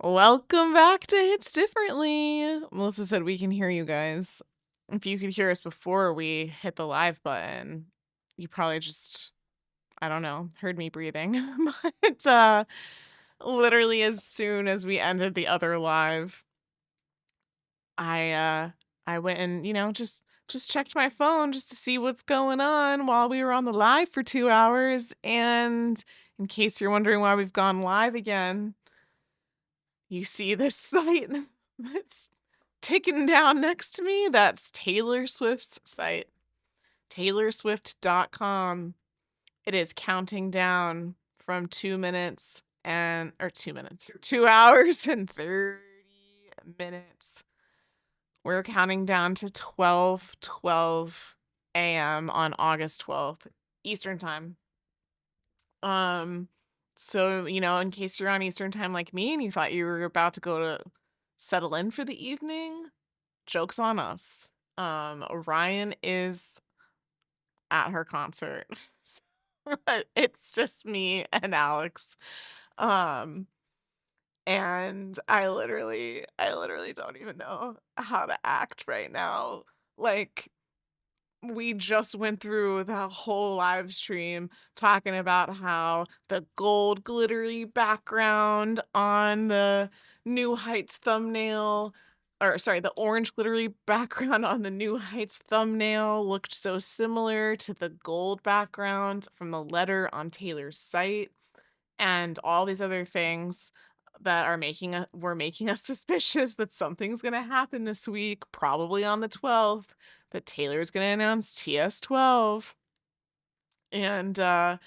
Welcome back to Hits Differently. Melissa said we can hear you guys. If you could hear us before we hit the live button, you probably just, I don't know, heard me breathing. But literally as soon as we ended the other live, I uh I went and, just checked my phone just to see what's going on while we were on the live for 2 hours. And in case you're wondering why we've gone live again, you see this site that's ticking down next to me? That's Taylor Swift's site, taylorswift.com. It is counting down from 2 minutes or 2 minutes, 2 hours and 30 minutes. We're counting down to 12:12 AM on August 12th, Eastern Time. So, in case you're on Eastern Time like me and you thought you were about to go to settle in for the evening, joke's on us. Ryan is at her concert. So, it's just me and Alex. Um, and I literally don't even know how to act right now. Like, we just went through the whole live stream talking about how the gold glittery background on the New Heights thumbnail, or sorry, the orange glittery background on the New Heights thumbnail looked so similar to the gold background from the letter on Taylor's site, and all these other things that were making us suspicious that something's gonna happen this week, probably on the 12th, that Taylor's gonna announce TS12. And as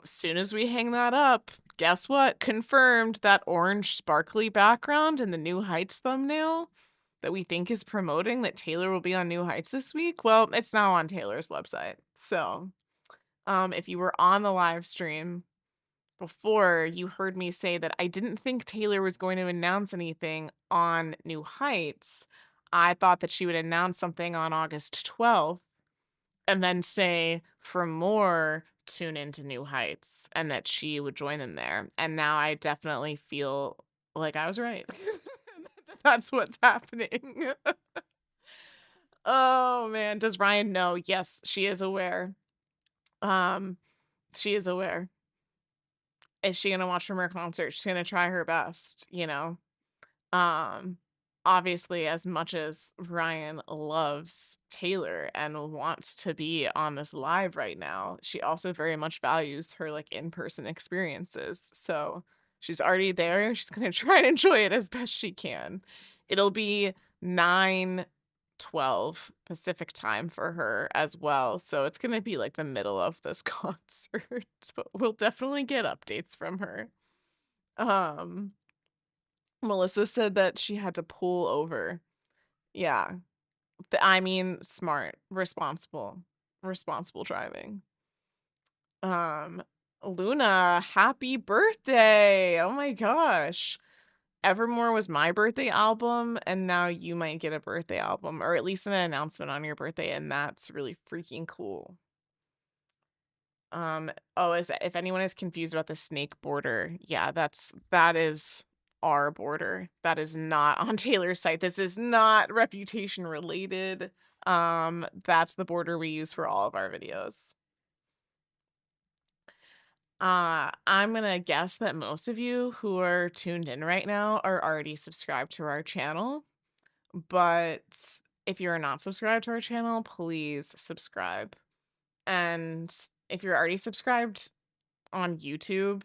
soon as we hang that up, guess what? Confirmed that orange sparkly background in the New Heights thumbnail that we think is promoting that Taylor will be on New Heights this week. Well, it's now on Taylor's website. So, if you were on the live stream before, you heard me say that I didn't think Taylor was going to announce anything on New Heights. I thought that she would announce something on August 12th and then say, for more, tune into New Heights, and that she would join them there. And now I definitely feel like I was right. That's what's happening. Oh man, does Ryan know? Yes, she is aware. Um, she is aware. Is she gonna watch from her concert? She's gonna try her best, you know? Um, Obviously, as much as Ryan loves Taylor and wants to be on this live right now, she also very much values her, like, in-person experiences. So, she's already there, she's gonna try and enjoy it as best she can. It'll be 9:12 Pacific time for her as well, so it's gonna be, like, the middle of this concert, but we'll definitely get updates from her. Um Melissa said that she had to pull over. Yeah. I mean, smart, responsible driving. Um, Luna, happy birthday. Oh my gosh. Evermore was my birthday album, and now you might get a birthday album, or at least an announcement on your birthday, and that's really freaking cool. Oh, if anyone is confused about the snake border, yeah, that is our border. That is not on Taylor's site. This is not reputation related. That's the border we use for all of our videos. I'm gonna guess that most of you who are tuned in right now are already subscribed to our channel, but if you're not subscribed to our channel, please subscribe. And if you're already subscribed on YouTube,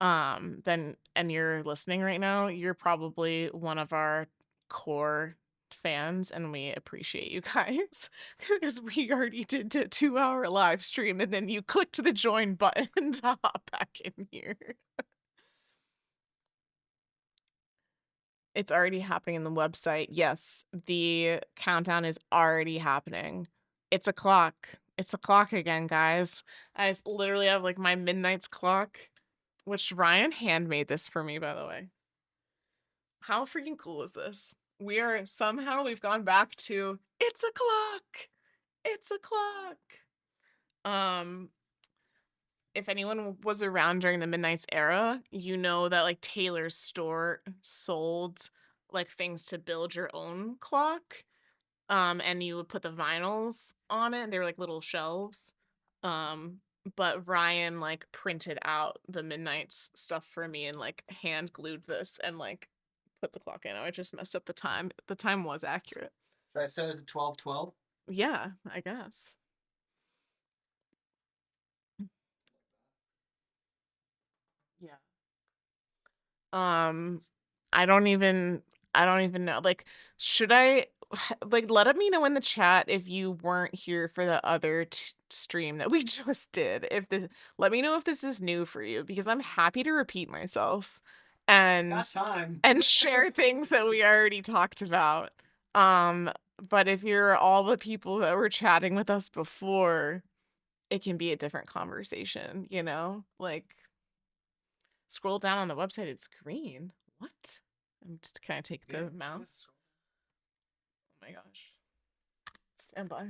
then and you're listening right now, you're probably one of our core fans, and we appreciate you guys because we already did a 2-hour live stream, and then you clicked the join button to hop back in here. It's already happening on the website. Yes, the countdown is already happening. It's a clock. It's a clock again, guys. Literally have like my midnight's clock, which Ryan handmade this for me, by the way. How freaking cool is this? We've gone back to it's a clock. It's a clock. Um, if anyone was around during the Midnight's era, you know that like Taylor's store sold like things to build your own clock. And you would put the vinyls on it. They were like little shelves. Um, but Ryan like printed out the Midnight's stuff for me and like hand glued this and like put the clock in. I just messed up the time. The time was accurate. Did I set it to 12:12? Yeah, I guess. Yeah. Um, I don't even know. Like, should I like let me know in the chat if you weren't here for the other stream that we just did. If this, let me know if this is new for you because I'm happy to repeat myself and Got time. and share things that we already talked about. Um, but if you're all the people that were chatting with us before, it can be a different conversation, you know? Like scroll down on the website, it's green. What? Can I take the mouse? Oh my gosh. Stand by. Where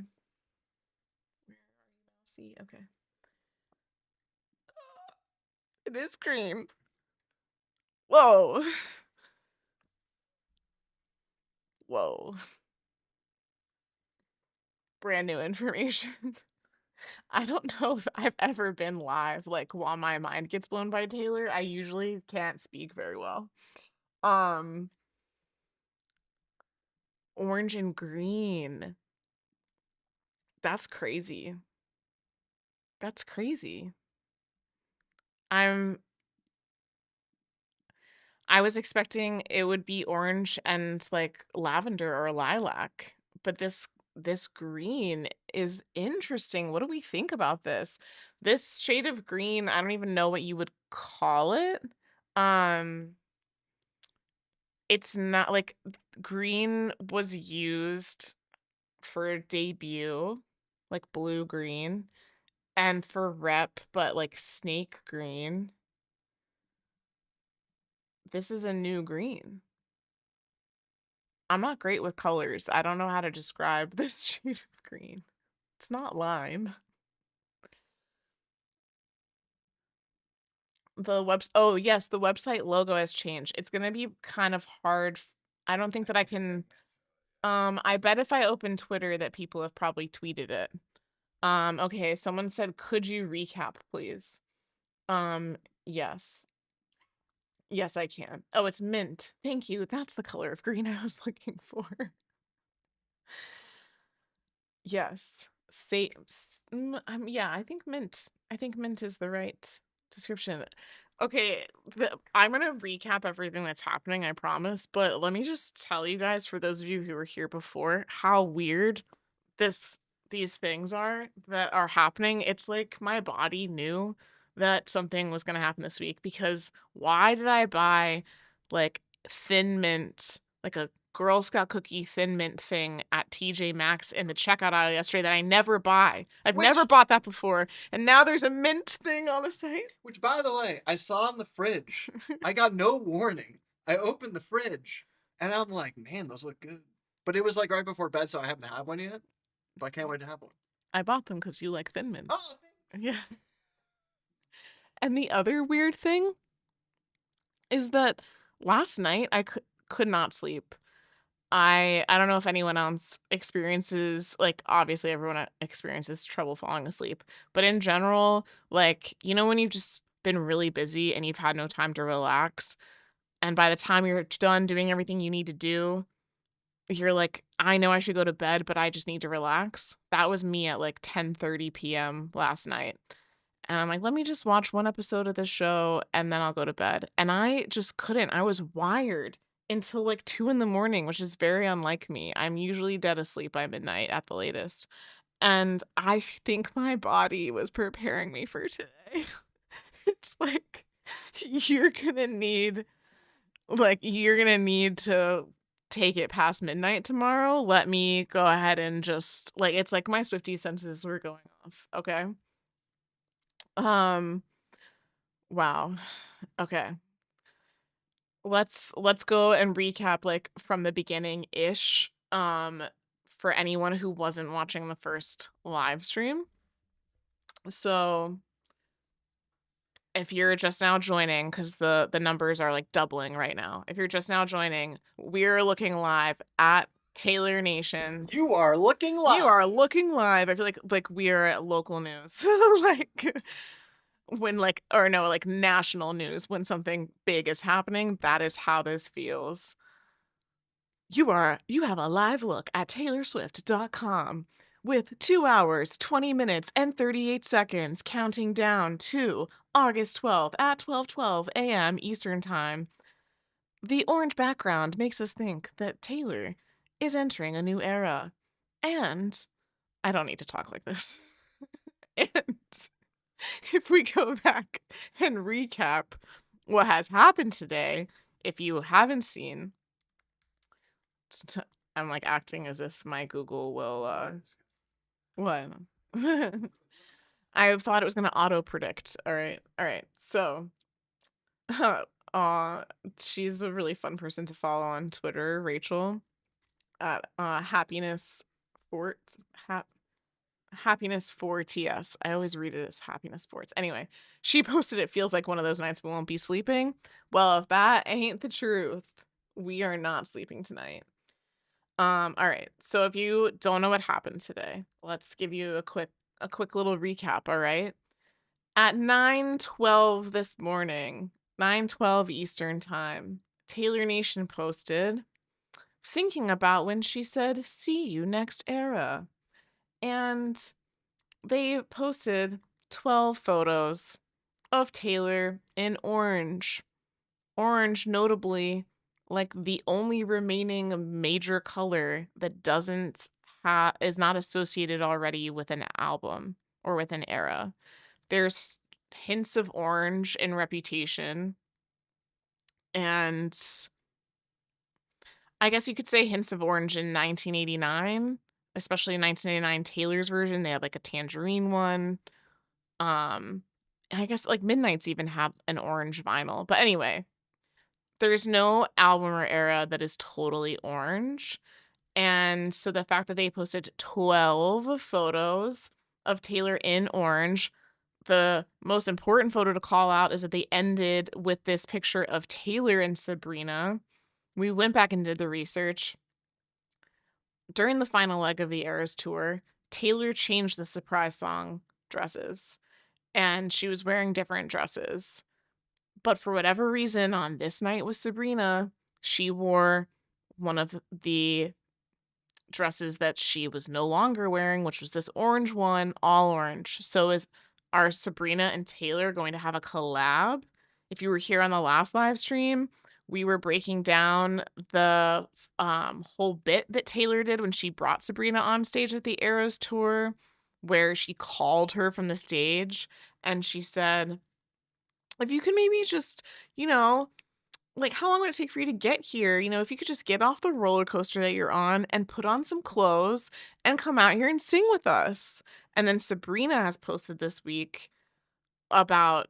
are you, mousey? Okay. It is green. Whoa. Whoa. Brand new information. I don't know if I've ever been live, like while my mind gets blown by Taylor. I usually can't speak very well. Orange and green. That's crazy. That's crazy. I was expecting it would be orange and like lavender or lilac, but this green is interesting. What do we think about this? This shade of green, I don't even know what you would call it. Um, it's not like green was used for debut, like blue green, and for rep, but like snake green. This is a new green. I'm not great with colors. I don't know how to describe this shade of green. It's not lime. Oh yes, the website logo has changed. It's gonna be kind of hard. I don't think that I can. I bet if I open Twitter that people have probably tweeted it. Okay, someone said, could you recap, please? Yes. Yes, I can. Oh, it's mint. Thank you. That's the color of green I was looking for. Yes. Yeah, I think mint. I think mint is the right description. Okay, I'm gonna recap everything that's happening, I promise, but let me just tell you guys, for those of you who were here before, how weird this these things are that are happening. It's like my body knew that something was gonna happen this week because why did I buy like Thin Mint, like a Girl Scout cookie Thin Mint thing at TJ Maxx in the checkout aisle yesterday that I never buy? I've never bought that before, and now there's a mint thing on the site. Which, by the way, I saw in the fridge. I got no warning. I opened the fridge, and I'm like, man, those look good. But it was like right before bed, so I haven't had one yet. But I can't wait to have one. I bought them because you like Thin Mints. Oh, yeah. And the other weird thing is that last night I could not sleep. I don't know if anyone else experiences, like obviously everyone experiences trouble falling asleep, but in general, like you know when you've just been really busy and you've had no time to relax, and by the time you're done doing everything you need to do, you're like, I know I should go to bed, but I just need to relax. That was me at like 10:30 p.m. last night. And I'm like, let me just watch one episode of this show and then I'll go to bed. And I just couldn't. I was wired until like 2 in the morning, which is very unlike me. I'm usually dead asleep by midnight at the latest. And I think my body was preparing me for today. It's like you're gonna need to take it past midnight tomorrow. Let me go ahead and just like it's like my Swiftie senses were going off. Okay. Um wow. Okay. Let's go and recap like from the beginning ish. For anyone who wasn't watching the first live stream. So if you're just now joining, because the numbers are like doubling right now. If you're just now joining, we're looking live at Taylor Nation. You are looking You live. are looking live. I feel like we're at local news. Like when like or no, like national news when something big is happening, that is how this feels. You have a live look at taylorswift.com with 2 hours, 20 minutes, and 38 seconds counting down to August 12th at 12:12 a.m. Eastern Time. The orange background makes us think that Taylor is entering a new era. And I don't need to talk like this. And if we go back and recap what has happened today, if you haven't seen, t- I'm like acting as if my Google will, what? I thought it was going to auto predict. All right. All right. So, uh, she's a really fun person to follow on Twitter, Rachel, at happiness fort, happiness for TS. I always read it as happiness forts. Anyway, she posted it feels like one of those nights we won't be sleeping. Well, if that ain't the truth, we are not sleeping tonight. All right. So if you don't know what happened today, let's give you a quick little recap, all right? At 9:12 this morning, 9:12 Eastern Time, Taylor Nation posted thinking about when she said, "See you next era." And they posted 12 photos of Taylor in orange. Orange, notably, like the only remaining major color that doesn't is not associated already with an album or with an era. There's hints of orange in Reputation, and I guess you could say hints of orange in 1989, especially in 1989 Taylor's version. They had like a tangerine one. I guess like Midnight's even had an orange vinyl. But anyway, there's no album or era that is totally orange. And so the fact that they posted 12 photos of Taylor in orange, the most important photo to call out is that they ended with this picture of Taylor and Sabrina. We went back and did the research. During the final leg of the Eras tour, Taylor changed the surprise song dresses, and she was wearing different dresses. But for whatever reason, on this night with Sabrina, she wore one of the dresses that she was no longer wearing, which was this orange one, all orange. So are Sabrina and Taylor going to have a collab? If you were here on the last live stream, we were breaking down the whole bit that Taylor did when she brought Sabrina on stage at the Eras tour, where she called her from the stage and she said, if you could maybe just, you know, like, how long would it take for you to get here? You know, if you could just get off the roller coaster that you're on and put on some clothes and come out here and sing with us. And then Sabrina has posted this week about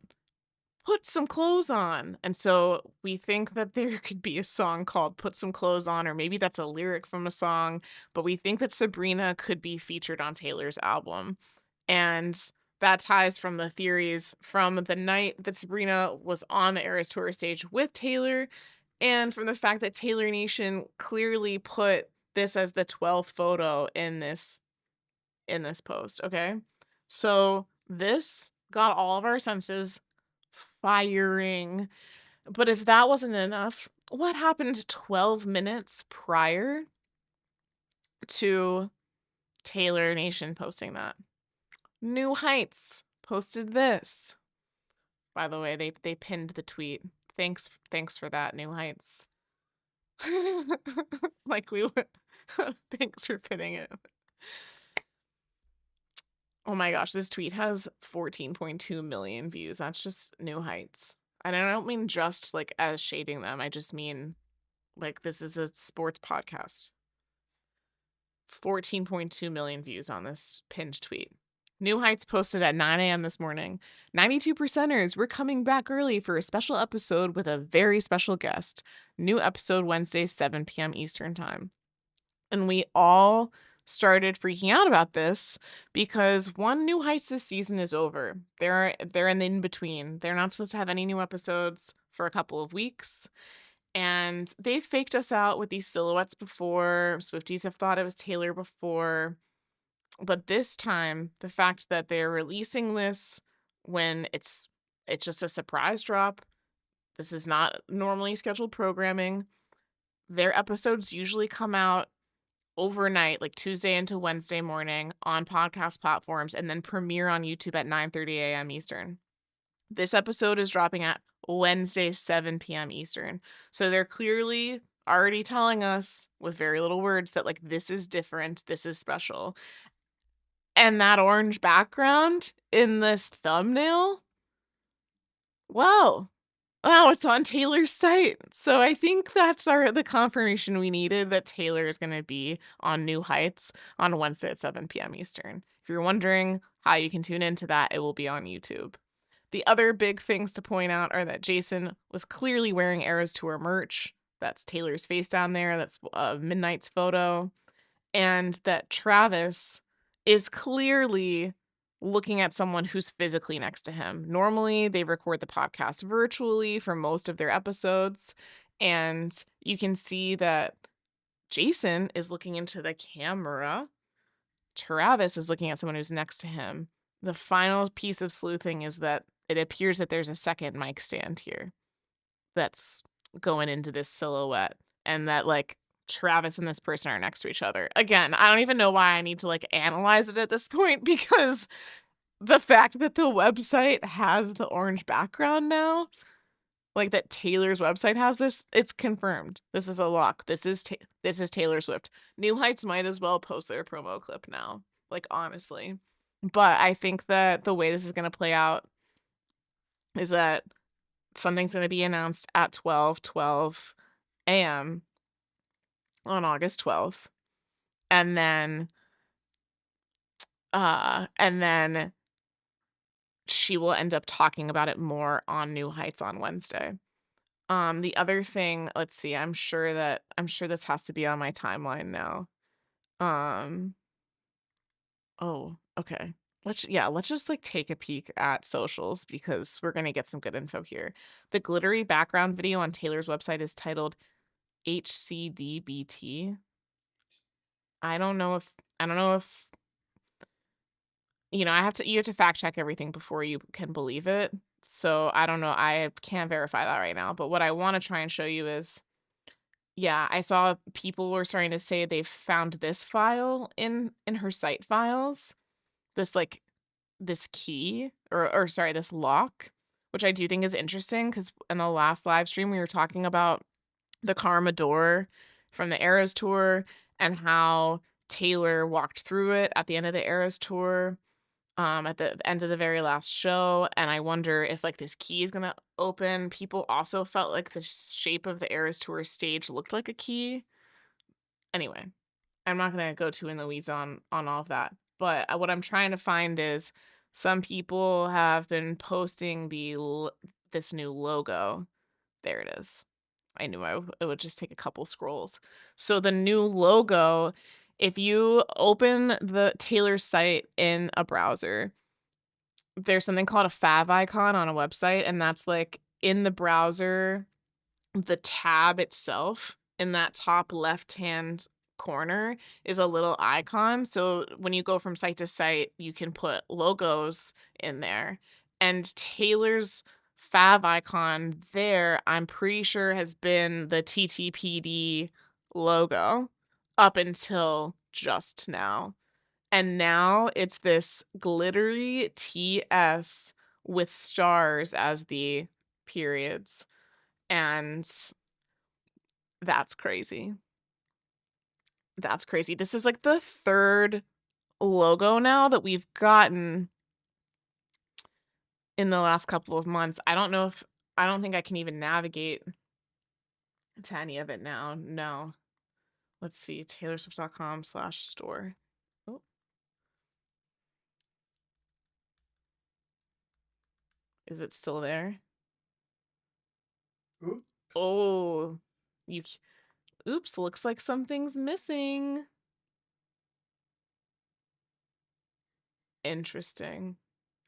put some clothes on. And so we think that there could be a song called Put Some Clothes On, or maybe that's a lyric from a song, but we think that Sabrina could be featured on Taylor's album. And that ties from the theories from the night that Sabrina was on the Eras Tour stage with Taylor, and from the fact that Taylor Nation clearly put this as the 12th photo in this post, okay? So this got all of our senses firing. But if that wasn't enough, what happened 12 minutes prior to Taylor Nation posting that? New Heights posted this. By the way, they pinned the tweet. Thanks for that, New Heights. Like we would. Thanks for pinning it. Oh my gosh, this tweet has 14.2 million views. That's just New Heights. And I don't mean just like as shading them. I just mean like this is a sports podcast. 14.2 million views on this pinned tweet. New Heights posted at 9 a.m. this morning. 92%ers, we're coming back early for a special episode with a very special guest. New episode Wednesday, 7 p.m. Eastern Time. And we all started freaking out about this because one, New Heights this season is over. They're in the in between. They're not supposed to have any new episodes for a couple of weeks. And they've faked us out with these silhouettes before. Swifties have thought it was Taylor before. But this time, the fact that they're releasing this when it's just a surprise drop. This is not normally scheduled programming. Their episodes usually come out overnight, like Tuesday into Wednesday morning on podcast platforms and then premiere on YouTube at 9:30 a.m. Eastern. This episode is dropping at Wednesday, 7 p.m. Eastern. So they're clearly already telling us with very little words that, like, this is different, this is special. And that orange background in this thumbnail, wow. Wow, it's on Taylor's site. So I think that's the confirmation we needed that Taylor is gonna be on New Heights on Wednesday at 7 p.m. Eastern. If you're wondering how you can tune into that, it will be on YouTube. The other big things to point out are that Jason was clearly wearing Eras Tour merch. That's Taylor's face down there. That's Midnight's photo. And that Travis is clearly looking at someone who's physically next to him. Normally, they record the podcast virtually for most of their episodes. And you can see that Jason is looking into the camera. Travis is looking at someone who's next to him. The final piece of sleuthing is that it appears that there's a second mic stand here that's going into this silhouette, and that, like, Travis and this person are next to each other. Again, I don't even know why I need to, like, analyze it at this point because the fact that the website has the orange background now, like, that Taylor's website has this, it's confirmed. This is a lock. This is Taylor Swift. New Heights might as well post their promo clip now, like, honestly. But I think that the way this is gonna play out is that something's gonna be announced at 12:12 AM on August 12th, and then she will end up talking about it more on New Heights on Wednesday. The other thing, let's see, I'm sure this has to be on my timeline now. Um, oh, okay. Let's just, like, take a peek at socials because we're gonna get some good info here. The glittery background video on Taylor's website is titled HCDBT. I don't know if you have to fact check everything before you can believe it. So I don't know. I can't verify that right now. But what I want to try and show you is, yeah, I saw people were starting to say they found this file in her site files. This, like, this key, or sorry, this lock, which I do think is interesting because in the last live stream we were talking about the Karma door from the Eras tour and how Taylor walked through it at the end of the Eras tour, at the end of the very last show, and I wonder if, like, this key is gonna open. People also felt like the shape of the Eras tour stage looked like a key. Anyway, I'm not gonna go too in the weeds on all of that, but, what I'm trying to find is some people have been posting this new logo. There it is. I knew it would just take a couple scrolls. So the new logo, if you open the Taylor site in a browser, there's something called a fav icon on a website, and that's, like, in the browser, the tab itself in that top left-hand corner is a little icon. So when you go from site to site, you can put logos in there. And Taylor's fav icon there, I'm pretty sure has been the TTPD logo up until just now. And now it's this glittery TS with stars as the periods. And that's crazy. That's crazy. This is, like, the 3rd logo now that we've gotten in the last couple of months. I don't think I can even navigate to any of it now. No. Let's see, taylorswift.com/store. Oh, is it still there? Ooh, Oh, you c oops, looks like something's missing. Interesting.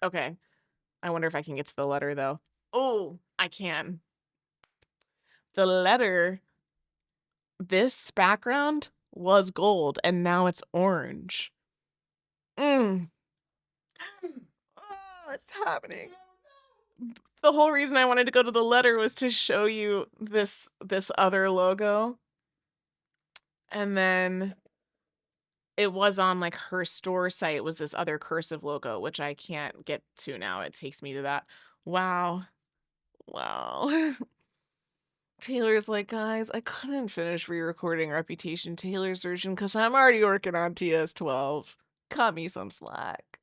Okay. I wonder if I can get to the letter though. Oh, I can. The letter, this background was gold and now it's orange. Mm. Oh, it's happening. The whole reason I wanted to go to the letter was to show you this other logo. And then it was on like her store site was this other cursive logo, which I can't get to now. It takes me to that. Wow. Wow. Taylor's like, guys, I couldn't finish re-recording Reputation Taylor's version because I'm already working on TS12. Cut me some slack.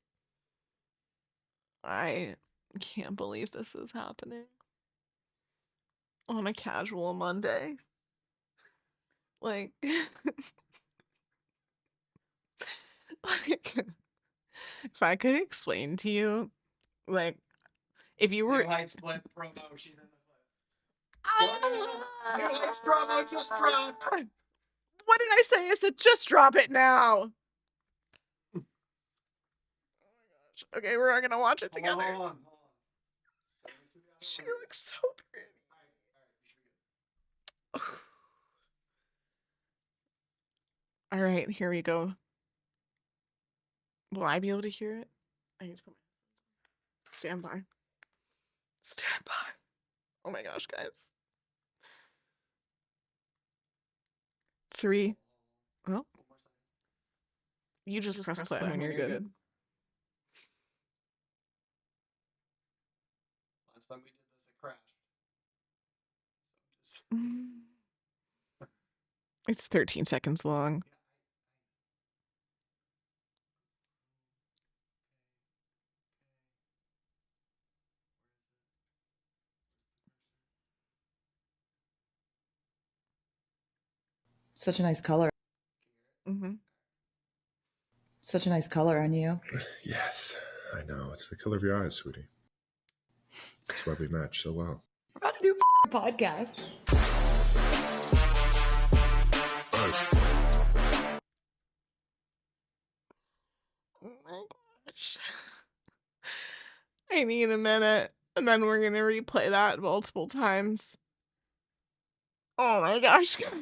I can't believe this is happening on a casual Monday. Like, like if I could explain to you, like, if you were New Heights clip promo, she's in the Ah! clip. New Heights promo just dropped. What did I say? I said just drop it now. Oh my gosh. Okay, we're gonna watch it together. Hold on. She looks so pretty. All right, here we go. Will I be able to hear it? I need to put my stand by. Stand by. Oh my gosh, guys. 3. Oh, you just press play when you're good. Last time we did this, it crashed. It's 13 seconds long. Such a nice color. Mm-hmm. Such a nice color on you. Yes, I know. It's the color of your eyes, sweetie. That's why we match so well. We're about to do a podcast. Oh my gosh. I need a minute, and then we're gonna replay that multiple times. Oh my gosh, guys.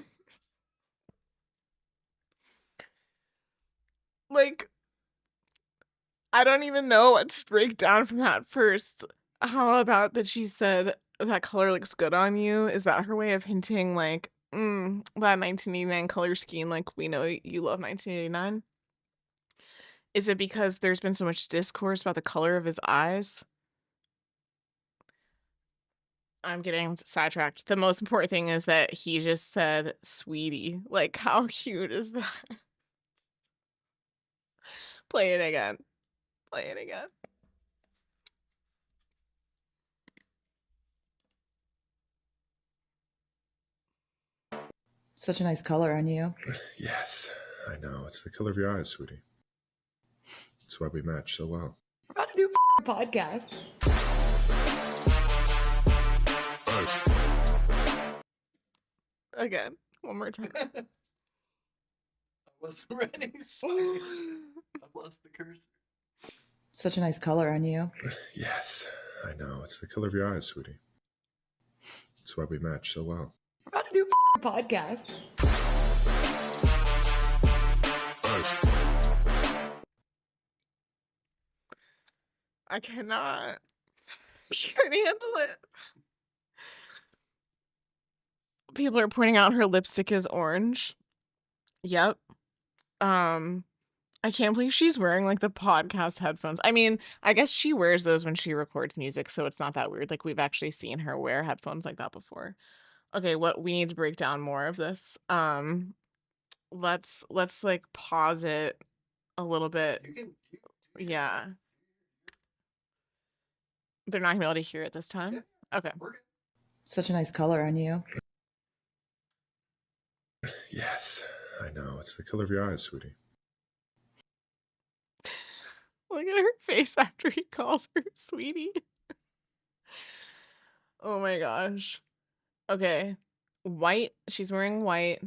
Like, I don't even know what to break down from that first. How about that she said that color looks good on you? Is that her way of hinting like, that 1989 color scheme, like we know you love 1989? Is it because there's been so much discourse about the color of his eyes? I'm getting sidetracked. The most important thing is that he just said sweetie. Like, how cute is that? Play it again. Play it again. Such a nice color on you. Yes, I know. It's the color of your eyes, sweetie. That's why we match so well. We're about to do a podcast. Again. One more time. I wasn't ready. Sorry. I've lost the cursor. Such a nice color on you. Yes, I know. It's the color of your eyes, sweetie. That's why we match so well. We're about to do a podcast. I cannot. Can't handle it. People are pointing out her lipstick is orange. Yep. I can't believe she's wearing like the podcast headphones. I mean, I guess she wears those when she records music, so it's not that weird. Like we've actually seen her wear headphones like that before. Okay, what we need to break down more of this. Let's like pause it a little bit. Yeah. They're not gonna be able to hear it this time. Okay. Such a nice color on you. Yes, I know. It's the color of your eyes, sweetie. Look at her face after he calls her sweetie. Oh my gosh. Okay. White. She's wearing white.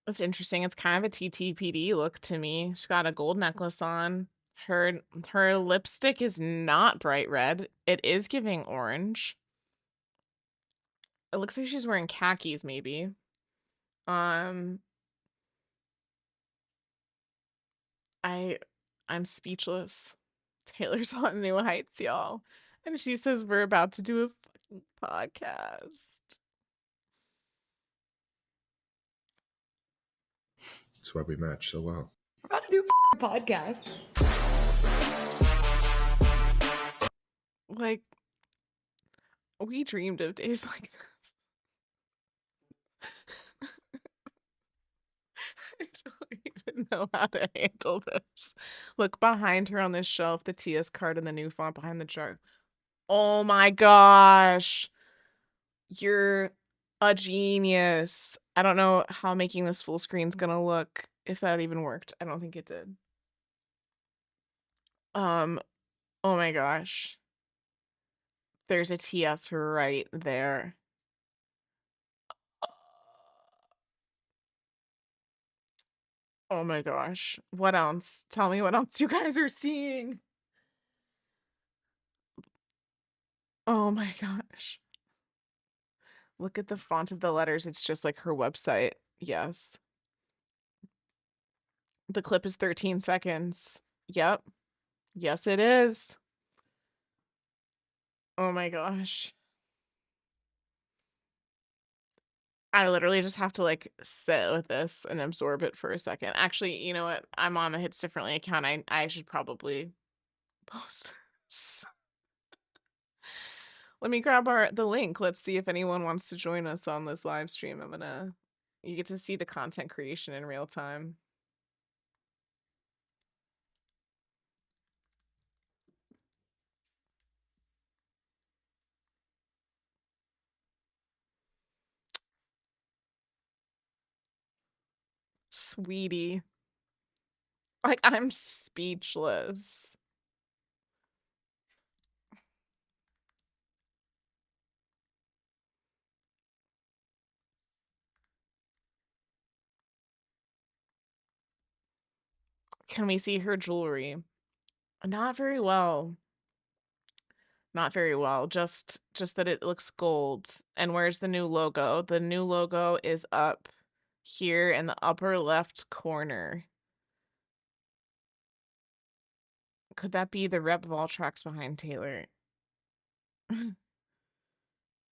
It's interesting. It's kind of a TTPD look to me. She's got a gold necklace on. Her lipstick is not bright red. It is giving orange. It looks like she's wearing khakis, maybe. Um, I'm speechless. Taylor's on New Heights, y'all. And she says we're about to do a fucking podcast. That's why we match so well. We're about to do a podcast. Like, we dreamed of days like this. I don't even know how to handle this. Look behind her on this shelf, the TS card and the new font behind the jar. Oh my gosh. You're a genius. I don't know how making this full screen's gonna look, if that even worked. I don't think it did. Oh my gosh. There's a TS right there. Oh my gosh. What else? Tell me what else you guys are seeing. Oh my gosh. Look at the font of the letters. It's just like her website. Yes. The clip is 13 seconds. Yep. Yes, it is. Oh my gosh. I literally just have to like sit with this and absorb it for a second. Actually, you know what? I'm on the Hits Differently account. I should probably post this. Let me grab the link. Let's see if anyone wants to join us on this live stream. You get to see the content creation in real time. Sweetie. Like, I'm speechless. Can we see her jewelry? Not very well. Not very well. Just that it looks gold. And where's the new logo? The new logo is up here in the upper left corner. Could that be the rep of all tracks behind Taylor?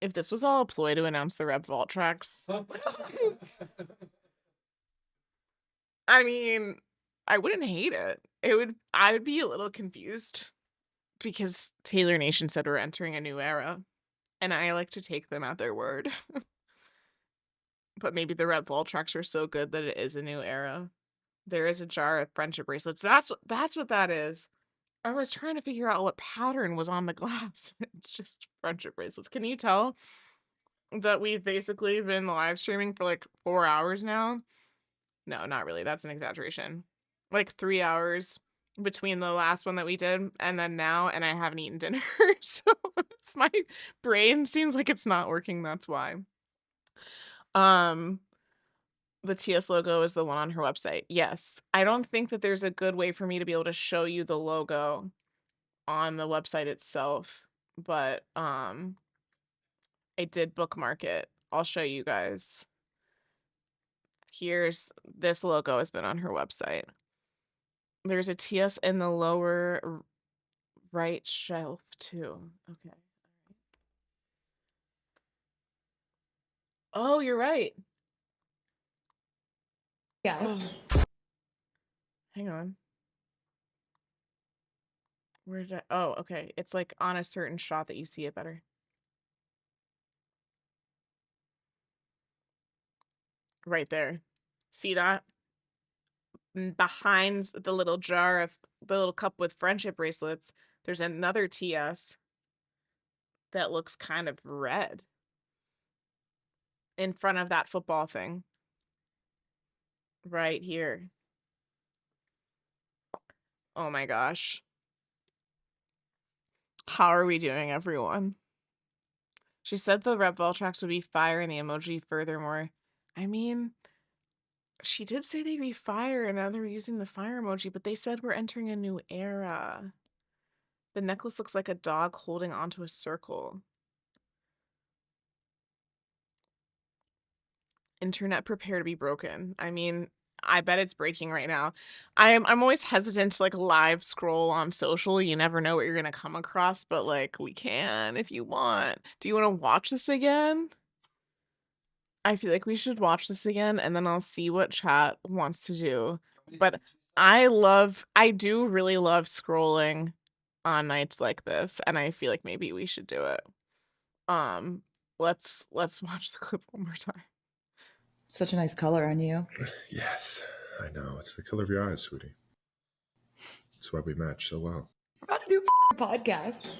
If this was all a ploy to announce the Rep Vault tracks, I mean, I wouldn't hate it. I would be a little confused because Taylor Nation said we're entering a new era, and I like to take them at their word. But maybe the Rep Vault tracks are so good that it is a new era. There is a jar of friendship bracelets. That's what that is. I was trying to figure out what pattern was on the glass. It's just friendship bracelets. Can you tell that we've basically been live streaming for like 4 hours now? No, not really. That's an exaggeration. Like 3 hours between the last one that we did and then now, and I haven't eaten dinner. So if my brain seems like it's not working, that's why. The TS logo is the one on her website. Yes. I don't think that there's a good way for me to be able to show you the logo on the website itself, but I did bookmark it. I'll show you guys. This logo has been on her website. There's a TS in the lower right shelf too. Okay. Oh, you're right. Yes. Hang on. Where did oh, okay. It's like on a certain shot that you see it better. Right there. See that? Behind the little jar of the little cup with friendship bracelets, there's another TS that looks kind of red in front of that football thing. Right here. Oh my gosh. How are we doing, everyone? She said the Rep Vol tracks would be fire and the emoji furthermore. I mean, She did say they'd be fire, and now they're using the fire emoji, but they said we're entering a new era. The necklace looks like a dog holding onto a circle. Internet prepare to be broken. I mean, I bet it's breaking right now. I'm always hesitant to like live scroll on social. You never know what you're gonna come across, but like we can if you want. Do you want to watch this again? I feel like we should watch this again and then I'll see what chat wants to do. But I do really love scrolling on nights like this, and I feel like maybe we should do it. Um, let's watch the clip one more time. Such a nice color on you. Yes, I know. It's the color of your eyes, sweetie. That's why we match so well. We're about to do a podcast.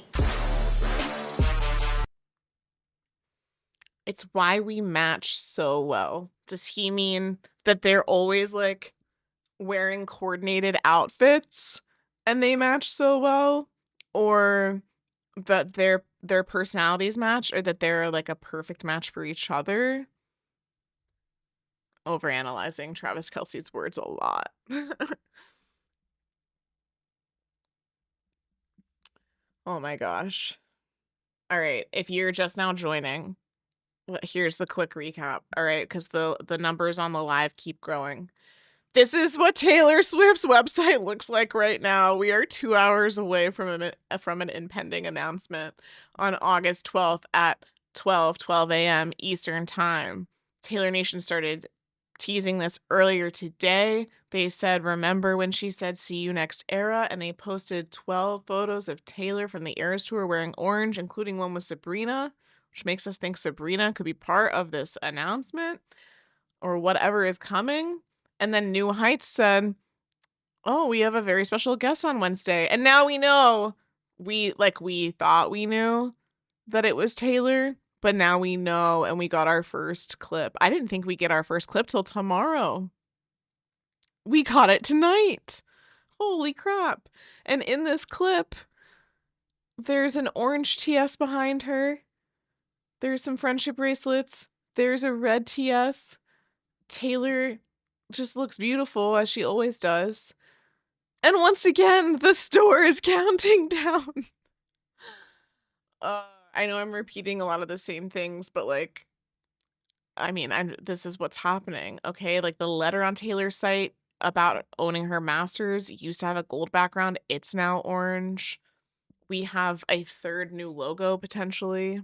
It's why we match so well. Does he mean that they're always like wearing coordinated outfits and they match so well? Or that their personalities match, or that they're like a perfect match for each other? Overanalyzing Travis Kelce's words a lot. Oh my gosh. All right, if you're just now joining, here's the quick recap. All right, because the numbers on the live keep growing. This is what Taylor Swift's website looks like right now. We are 2 hours away from an impending announcement on August 12th at 12 a.m. Eastern Time. Taylor Nation started teasing this earlier today. They said, remember when she said, see you next era? And they posted 12 photos of Taylor from the Eras Tour wearing orange, including one with Sabrina, which makes us think Sabrina could be part of this announcement or whatever is coming. And then New Heights said, oh, we have a very special guest on Wednesday. And now we know. We thought we knew that it was Taylor, but now we know, and we got our first clip. I didn't think we'd get our first clip till tomorrow. We got it tonight. Holy crap. And in this clip, there's an orange TS behind her. There's some friendship bracelets. There's a red TS. Taylor just looks beautiful, as she always does. And once again, the store is counting down. I know I'm repeating a lot of the same things, but like, I mean, this is what's happening, okay? Like the letter on Taylor's site about owning her masters used to have a gold background. It's now orange. We have a third new logo potentially.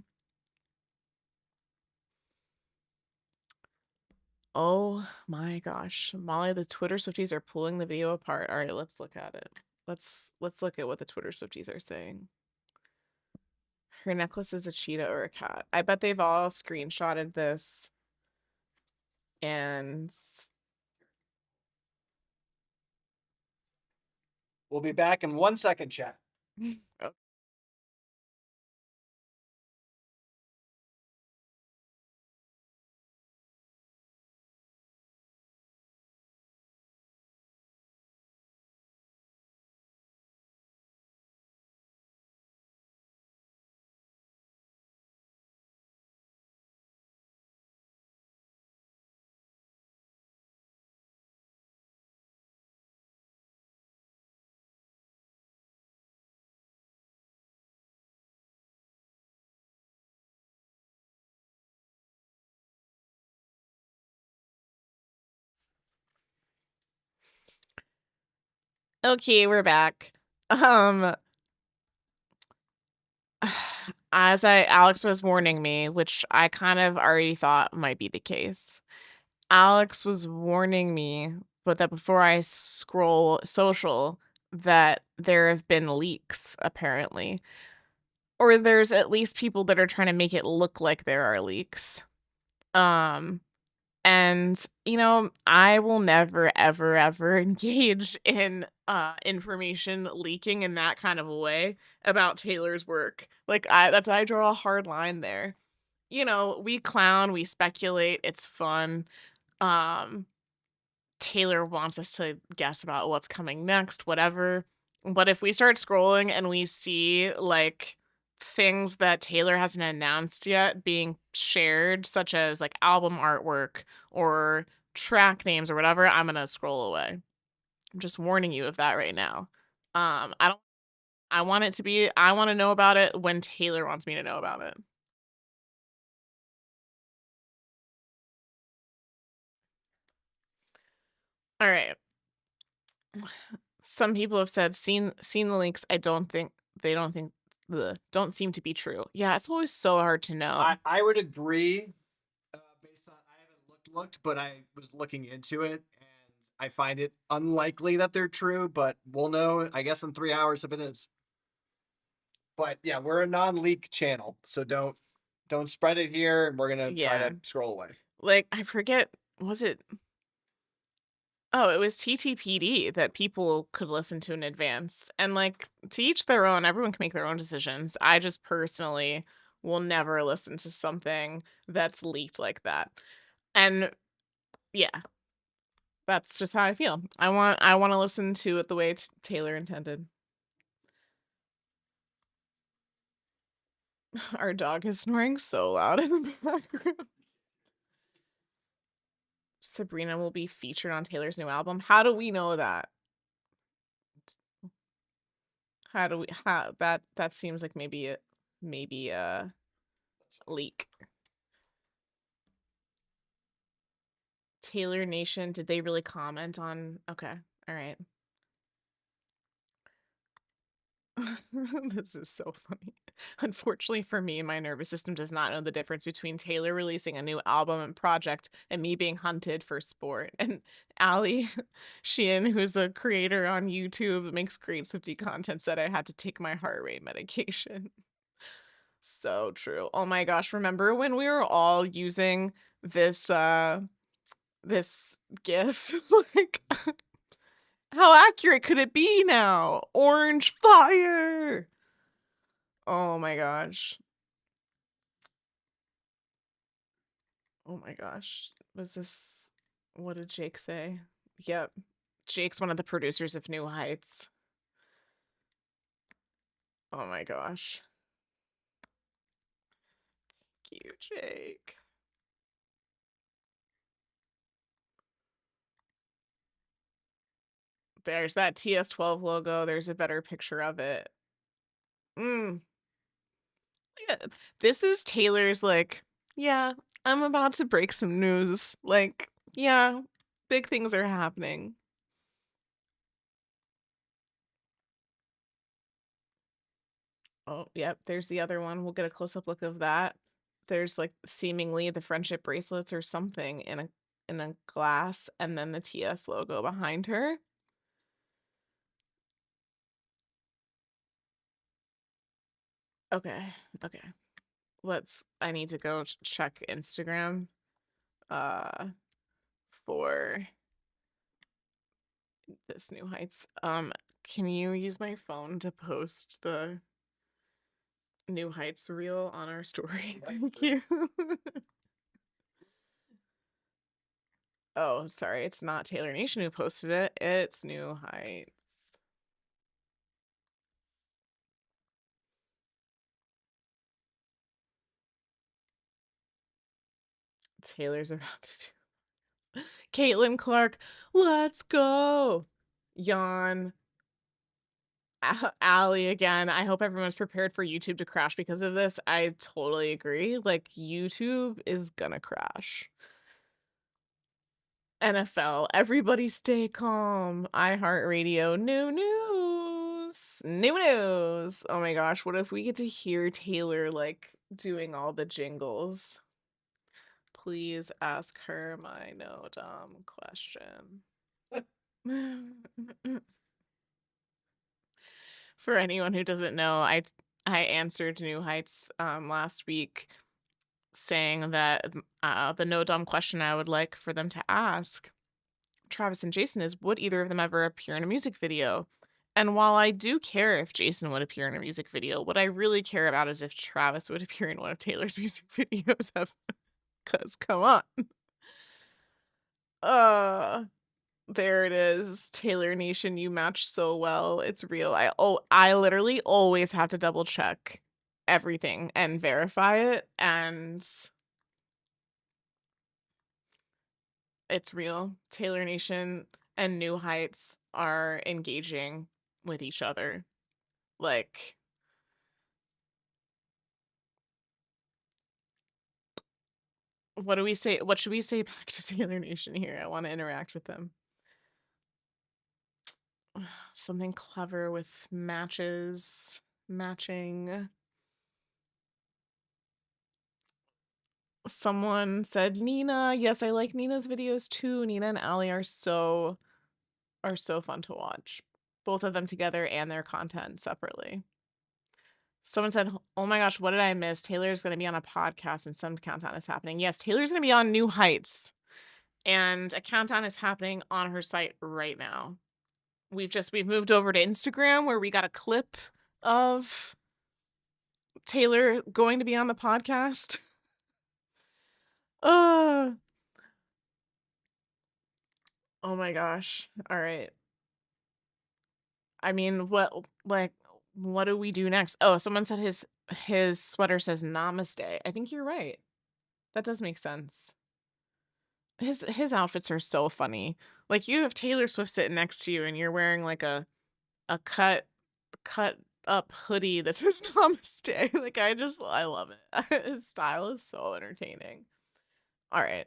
Oh my gosh. Molly, the Twitter Swifties are pulling the video apart. All right, let's look at it. Let's look at what the Twitter Swifties are saying. Her necklace is a cheetah or a cat. I bet they've all screenshotted this. And We'll be back in 1 second, chat. oh, okay, we're back. As Alex was warning me, which I kind of already thought might be the case. Alex was warning me, but that before I scroll social, that there have been leaks apparently. Or there's at least people that are trying to make it look like there are leaks. And I will never ever ever engage in information leaking in that kind of a way about Taylor's work. Like I draw a hard line there. We clown, we speculate, it's fun. Taylor wants us to guess about what's coming next, whatever. But if we start scrolling and we see like things that Taylor hasn't announced yet being shared, such as like album artwork or track names or whatever, I'm gonna scroll away. I'm just warning you of that right now. I want it to be, I want to know about it when Taylor wants me to know about it. All right. Some people have said seen the links. I don't think they don't think don't seem to be true. Yeah, it's always so hard to know. I would agree. Based on I haven't looked, but I was looking into it, and I find it unlikely that they're true. But we'll know, I guess, in 3 hours if it is. But yeah, we're a non-leak channel, so don't spread it here, and we're gonna try Yeah. to scroll away. Like, I forget, was it? Oh, it was TTPD that people could listen to in advance. And like, to each their own, everyone can make their own decisions. I just personally will never listen to something that's leaked like that. And yeah, that's just how I feel. I want to listen to it the way Taylor intended. Our dog is snoring so loud in the background. Sabrina will be featured on Taylor's new album. How do we know that? How that seems like maybe a leak. Taylor Nation, did they really comment on? Okay, all right. This is so funny. Unfortunately for me, my nervous system does not know the difference between Taylor releasing a new album and project and me being hunted for sport. And Allie Sheehan, who's a creator on YouTube, makes great Swiftie content, said I had to take my heart rate medication. So true. Oh my gosh, remember when we were all using this this GIF? Like, how accurate could it be now? Orange fire. Oh my gosh. Oh my gosh. What did Jake say? Yep. Jake's one of the producers of New Heights. Oh my gosh. Thank you, Jake. There's that TS12 logo. There's a better picture of it. Yeah, this is Taylor's like, yeah, I'm about to break some news. Like, yeah, big things are happening. Oh, yep, there's the other one. We'll get a close-up look of that. There's like seemingly the friendship bracelets or something in a glass, and then the TS logo behind her. Okay, okay. I need to go check Instagram for this New Heights. Can you use my phone to post the New Heights reel on our story? Thank you. Oh, sorry, it's not Taylor Nation who posted it. It's New Heights. Taylor's about to do. Caitlin Clark, let's go. Yawn. Allie again. I hope everyone's prepared for YouTube to crash because of this. I totally agree. Like, YouTube is gonna crash. NFL, everybody stay calm. iHeartRadio, new news. New news. Oh my gosh, what if we get to hear Taylor like doing all the jingles? Please ask her my no dumb question. For anyone who doesn't know, I answered New Heights last week saying that the no dumb question I would like for them to ask Travis and Jason is, would either of them ever appear in a music video? And while I do care if Jason would appear in a music video, what I really care about is if Travis would appear in one of Taylor's music videos. Because come on. There it is. Taylor Nation, you match so well. It's real. I literally always have to double check everything and verify it, and It's real. Taylor Nation and New Heights are engaging with each other. Like, what do we say? What should we say back to Taylor Nation here? I want to interact with them. Something clever with matching. Someone said Nina. Yes, I like Nina's videos too. Nina and Ali are so fun to watch. Both of them together and their content separately. Someone said, "Oh my gosh, what did I miss? Taylor's going to be on a podcast and some countdown is happening." Yes, Taylor's going to be on New Heights and a countdown is happening on her site right now. We've moved over to Instagram where we got a clip of Taylor going to be on the podcast. Uh, oh my gosh. All right. I mean, what do we do next? Oh, someone said his sweater says namaste. I think you're right. That does make sense. His outfits are so funny. Like you have Taylor Swift sitting next to you and you're wearing like a cut up hoodie that says namaste. Like I love it. His style is so entertaining. All right.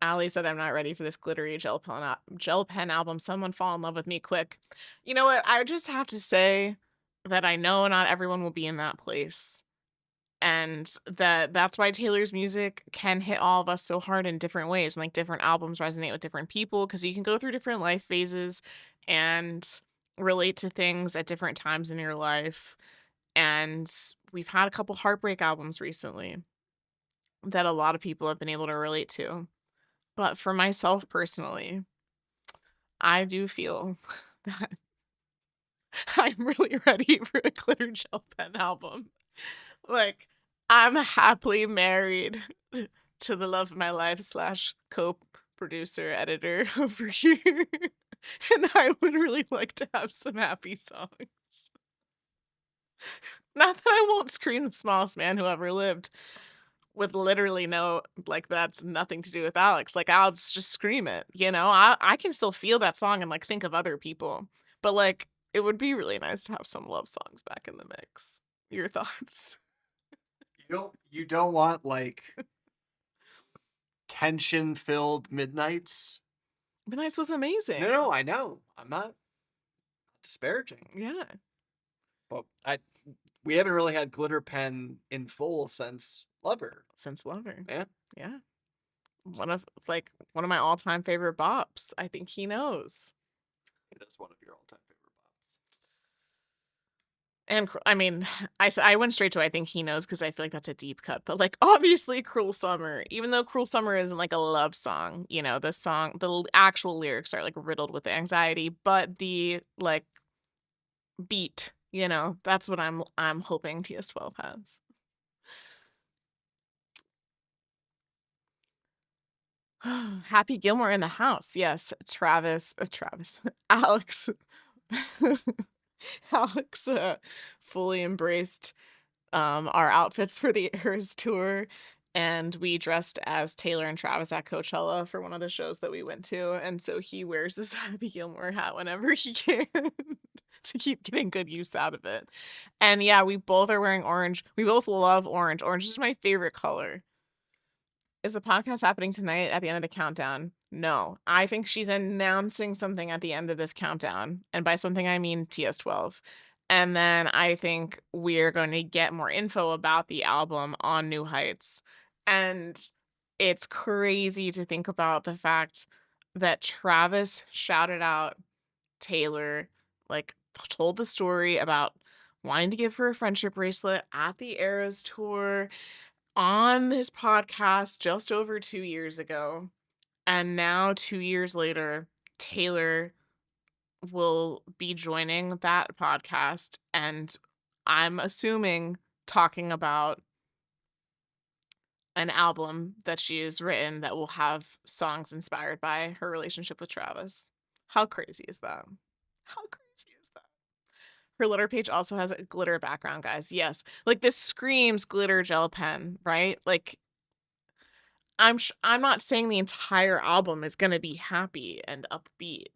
Ali said, "I'm not ready for this glittery gel pen album. Someone fall in love with me quick." You know what? I just have to say that I know not everyone will be in that place. And that's why Taylor's music can hit all of us so hard in different ways. And like different albums resonate with different people because you can go through different life phases and relate to things at different times in your life. And we've had a couple heartbreak albums recently that a lot of people have been able to relate to. But for myself personally, I do feel that I'm really ready for a glitter gel pen album. Like, I'm happily married to the love of my life slash co-producer editor over here. And I would really like to have some happy songs. Not that I won't scream the smallest man who ever lived with literally no, like, that's nothing to do with Alex. Like, I'll just scream it, you know? I can still feel that song and, like, think of other people. But, like, it would be really nice to have some love songs back in the mix. Your thoughts? You don't want like tension filled midnights. Midnights was amazing. No, I know. I'm not disparaging. Yeah. But we haven't really had glitter pen in full since Lover. Since Lover. Yeah. Yeah. One of my all-time favorite bops. I think he knows. It is one of your all-time favorite bops. And I mean, I went straight to I think he knows because I feel like that's a deep cut. But like obviously Cruel Summer, even though Cruel Summer isn't like a love song, you know, the actual lyrics are like riddled with anxiety, but the like beat, you know, that's what I'm hoping TS12 has. Happy Gilmore in the house. Yes, Travis, Alex. Alex fully embraced our outfits for the Eras tour, and we dressed as Taylor and Travis at Coachella for one of the shows that we went to, and so he wears this Happy Gilmore hat whenever he can to keep getting good use out of it. And yeah, we both are wearing orange. We both love orange. Orange is my favorite color. Is the podcast happening tonight at the end of the countdown? No. I think she's announcing something at the end of this countdown. And by something, I mean TS12. And then I think we're going to get more info about the album on New Heights. And it's crazy to think about the fact that Travis shouted out Taylor, like, told the story about wanting to give her a friendship bracelet at the Eras tour on his podcast just over 2 years ago. And now 2 years later, Taylor will be joining that podcast, and I'm assuming talking about an album that she has written that will have songs inspired by her relationship with Travis. How crazy is that? How crazy is that? Her letter page also has a glitter background, guys. Yes. Like this screams glitter gel pen, right? Like I'm not saying the entire album is gonna be happy and upbeat.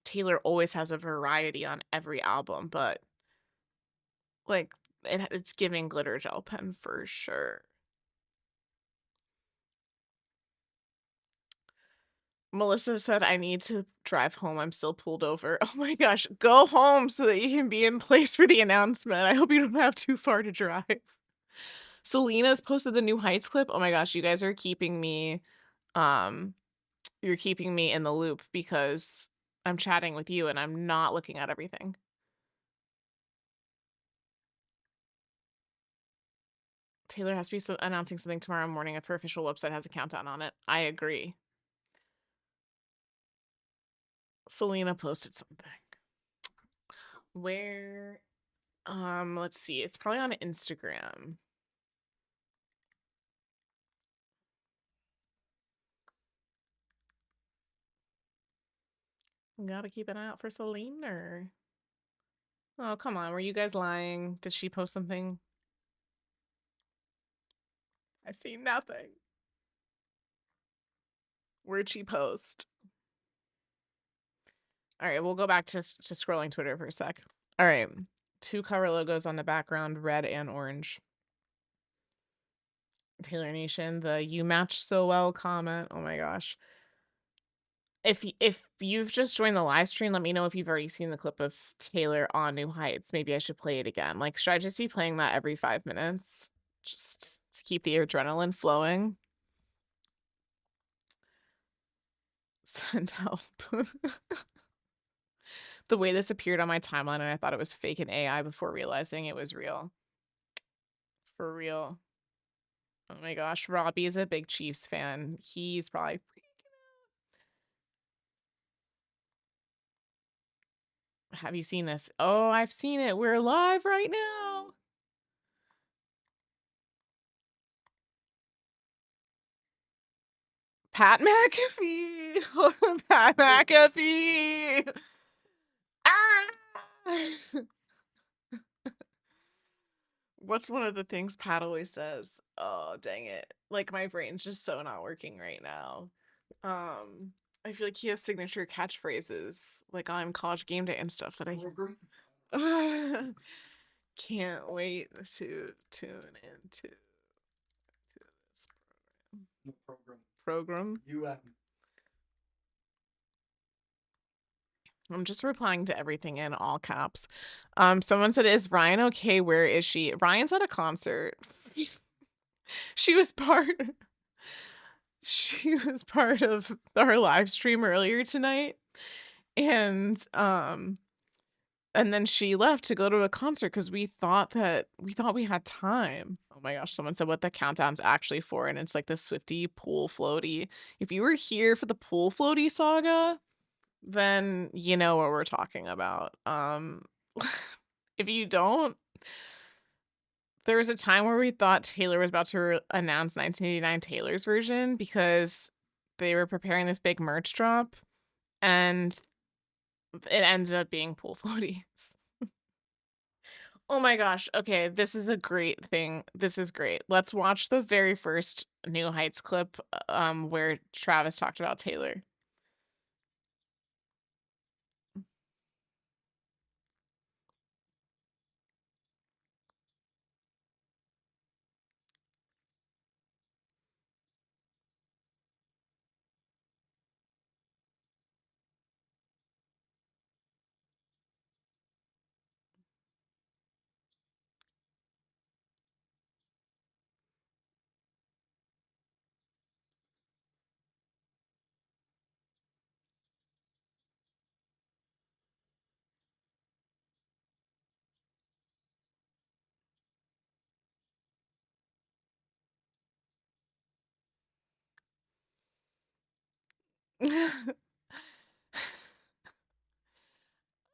Taylor always has a variety on every album, but, like, it's giving Glitter Gel Pen for sure. Melissa said, "I need to drive home, I'm still pulled over." Oh my gosh, go home so that you can be in place for the announcement. I hope you don't have too far to drive. Selena's posted the New Heights clip. Oh my gosh, you guys are keeping me, um you're keeping me in the loop because I'm chatting with you and I'm not looking at everything. Taylor has to be announcing something tomorrow morning if her official website has a countdown on it. I agree. Selena posted something. Where let's see. It's probably on Instagram. Gotta keep an eye out for Selena. Oh, come on. Were you guys lying? Did she post something? I see nothing. Where'd she post? All right, we'll go back to scrolling Twitter for a sec. All right. 2 cover logos on the background, red and orange. Taylor Nation, the "you match so well" comment. Oh my gosh. If you've just joined the live stream, let me know if you've already seen the clip of Taylor on New Heights. Maybe I should play it again. Like, should I just be playing that every 5 minutes? Just to keep the adrenaline flowing? Send help. The way this appeared on my timeline, and I thought it was fake and AI before realizing it was real. For real. Oh my gosh, Robbie is a big Chiefs fan. He's probably freaking out. Have you seen this? Oh, I've seen it. We're live right now. Pat McAfee. Pat McAfee. Ah! What's one of the things Pat always says? Oh, dang it. Like, my brain's just so not working right now. I feel like he has signature catchphrases, like on College Game Day and stuff that I can't wait to tune into this program. I'm just replying to everything in all caps. Someone said, "Is Ryan okay? Where is she?" Ryan's at a concert. She was part of our live stream earlier tonight. And then she left to go to a concert because we thought we had time. Oh my gosh, someone said what the countdown's actually for, and it's like the Swiftie pool floaty. If you were here for the pool floaty saga, then you know what we're talking about. If you don't, there was a time where we thought Taylor was about to announce 1989 Taylor's version because they were preparing this big merch drop, and it ended up being pool floaties. Oh my gosh. Okay, this is a great thing. This is great. Let's watch the very first New Heights clip where Travis talked about Taylor.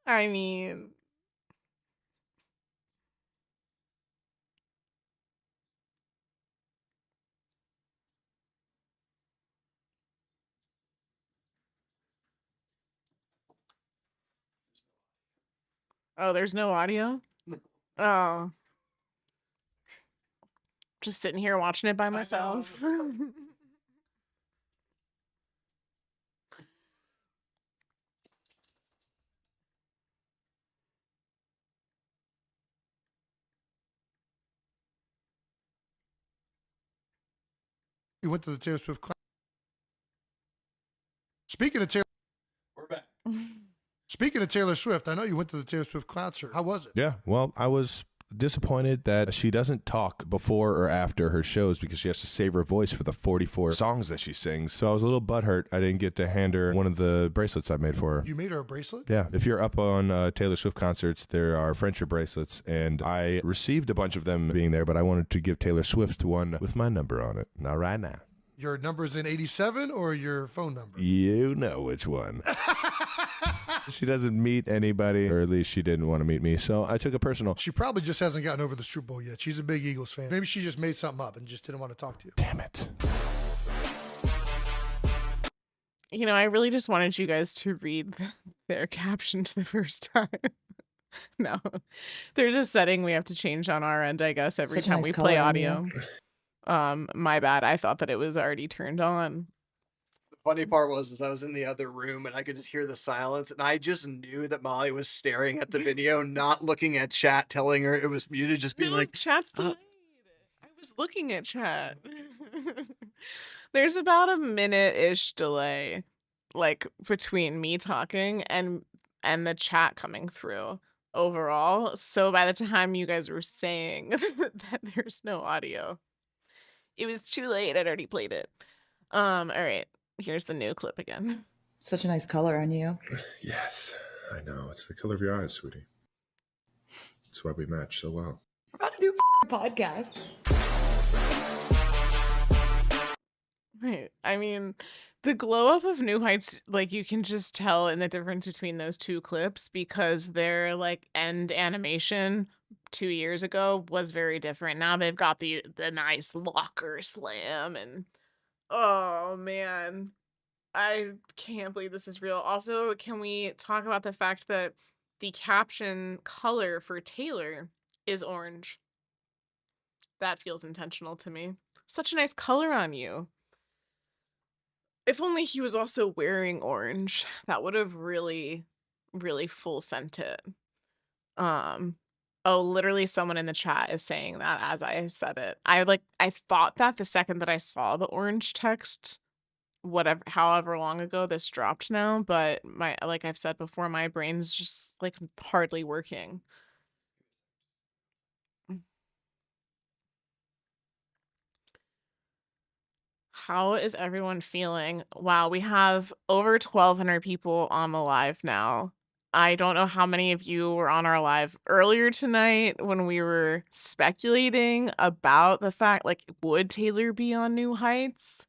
I mean, oh, there's no audio? Oh. Just sitting here watching it by myself. You went to the Taylor Swift. Speaking of Taylor, We're back. speaking of Taylor Swift, I know you went to the Taylor Swift concert. How was it? Yeah, well, I was disappointed that she doesn't talk before or after her shows because she has to save her voice for the 44 songs that she sings. So I was a little butthurt I didn't get to hand her one of the bracelets I made for her. You made her a bracelet? Yeah, if you're up on Taylor Swift concerts, there are friendship bracelets, and I received a bunch of them being there, but I wanted to give Taylor Swift one with my number on it. Not right now. Your number's in 87 or your phone number? You know which one. She doesn't meet anybody, or at least she didn't want to meet me, so I took a personal. She probably just hasn't gotten over the Super Bowl yet. She's a big Eagles fan. Maybe she just made something up and just didn't want to talk to you. Damn it. You know, I really just wanted you guys to read their captions the first time. No, there's a setting we have to change on our end, I guess, every Such a time nice we play color on audio. My bad. I thought that it was already turned on. The funny part was I was in the other room and I could just hear the silence, and I just knew that Molly was staring at the video, not looking at chat, telling her it was muted, just being No, like, chat's delayed. I was looking at chat. There's about a minute-ish delay, like between me talking and the chat coming through overall. So by the time you guys were saying that there's no audio, it was too late. I'd already played it. All right. Here's the new clip again. Such a nice color on you. Yes, I know. It's the color of your eyes, sweetie. That's why we match so well. We're about to do a podcast. Right. I mean, the glow up of New Heights, like you can just tell in the difference between those two clips because their like end animation 2 years ago was very different. Now they've got the nice locker slam and oh man, I can't believe this is real. Also, can we talk about the fact that the caption color for Taylor is orange? That feels intentional to me. Such a nice color on you. If only he was also wearing orange, that would have really, really full sent it. Oh, literally someone in the chat is saying that as I said it. I thought that the second that I saw the orange text, whatever, however long ago this dropped now, but like I've said before, my brain's just like hardly working. How is everyone feeling? Wow, we have over 1,200 people on the live now. I don't know how many of you were on our live earlier tonight when we were speculating about the fact, like, would Taylor be on New Heights?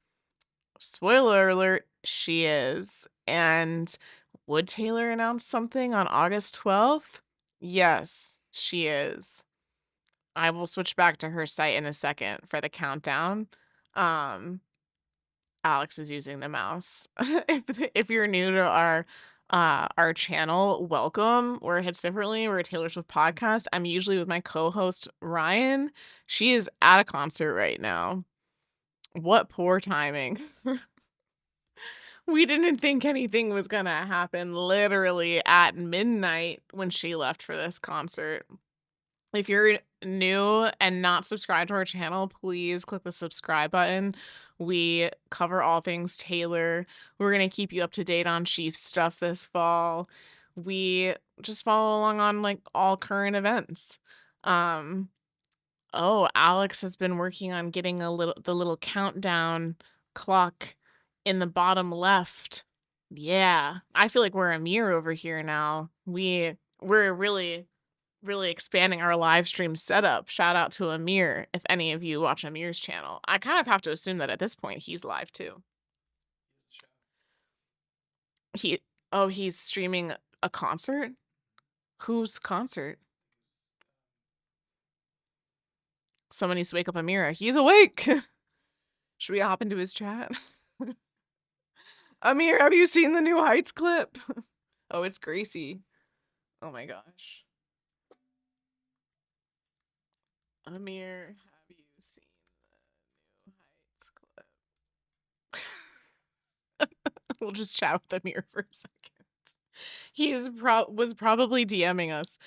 Spoiler alert, she is. And would Taylor announce something on August 12th? Yes, she is. I will switch back to her site in a second for the countdown. Alex is using the mouse. If you're new to our channel, welcome. We're Hits Differently. We're a Taylor Swift podcast. I'm usually with my co-host Ryan. She is at a concert right now. What poor timing. We didn't think anything was gonna happen literally at midnight when she left for this concert. If you're new and not subscribed to our channel, please click the subscribe button. We cover all things Taylor. We're going to keep you up to date on Chiefs stuff this fall. We just follow along on like all current events. Oh, Alex has been working on getting the little countdown clock in the bottom left. Yeah, I feel like we're a mirror over here now. We're really expanding our live stream setup. Shout out to Amir if any of you watch Amir's channel. I kind of have to assume that at this point he's live too. He's streaming a concert? Whose concert? Someone needs to wake up Amir. He's awake. Should we hop into his chat? Amir, have you seen the New Heights clip? Oh, it's Gracie. Oh my gosh. Amir, have you seen the New Heights clip? We'll just chat with Amir for a second. He was probably DMing us.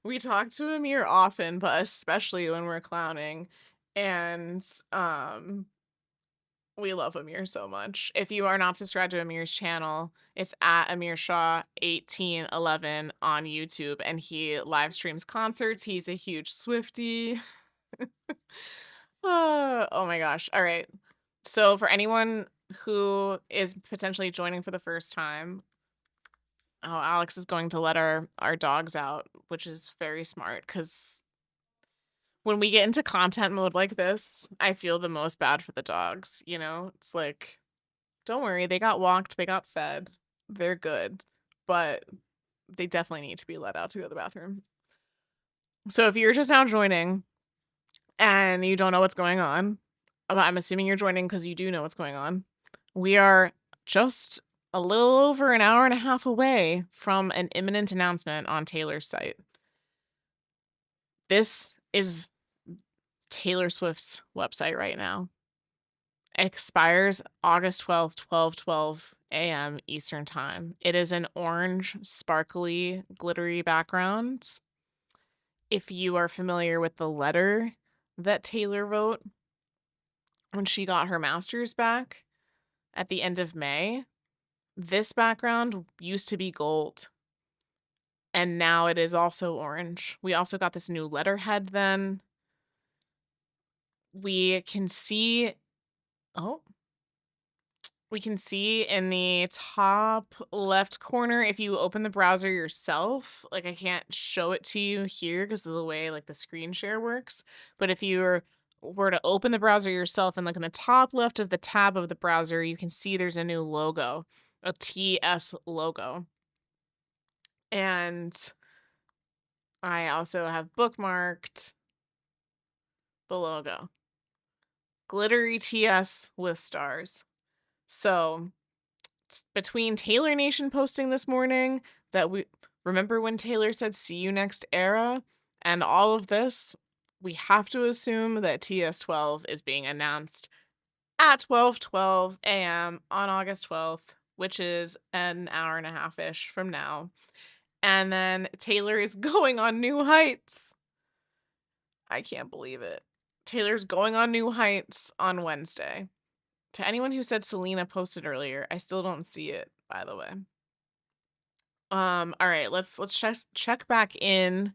We talk to Amir often, but especially when we're clowning. And We love Amir so much. If you are not subscribed to Amir's channel, it's at Amir Shaw 1811 on YouTube, and he live streams concerts. He's a huge Swiftie. Oh my gosh. All right. So for anyone who is potentially joining for the first time, Alex is going to let our dogs out, which is very smart because when we get into content mode like this, I feel the most bad for the dogs, you know? It's like, don't worry, they got walked, they got fed, they're good, but they definitely need to be let out to go to the bathroom. So if you're just now joining and you don't know what's going on, I'm assuming you're joining because you do know what's going on. We are just a little over an hour and a half away from an imminent announcement on Taylor's site. This is Taylor Swift's website right now. Expires August 12th, 12:12 a.m. Eastern Time. It is an orange, sparkly, glittery background. If you are familiar with the letter that Taylor wrote when she got her master's back at the end of May, this background used to be gold. And now it is also orange. We also got this new letterhead then. We can see we can see in the top left corner, if you open the browser yourself, like I can't show it to you here because of the way like the screen share works. But if you were to open the browser yourself and look in the top left of the tab of the browser, you can see there's a new logo, a TS logo. And I also have bookmarked the logo. Glittery TS with stars. So it's between Taylor Nation posting this morning that we remember when Taylor said see you next era and all of this, we have to assume that TS12 is being announced at 12:12 a.m. on August 12th, which is an hour and a half-ish from now. And then Taylor is going on new heights. I can't believe it. Taylor's going on new heights on Wednesday. To anyone who said Selena posted earlier, I still don't see it, by the way. All right, let's check back in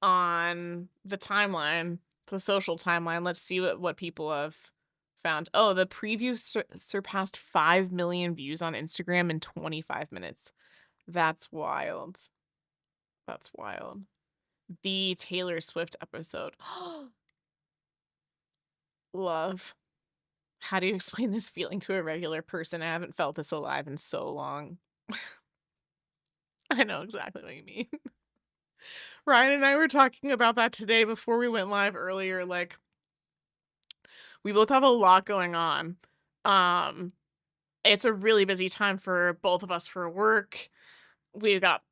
on the timeline, the social timeline. Let's see what people have found. Oh, the preview surpassed 5 million views on Instagram in 25 minutes. That's wild. That's wild. The Taylor Swift episode. Love. How do you explain this feeling to a regular person? I haven't felt this alive in so long. I know exactly what you mean. Ryan and I were talking about that today before we went live earlier. Like, we both have a lot going on. It's a really busy time for both of us for work. We've got,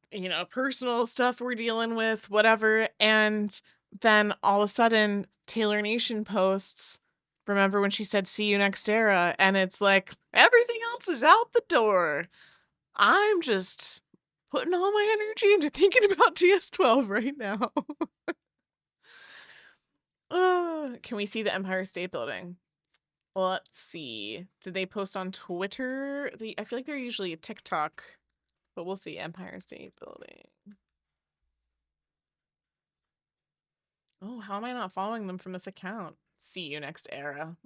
personal stuff we're dealing with, whatever. And then all of a sudden, Taylor Nation posts, remember when she said, see you next era? And it's like, everything else is out the door. I'm just putting all my energy into thinking about TS12 right now. Can we see the Empire State Building? Let's see. Did they post on Twitter? I feel like they're usually a TikTok, but we'll see. Empire State Building. Oh, how am I not following them from this account? See you next era.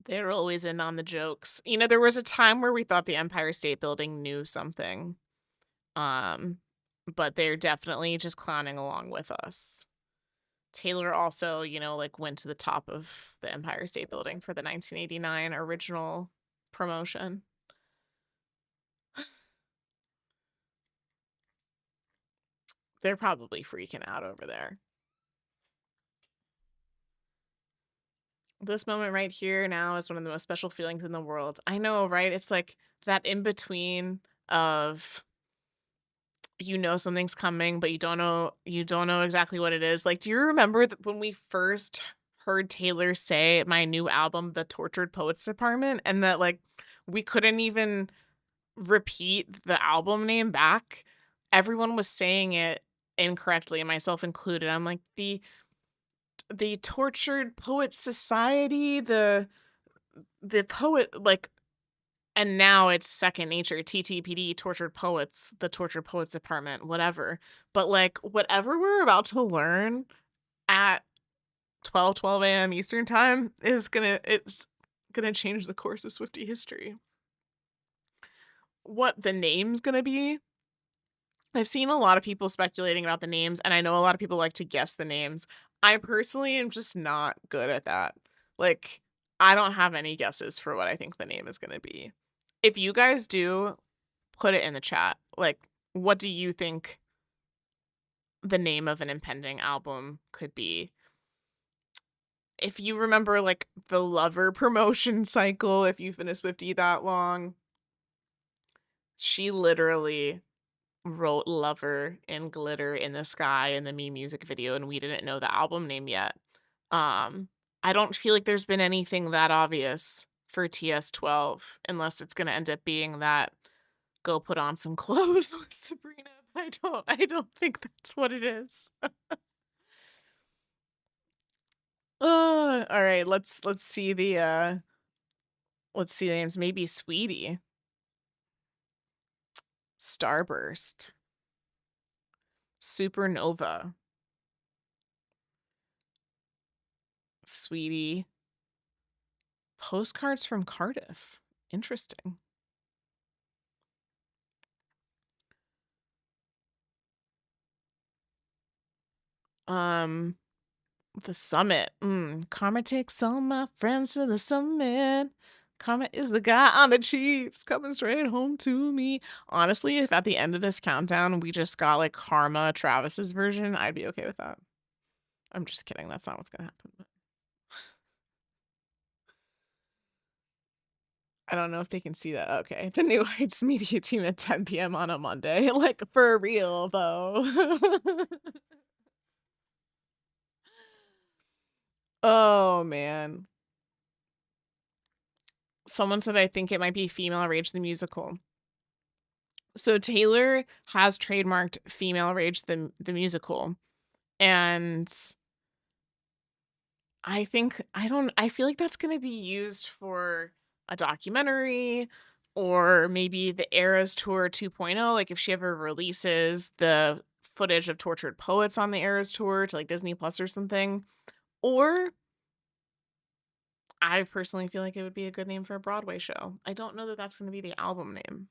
They're always in on the jokes. There was a time where we thought the Empire State Building knew something. But they're definitely just clowning along with us. Taylor also, went to the top of the Empire State Building for the 1989 original promotion. They're probably freaking out over there. This moment right here now is one of the most special feelings in the world. I know, right? It's like that in between of something's coming, but you don't know exactly what it is. Like, do you remember when we first heard Taylor say my new album, The Tortured Poets Department, and that like we couldn't even repeat the album name back? everyone was saying it incorrectly, myself included. I'm like, the Tortured Poets Society, the poet, like, and now it's second nature, TTPD, Tortured Poets, the Tortured Poets Department, whatever. But, like, whatever we're about to learn at 12 a.m. Eastern time it's gonna change the course of Swiftie history. What the name's gonna be, I've seen a lot of people speculating about the names, and I know a lot of people like to guess the names. I personally am just not good at that. Like, I don't have any guesses for what I think the name is gonna be. If you guys do, put it in the chat. Like, what do you think the name of an impending album could be? If you remember, like, the Lover promotion cycle, if you've been a Swiftie that long, she literally wrote Lover in glitter in the sky in the Me music video, and we didn't know the album name yet. I don't feel like there's been anything that obvious for TS12 unless it's gonna end up being that go put on some clothes with Sabrina. I don't think that's what it is. All right, let's see the names. Maybe Sweetie. Starburst. Supernova. Sweetie. Postcards from Cardiff. Interesting. The summit. Karma takes all my friends to the summit. Karma is the guy on the Chiefs coming straight home to me. Honestly, if at the end of this countdown we just got like Karma Travis's version, I'd be okay with that. I'm just kidding. That's not what's gonna happen. But I don't know if they can see that. Okay. The New Heights media team at 10 p.m. on a Monday. Like, for real, though. Oh, man. Someone said I think it might be Female Rage the Musical. So Taylor has trademarked Female Rage the musical. And I feel like that's gonna be used for a documentary or maybe the Eras Tour 2.0, like if she ever releases the footage of Tortured Poets on the Eras Tour to like Disney Plus or something. Or I personally feel like it would be a good name for a Broadway show. I don't know that that's gonna be the album name.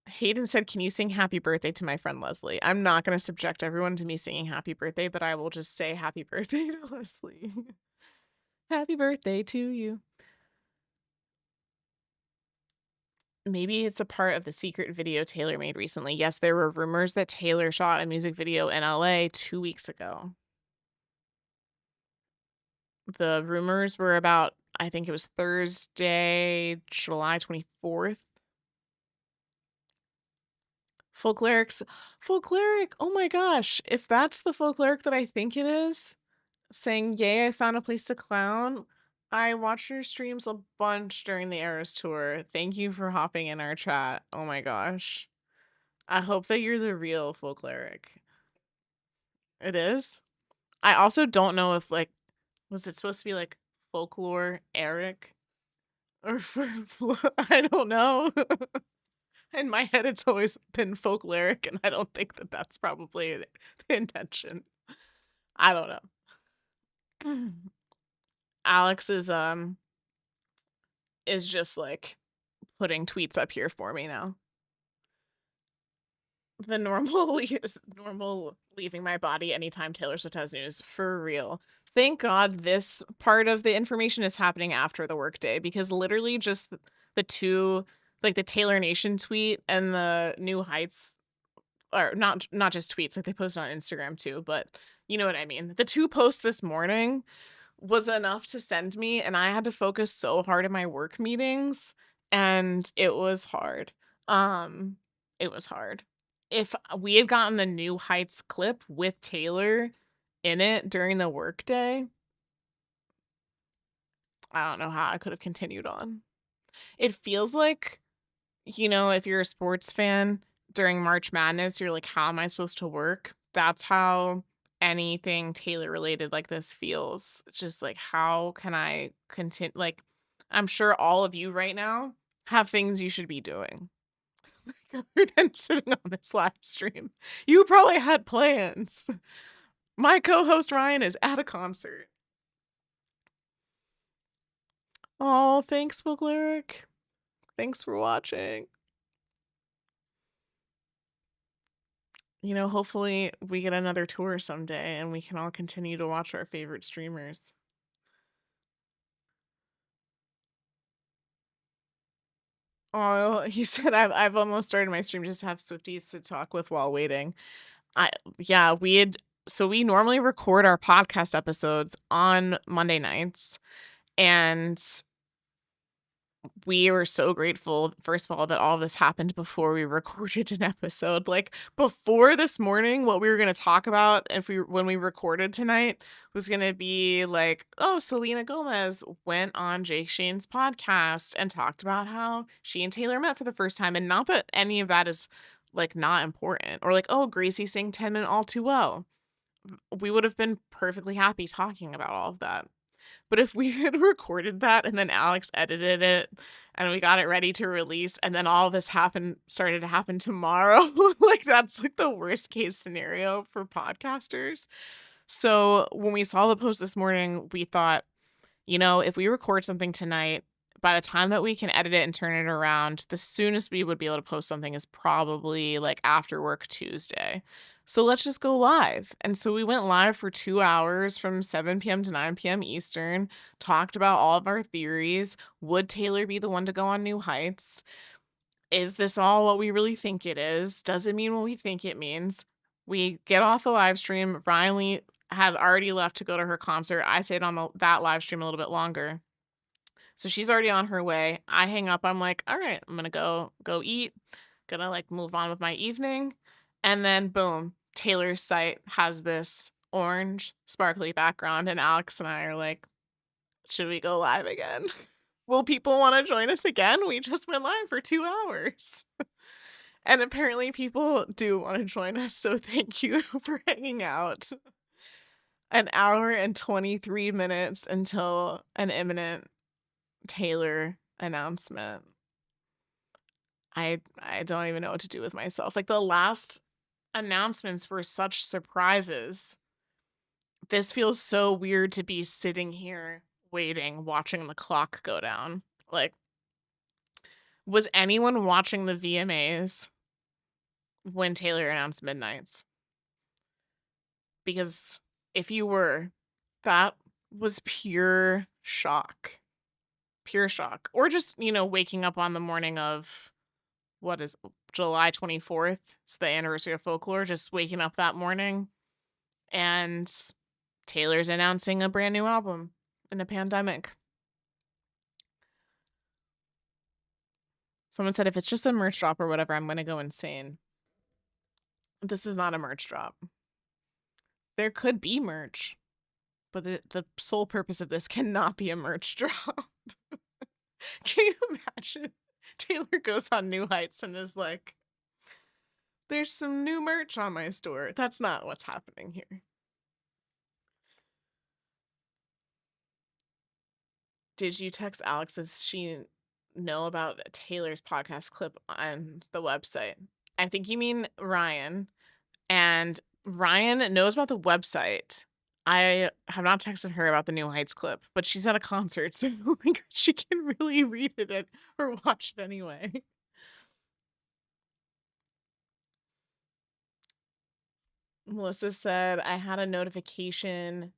Hayden said, "Can you sing Happy Birthday to my friend Leslie?" I'm not going to subject everyone to me singing Happy Birthday, but I will just say Happy Birthday to Leslie. Happy birthday to you. Maybe it's a part of the secret video Taylor made recently. Yes, there were rumors that Taylor shot a music video in LA 2 weeks ago. The rumors were about, I think it was Thursday, July 24th. Folkloric, oh my gosh, if that's the folkloric that I think it is, saying, "Yay, I found a place to clown." I watched your streams a bunch during the Eras tour. Thank you for hopping in our chat. Oh my gosh. I hope that you're the real folkloric. It is? I also don't know if, like, was it supposed to be, like, folklore Eric? Or I don't know. In my head, it's always been folkloric, and I don't think that that's probably the intention. I don't know. Alex is just like putting tweets up here for me now. The normal leaving my body anytime Taylor Swift has news, for real. Thank God this part of the information is happening after the workday, because literally just the two, like the Taylor Nation tweet and the New Heights, or not just tweets, like they post on Instagram too, but you know what I mean. The two posts this morning was enough to send me, and I had to focus so hard in my work meetings, and it was hard. It was hard. If we had gotten the New Heights clip with Taylor in it during the workday, I don't know how I could have continued on. It feels like if you're a sports fan during March Madness, you're like, how am I supposed to work? That's how anything Taylor related like this feels. It's just like, how can I continue? Like, I'm sure all of you right now have things you should be doing other than sitting on this live stream. You probably had plans. My co host Ryan is at a concert. Oh, thanks, Book Lyric. Thanks for watching. Hopefully we get another tour someday and we can all continue to watch our favorite streamers. Oh, he said I've almost started my stream just to have Swifties to talk with while waiting. I Yeah, we normally record our podcast episodes on Monday nights, and we were so grateful, first of all, that all of this happened before we recorded an episode. Like, before this morning, what we were gonna talk about when we recorded tonight was gonna be like, oh, Selena Gomez went on Jake Shane's podcast and talked about how she and Taylor met for the first time. And not that any of that is like not important. Or like, oh, Gracie sang 10 Minute All Too Well. We would have been perfectly happy talking about all of that. But if we had recorded that and then Alex edited it and we got it ready to release and then all this started to happen tomorrow, like that's like the worst case scenario for podcasters. So when we saw the post this morning, we thought, if we record something tonight, by the time that we can edit it and turn it around, the soonest we would be able to post something is probably like after work Tuesday. So let's just go live. And so we went live for 2 hours from 7 p.m. to 9 p.m. Eastern, talked about all of our theories. Would Taylor be the one to go on New Heights? Is this all what we really think it is? Does it mean what we think it means? We get off the live stream. Riley had already left to go to her concert. I stayed on that live stream a little bit longer. So she's already on her way. I hang up. I'm like, all right, I'm gonna go eat. Gonna like move on with my evening. And then boom, Taylor's site has this orange sparkly background, and Alex and I are like, should we go live again? Will people want to join us again? We just went live for 2 hours. And apparently people do want to join us, so thank you for hanging out. An hour and 23 minutes until an imminent Taylor announcement. I don't even know what to do with myself. Like, the last announcements were such surprises. This feels so weird to be sitting here waiting, watching the clock go down. Like, was anyone watching the VMAs when Taylor announced Midnights? Because if you were, that was pure shock. Pure shock. Or just, waking up on the morning of what is July 24th? It's the anniversary of Folklore. Just waking up that morning and Taylor's announcing a brand new album in a pandemic. Someone said if it's just a merch drop or whatever, I'm going to go insane. This is not a merch drop. There could be merch, but the sole purpose of this cannot be a merch drop. Can you imagine? Taylor goes on New Heights and is like, there's some new merch on my store. That's not what's happening here. Did you text Alex? Does she know about Taylor's podcast clip on the website? I think you mean Ryan. And Ryan knows about the website. I have not texted her about the New Heights clip, but she's at a concert, so I don't think she can really read it or watch it anyway. Melissa said, I had a notification.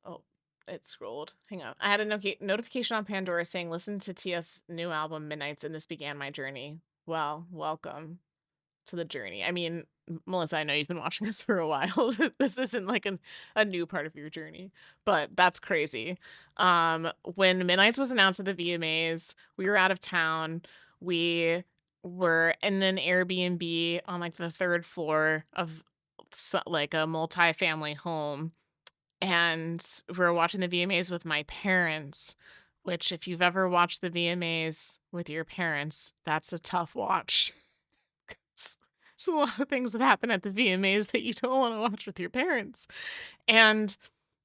Oh, it scrolled. Hang on. I had a notification on Pandora saying, listen to TS' new album, Midnights, and this began my journey. Well, welcome to the journey. I mean, Melissa, I know you've been watching us for a while. This isn't like a new part of your journey, but that's crazy. When Midnights was announced at the VMAs, we were out of town. We were in an Airbnb on like the 3rd floor of like a multi-family home, and we were watching the VMAs with my parents which if you've ever watched the VMAs with your parents, that's a tough watch. There's a lot of things that happen at the VMAs that you don't want to watch with your parents. And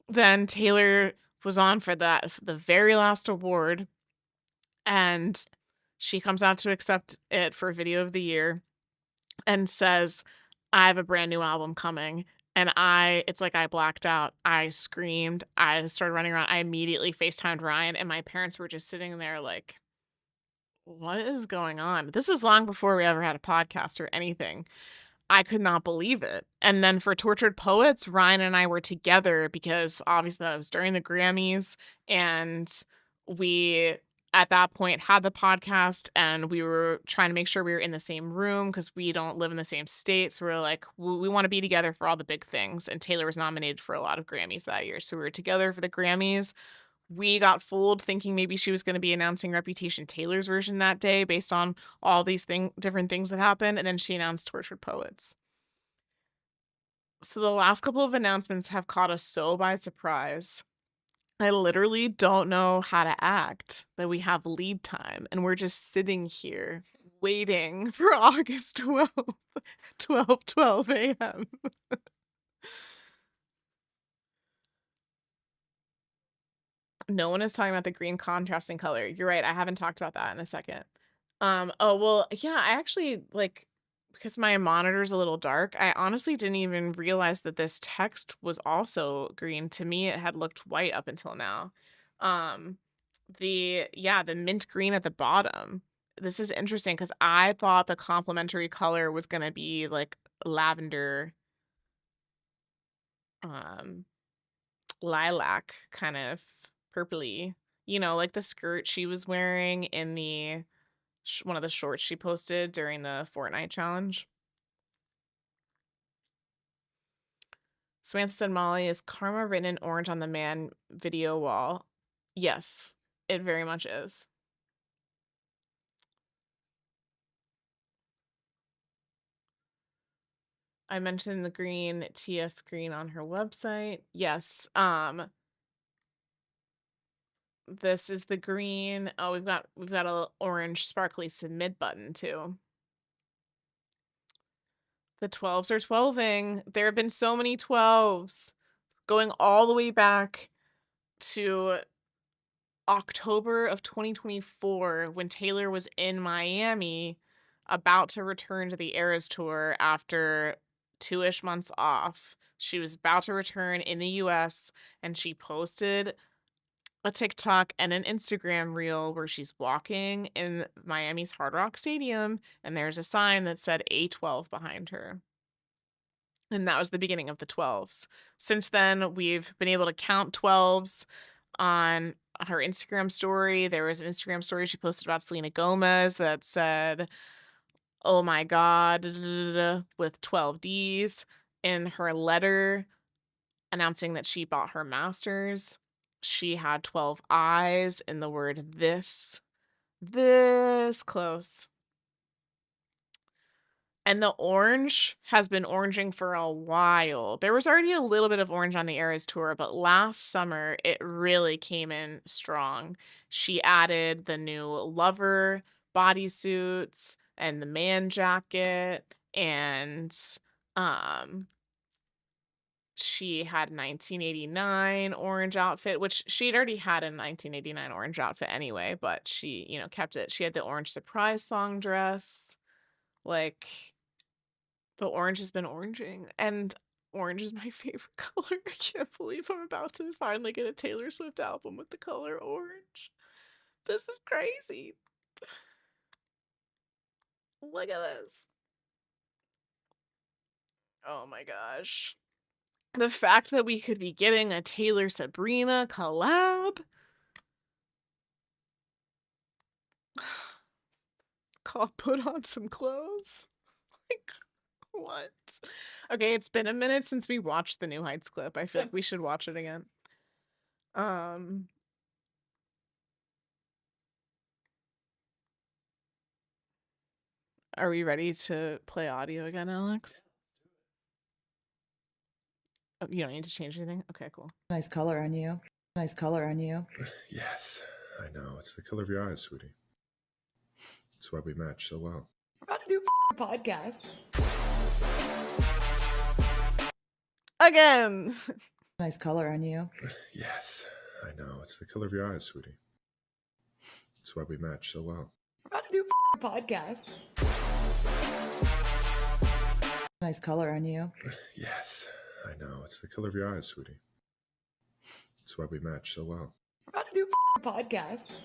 then Taylor was on for the very last award, and she comes out to accept it for Video of the Year and says, I have a brand new album coming. And it's like I blacked out. I screamed. I started running around. I immediately FaceTimed Ryan, and my parents were just sitting there like, what is going on? This is long before we ever had a podcast or anything. I could not believe it. And then for Tortured Poets, Ryan and I were together because obviously that was during the Grammys. And we, at that point, had the podcast and we were trying to make sure we were in the same room because we don't live in the same state. So we were like, we want to be together for all the big things. And Taylor was nominated for a lot of Grammys that year. So we were together for the Grammys. We got fooled thinking maybe she was going to be announcing Reputation Taylor's version that day based on all these different things that happened, and then she announced Tortured Poets. So the last couple of announcements have caught us so by surprise. I literally don't know how to act that we have lead time, and we're just sitting here waiting for August 12th, 12 a.m. No one is talking about the green contrasting color. You're right. I haven't talked about that in a second. Oh, well, yeah, I actually because my monitor's a little dark, I honestly didn't even realize that this text was also green. To me, it had looked white up until now. Um, the mint green at the bottom. This is interesting because I thought the complementary color was gonna be like lavender, um, lilac kind of purpley, like the skirt she was wearing in the one of the shorts she posted during the Fortnite challenge. Samantha said, Molly, is karma written in orange on the man video wall? Yes, it very much is. I mentioned the green TS green on her website. Yes. This is the green. Oh, we've got a orange sparkly submit button too. The 12s are 12ing. There have been so many 12s going all the way back to October of 2024 when Taylor was in Miami about to return to the Eras Tour after 2-ish months off. She was about to return in the US and she posted a TikTok and an Instagram reel where she's walking in Miami's Hard Rock Stadium and there's a sign that said A12 behind her. And that was the beginning of the 12s. Since then, we've been able to count 12s on her Instagram story. There was an Instagram story she posted about Selena Gomez that said, oh my God, with 12 Ds. In her letter announcing that she bought her master's, she had 12 I's in the word this close. And the orange has been oranging for a while. There was already a little bit of orange on the Eras Tour, but last summer it really came in strong. She added the new Lover bodysuits and the man jacket, and she had 1989 orange outfit, which she'd already had a 1989 orange outfit anyway, but she, kept it. She had the orange surprise song dress. Like, the orange has been oranging, and orange is my favorite color. I can't believe I'm about to finally get a Taylor Swift album with the color orange. This is crazy. Look at this. Oh my gosh. The fact that we could be getting a Taylor Sabrina collab. Called Put On Some Clothes. Like, what? Okay, it's been a minute since we watched the New Heights clip. I feel like we should watch it again. Are we ready to play audio again, Alex? Oh, you don't need to change anything? Okay, cool. Nice color on you. Nice color on you. Yes, I know, it's the color of your eyes, sweetie. That's why we match so well. We're about to do a podcast. Again. Nice color on you. Yes, I know, it's the color of your eyes, sweetie. That's why we match so well. We're about to do a podcast. Nice color on you. Yes, I know, it's the color of your eyes, sweetie. That's why we match so well. We're about to do a podcast.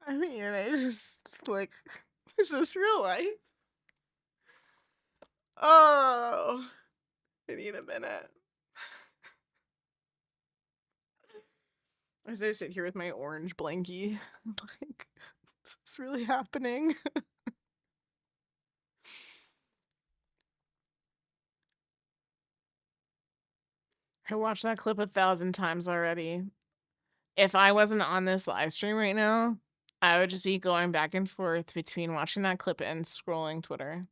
I mean, I just like, is this real life? Oh, I need a minute. As I sit here with my orange blankie, I'm like, is this really happening? I watched that clip 1,000 times already. If I wasn't on this live stream right now, I would just be going back and forth between watching that clip and scrolling Twitter.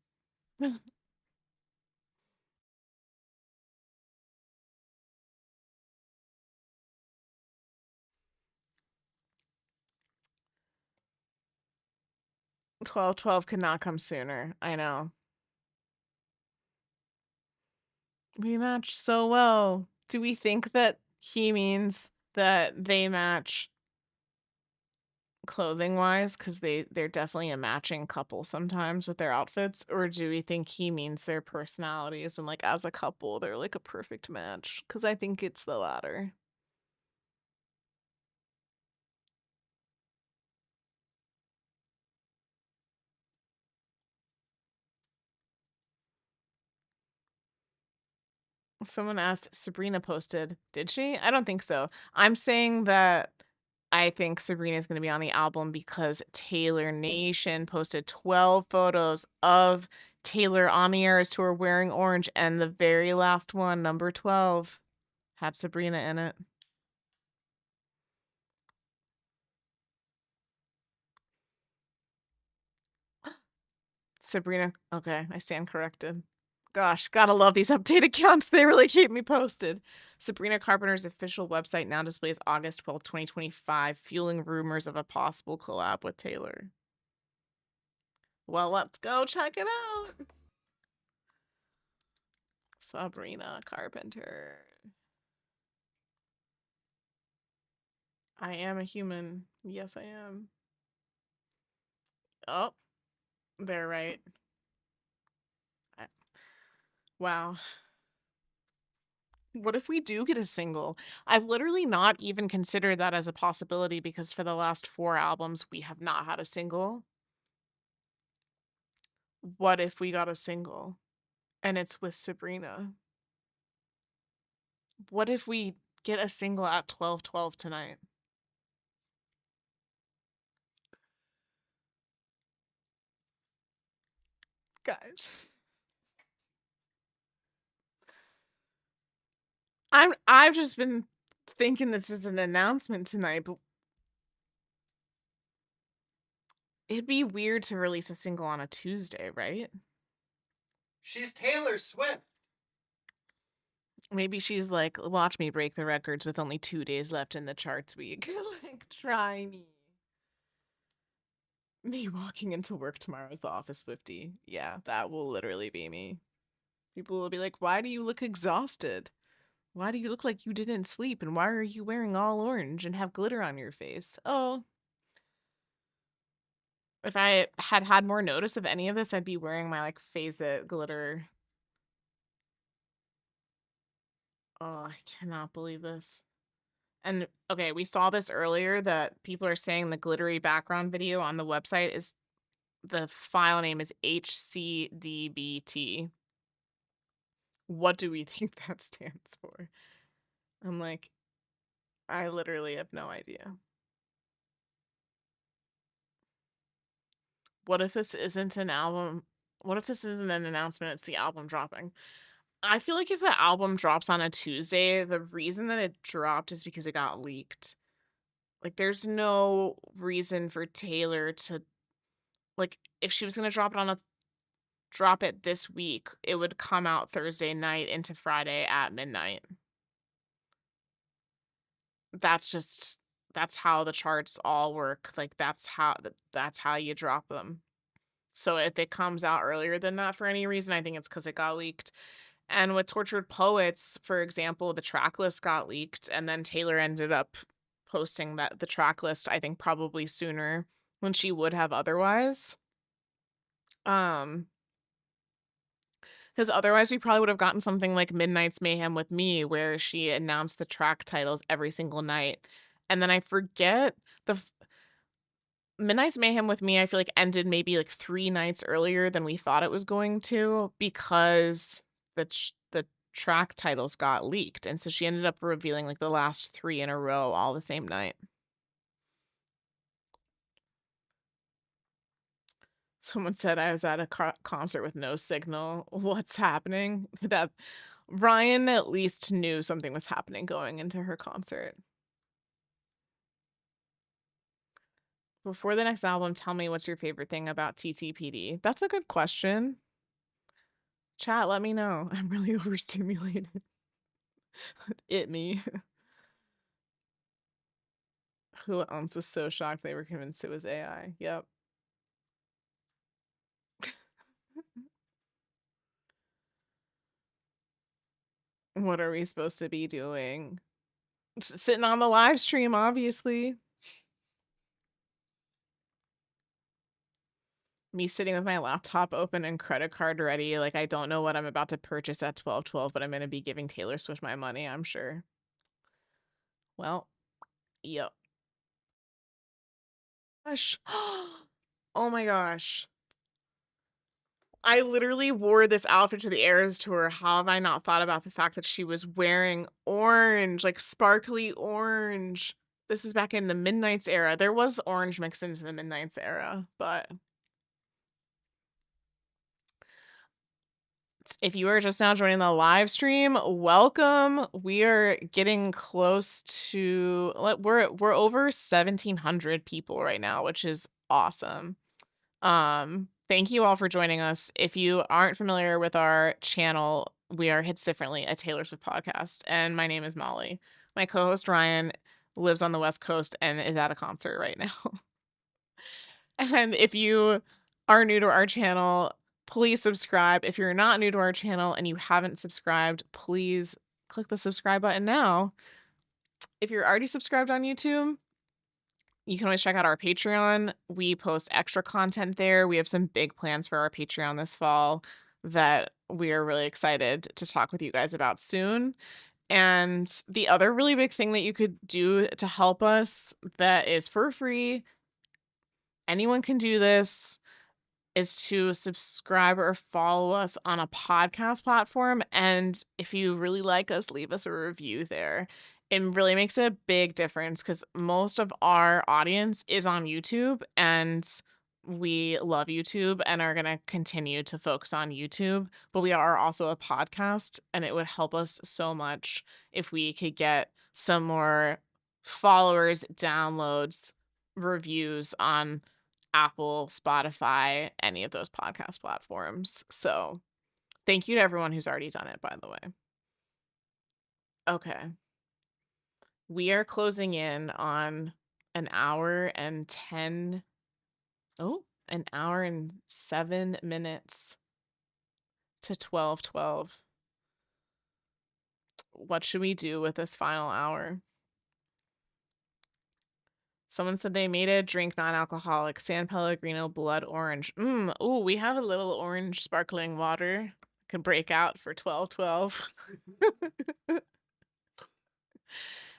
12/12 could not come sooner. I know. We match so well. Do we think that he means that they match clothing wise? Because they're definitely a matching couple sometimes with their outfits. Or do we think he means their personalities and like as a couple, they're like a perfect match? Because I think it's the latter. Someone asked, Sabrina posted. Did she? I don't think so. I'm saying that I think Sabrina's going to be on the album because Taylor Nation posted 12 photos of Taylor on the airs who are wearing orange, and the very last one, number 12, had Sabrina in it. Sabrina, okay, I stand corrected. Gosh, gotta love these updated counts. They really keep me posted. Sabrina Carpenter's official website now displays August 12th, 2025, fueling rumors of a possible collab with Taylor. Well, let's go check it out. Sabrina Carpenter. I am a human. Yes, I am. Oh, they're right. Wow. What if we do get a single? I've literally not even considered that as a possibility because for the last 4 albums, we have not had a single. What if we got a single and it's with Sabrina? What if we get a single at 12/12 tonight? Guys. I've just been thinking this is an announcement tonight, but it'd be weird to release a single on a Tuesday, right? She's Taylor Swift. Maybe she's like, watch me break the records with only 2 days left in the charts week. Like, try me. Me walking into work tomorrow as the office Swiftie. Yeah, that will literally be me. People will be like, why do you look exhausted? Why do you look like you didn't sleep? And why are you wearing all orange and have glitter on your face? Oh. If I had had more notice of any of this, I'd be wearing my, like, Phase It glitter. Oh, I cannot believe this. And, okay, we saw this earlier that people are saying the glittery background video on the website is the file name is HCDBT. What do we think that stands for? I'm like, I literally have no idea. What if this isn't an album? What if this isn't an announcement? It's the album dropping. I feel like if the album drops on a Tuesday, the reason that it dropped is because it got leaked. Like, there's no reason for Taylor to, like, if she was gonna drop it this week, it would come out Thursday night into Friday at midnight. that's how the charts all work. Like that's how you drop them. So if it comes out earlier than that for any reason, I think it's because it got leaked. And with Tortured Poets, for example, the track list got leaked, and then Taylor ended up posting that the track list, I think probably sooner than she would have otherwise. Because otherwise we probably would have gotten something like Midnight's Mayhem with Me, where she announced the track titles every single night. And then I forget Midnight's Mayhem with Me, I feel like ended maybe like 3 nights earlier than we thought it was going to because the track titles got leaked, and so she ended up revealing like the last 3 in a row all the same night. Someone said I was at a concert with no signal. What's happening? That Ryan at least knew something was happening going into her concert. Before the next album, tell me what's your favorite thing about TTPD. That's a good question. Chat, let me know. I'm really overstimulated. Me. Who else was so shocked they were convinced it was AI? Yep. What are we supposed to be doing? Sitting on the live stream, obviously. Me sitting with my laptop open and credit card ready. Like, I don't know what I'm about to purchase at 12/12, but I'm going to be giving Taylor Swift my money, I'm sure. Well, yep. Gosh. Oh my gosh. I literally wore this outfit to the Eras tour. How have I not thought about the fact that she was wearing orange, like sparkly orange? This is back in the Midnights era. There was orange mixed into the Midnights era, but if you are just now joining the live stream, welcome. We are getting close to we're over 1,700 people right now, which is awesome. Thank you all for joining us. If you aren't familiar with our channel, we are Hits Differently, a Taylor Swift podcast, and my name is Molly. My co-host Ryan lives on the West Coast and is at a concert right now. And if you are new to our channel, please subscribe. If you're not new to our channel and you haven't subscribed, please click the subscribe button now. If you're already subscribed on YouTube, you can always check out our Patreon. We post extra content there. We have some big plans for our Patreon this fall that we are really excited to talk with you guys about soon. And the other really big thing that you could do to help us that is for free, anyone can do this, is to subscribe or follow us on a podcast platform. And if you really like us, leave us a review there. It really makes a big difference because most of our audience is on YouTube, and we love YouTube and are going to continue to focus on YouTube. But we are also a podcast, and it would help us so much if we could get some more followers, downloads, reviews on Apple, Spotify, any of those podcast platforms. So thank you to everyone who's already done it, by the way. Okay. We are closing in on an hour and 7 minutes to 12:12. What should we do with this final hour? Someone said they made a drink non-alcoholic, San Pellegrino blood orange. Oh, we have a little orange sparkling water. Can break out for 12:12.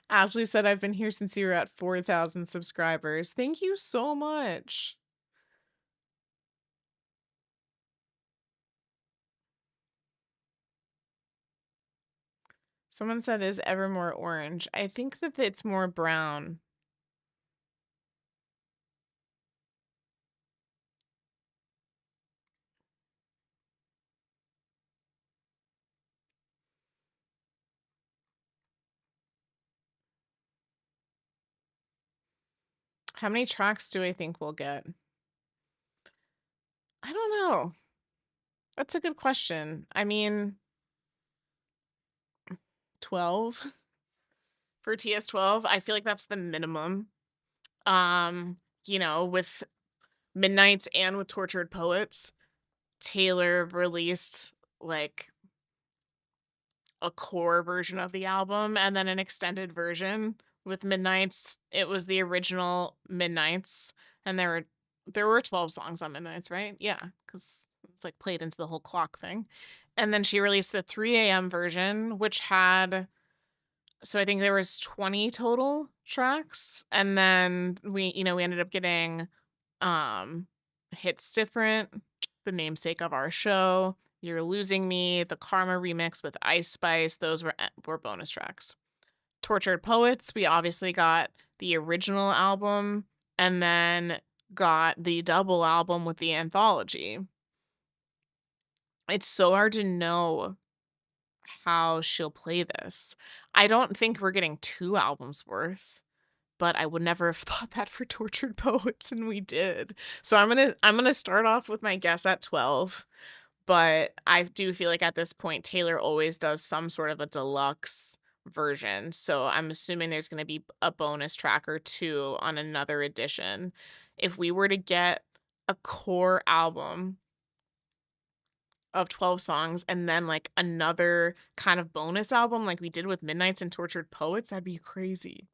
Ashley said, I've been here since you were at 4,000 subscribers. Thank you so much. Someone said, is Evermore orange? I think that it's more brown. How many tracks do I think we'll get? I don't know. That's a good question. I mean, 12 For TS12, I feel like that's the minimum. With Midnights and with Tortured Poets, Taylor released like a core version of the album and then an extended version. With Midnights, it was the original Midnights, and there were 12 songs on Midnights, right? Yeah, because it's like played into the whole clock thing. And then she released the 3 a.m. version, which had, so I think there was 20 total tracks, and then we ended up getting um Hits Different, the namesake of our show, You're Losing Me, the Karma remix with Ice Spice. Those were bonus tracks. Tortured Poets, we obviously got the original album and then got the double album with the anthology. It's so hard to know how she'll play this. I don't think we're getting 2 albums worth, but I would never have thought that for Tortured Poets, and we did. So I'm gonna start off with my guess at 12, but I do feel like at this point Taylor always does some sort of a deluxe version. So I'm assuming there's gonna be a bonus track or 2 on another edition. If we were to get a core album of 12 songs and then like another kind of bonus album like we did with Midnights and Tortured Poets, that'd be crazy.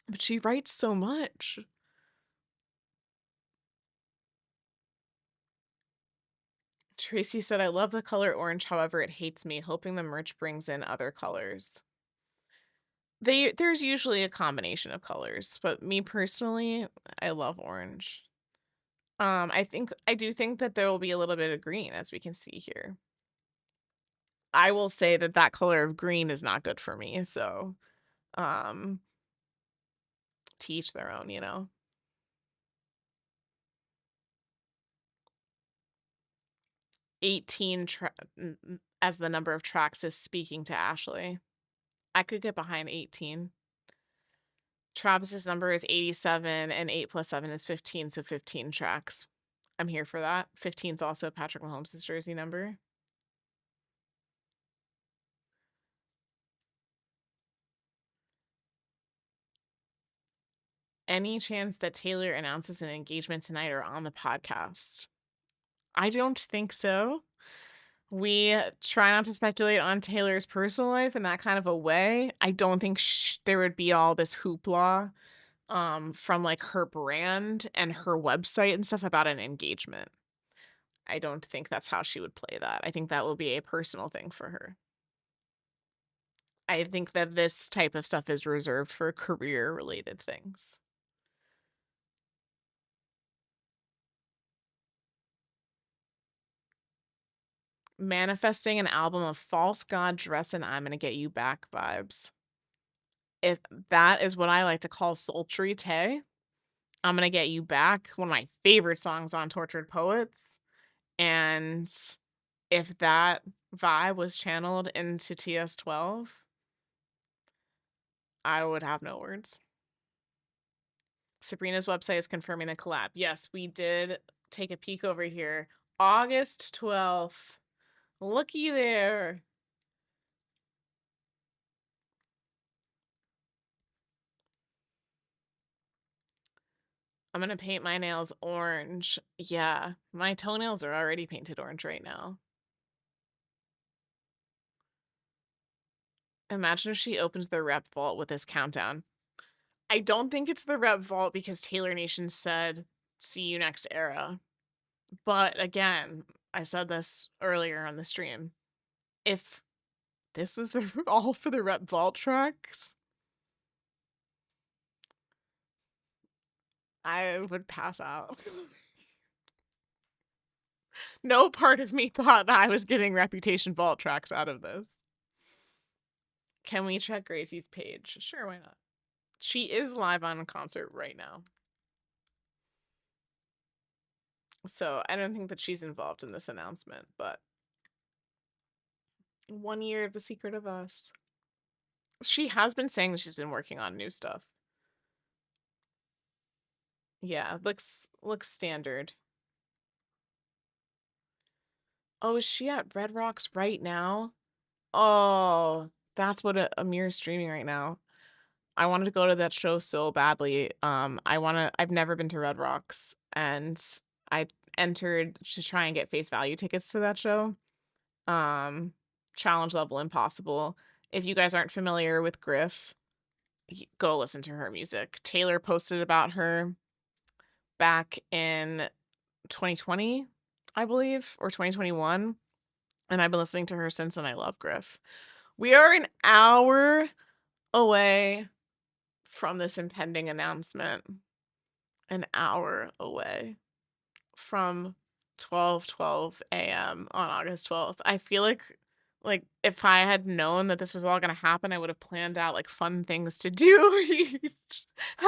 But she writes so much. Tracy said, I love the color orange, however, it hates me, hoping the merch brings in other colors. There's usually a combination of colors, but me personally, I love orange. I do think that there will be a little bit of green, as we can see here. I will say that that color of green is not good for me, so to each their own, 18 as the number of tracks is speaking to Ashley. I could get behind 18. Travis's number is 87 and 8 plus 7 is 15, so 15 tracks. I'm here for that. 15 is also Patrick Mahomes' jersey number. Any chance that Taylor announces an engagement tonight or on the podcast? I don't think so. We try not to speculate on Taylor's personal life in that kind of a way. I don't think there would be all this hoopla from like her brand and her website and stuff about an engagement. I don't think that's how she would play that. I think that will be a personal thing for her. I think that this type of stuff is reserved for career related things. Manifesting an album of False God Dress and I'm Gonna Get You Back vibes. If that is what I like to call sultry Tay, I'm Gonna Get You Back, one of my favorite songs on Tortured Poets. And if that vibe was channeled into TS12, I would have no words. Sabrina's website is confirming the collab. Yes, we did take a peek over here. August 12th. Looky there. I'm gonna paint my nails orange. Yeah, my toenails are already painted orange right now. Imagine if she opens the rep vault with this countdown. I don't think it's the rep vault because Taylor Nation said, see you next era. But again, I said this earlier on the stream. If this was all for the rep vault tracks, I would pass out. No part of me thought I was getting Reputation vault tracks out of this. Can we check Gracie's page? Sure, why not? She is live on a concert right now. So I don't think that she's involved in this announcement, but 1 year of The Secret of Us. She has been saying that she's been working on new stuff. Yeah, looks standard. Oh, is she at Red Rocks right now? Oh, That's what Amir is streaming right now. I wanted to go to that show so badly. I've never been to Red Rocks, and I entered to try and get face value tickets to that show. Um, Challenge level impossible. If you guys aren't familiar with Griff, go listen to her music. Taylor posted about her back in 2020, I believe, or 2021, and I've been listening to her since, and I love Griff. We are an hour away from this impending announcement. An hour away from 12:12 a.m. on August 12th. I feel like if I had known that this was all gonna happen, I would have planned out like fun things to do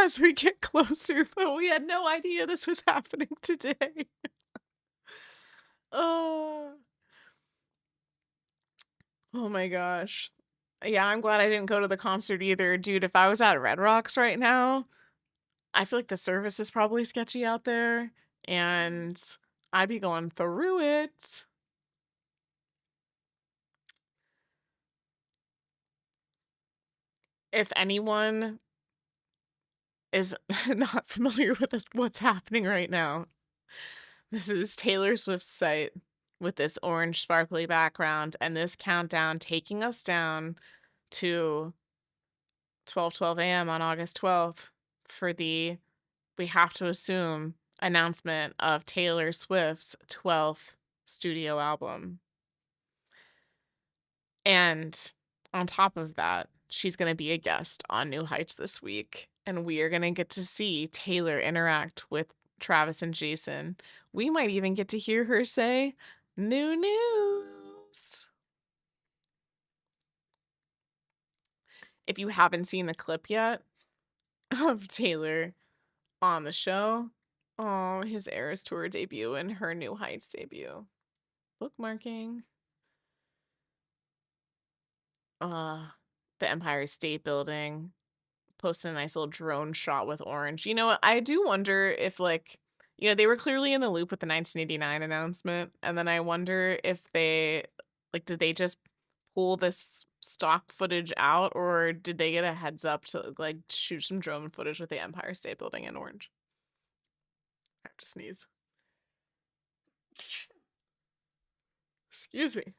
as we get closer, but we had no idea this was happening today. Oh, oh my gosh. Yeah, I'm glad I didn't go to the concert either. Dude, if I was at Red Rocks right now, I feel like the service is probably sketchy out there, and I'd be going through it. If anyone is not familiar with what's happening right now, this is Taylor Swift's site with this orange sparkly background and this countdown taking us down to 12:12 a.m. on August 12th for the, we have to assume, announcement of Taylor Swift's 12th studio album. And on top of that, she's going to be a guest on New Heights this week. And we are going to get to see Taylor interact with Travis and Jason. We might even get to hear her say, "New news." If you haven't seen the clip yet of Taylor on the show, oh, his Eras Tour debut and her New Heights debut. Bookmarking. The Empire State Building. Posted a nice little drone shot with orange. You know what? I do wonder if, like, you know, they were clearly in the loop with the 1989 announcement. And then I wonder if they, like, did they just pull this stock footage out, or did they get a heads up to, like, shoot some drone footage with the Empire State Building in orange? I have to sneeze. Excuse me.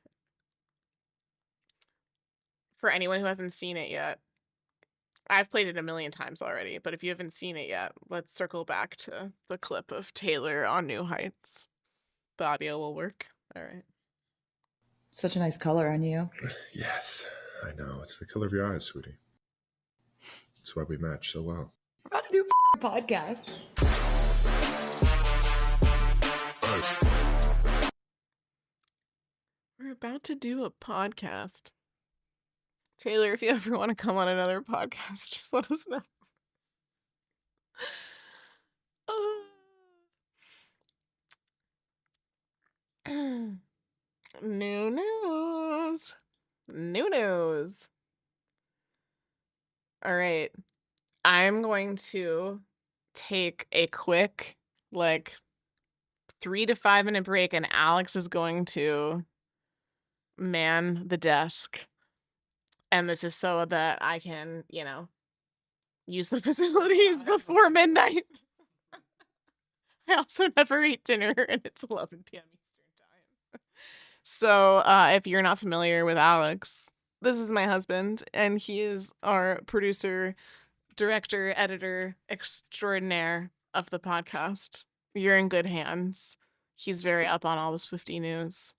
For anyone who hasn't seen it yet, I've played it a million times already, but if you haven't seen it yet, let's circle back to the clip of Taylor on New Heights. The audio will work. All right. Such a nice color on you. Yes, I know. It's the color of your eyes, sweetie. That's why we match so well. We're about to do a podcast. We're about to do a podcast. Taylor, if you ever want to come on another podcast, just let us know. New news. New news. All right. I'm going to take a quick, like, 3 to 5 minute break, and Alex is going to man the desk. And this is so that I can, you know, use the facilities before midnight. I also never eat dinner, and it's 11 p.m. Eastern time. So if you're not familiar with Alex, this is my husband, and he is our producer, director, editor extraordinaire of the podcast. You're in good hands. He's very up on all the Swiftie news.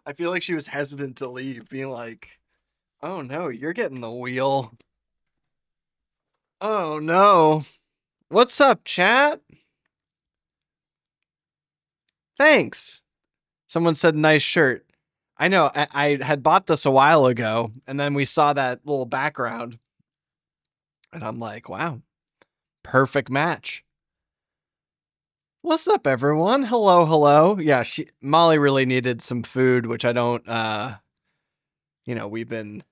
I feel like she was hesitant to leave, being like, "Oh no, you're getting the wheel." Oh no. What's up, chat? Thanks. Someone said nice shirt. I know, I had bought this a while ago, and then we saw that little background. And I'm like, wow, perfect match. What's up, everyone? Hello, hello. Yeah, Molly really needed some food, which I don't, you know, we've been,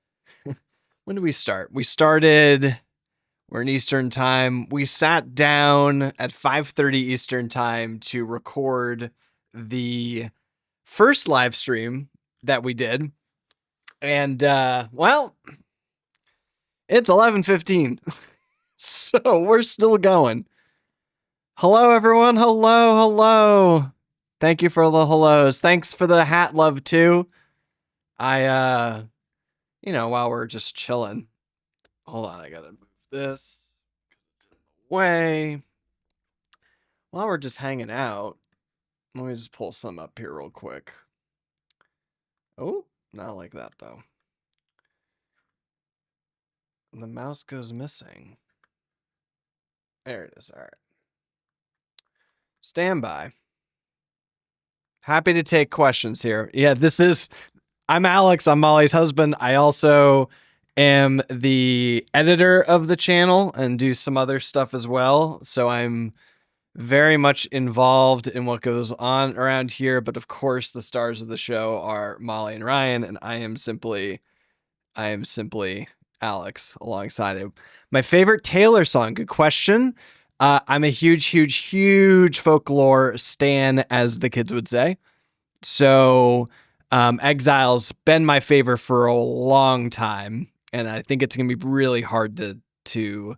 when did we start? We're in Eastern time. We sat down at 5:30 Eastern time to record the first live stream that we did. And well, it's 11:15. So we're still going. Hello, everyone. Hello. Thank you for the hellos. Thanks for the hat love, too. While we're just chilling. Hold on, I gotta move this. It's in the way. While we're just hanging out, let me just pull some up here real quick. Oh, not like that, though. The mouse goes missing. There it is. All right. Stand by. Happy to take questions here. Yeah, I'm Alex. I'm Molly's husband. I also am the editor of the channel and do some other stuff as well. So I'm very much involved in what goes on around here. But of course, the stars of the show are Molly and Ryan, and I am simply Alex alongside him. My favorite Taylor song. Good question. I'm a huge folklore stan, as the kids would say. So Exile's been my favorite for a long time, and I think it's gonna be really hard to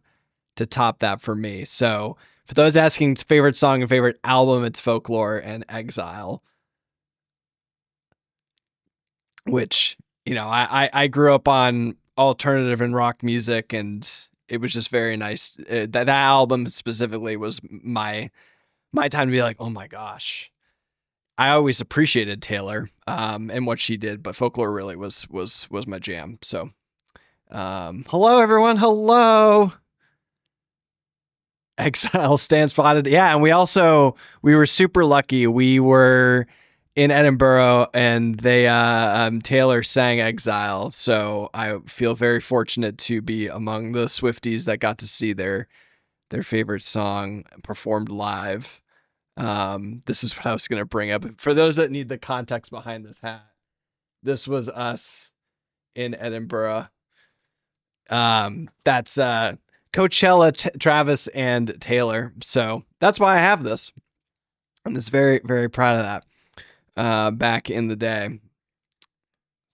top that for me. So for those asking favorite song and favorite album, it's Folklore and Exile, which, I grew up on alternative and rock music, and it was just very nice. That album specifically was my time to be like, oh my gosh. I always appreciated Taylor and what she did, but Folklore really was my jam. So, hello everyone, hello. Exile stands spotted. Yeah, and we were super lucky. We were in Edinburgh, and they Taylor sang Exile, so I feel very fortunate to be among the Swifties that got to see their favorite song performed live. This is what I was going to bring up. For those that need the context behind this hat, this was us in Edinburgh. That's Coachella, Travis, and Taylor. So that's why I have this. I'm just very, very proud of that. Back in the day.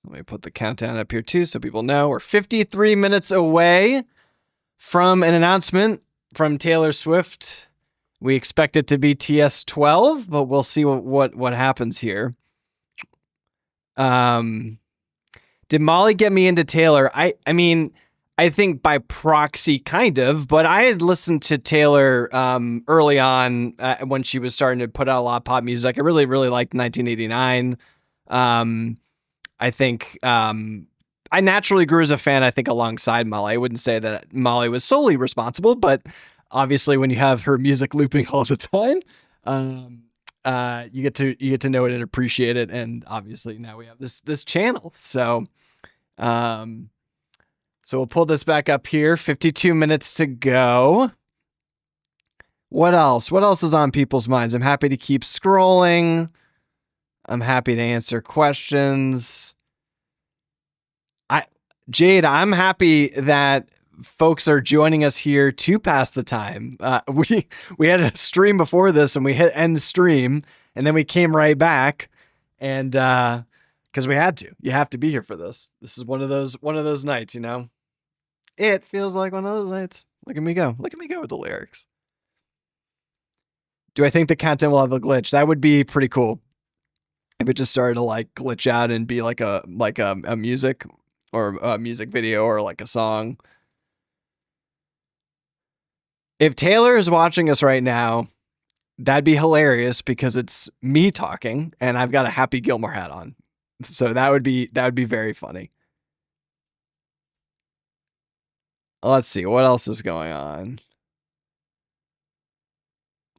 Let me put the countdown up here too so people know. We're 53 minutes away from an announcement from Taylor Swift. We expect it to be TS12, but we'll see what happens here. Did Molly get me into Taylor? I mean, I think by proxy, kind of, but I had listened to Taylor early on when she was starting to put out a lot of pop music. I really, really liked 1989. I think I naturally grew as a fan, I think, alongside Molly. I wouldn't say that Molly was solely responsible, but obviously when you have her music looping all the time, you get to know it and appreciate it. And obviously now we have this channel. So we'll pull this back up here. 52 minutes to go. What else? What else is on people's minds? I'm happy to keep scrolling. I'm happy to answer questions. Jade, I'm happy that folks are joining us here to pass the time. We had a stream before this, and we hit end stream, and then we came right back, and because we had to. You have to be here for this. This is one of those nights, It feels like one of those nights. Look at me go. Look at me go with the lyrics. Do I think the content will have a glitch? That would be pretty cool. If it just started to glitch out and be like a music or a music video or like a song. If Taylor is watching us right now, that'd be hilarious because it's me talking and I've got a Happy Gilmore hat on. So that would be very funny. Let's see what else is going on.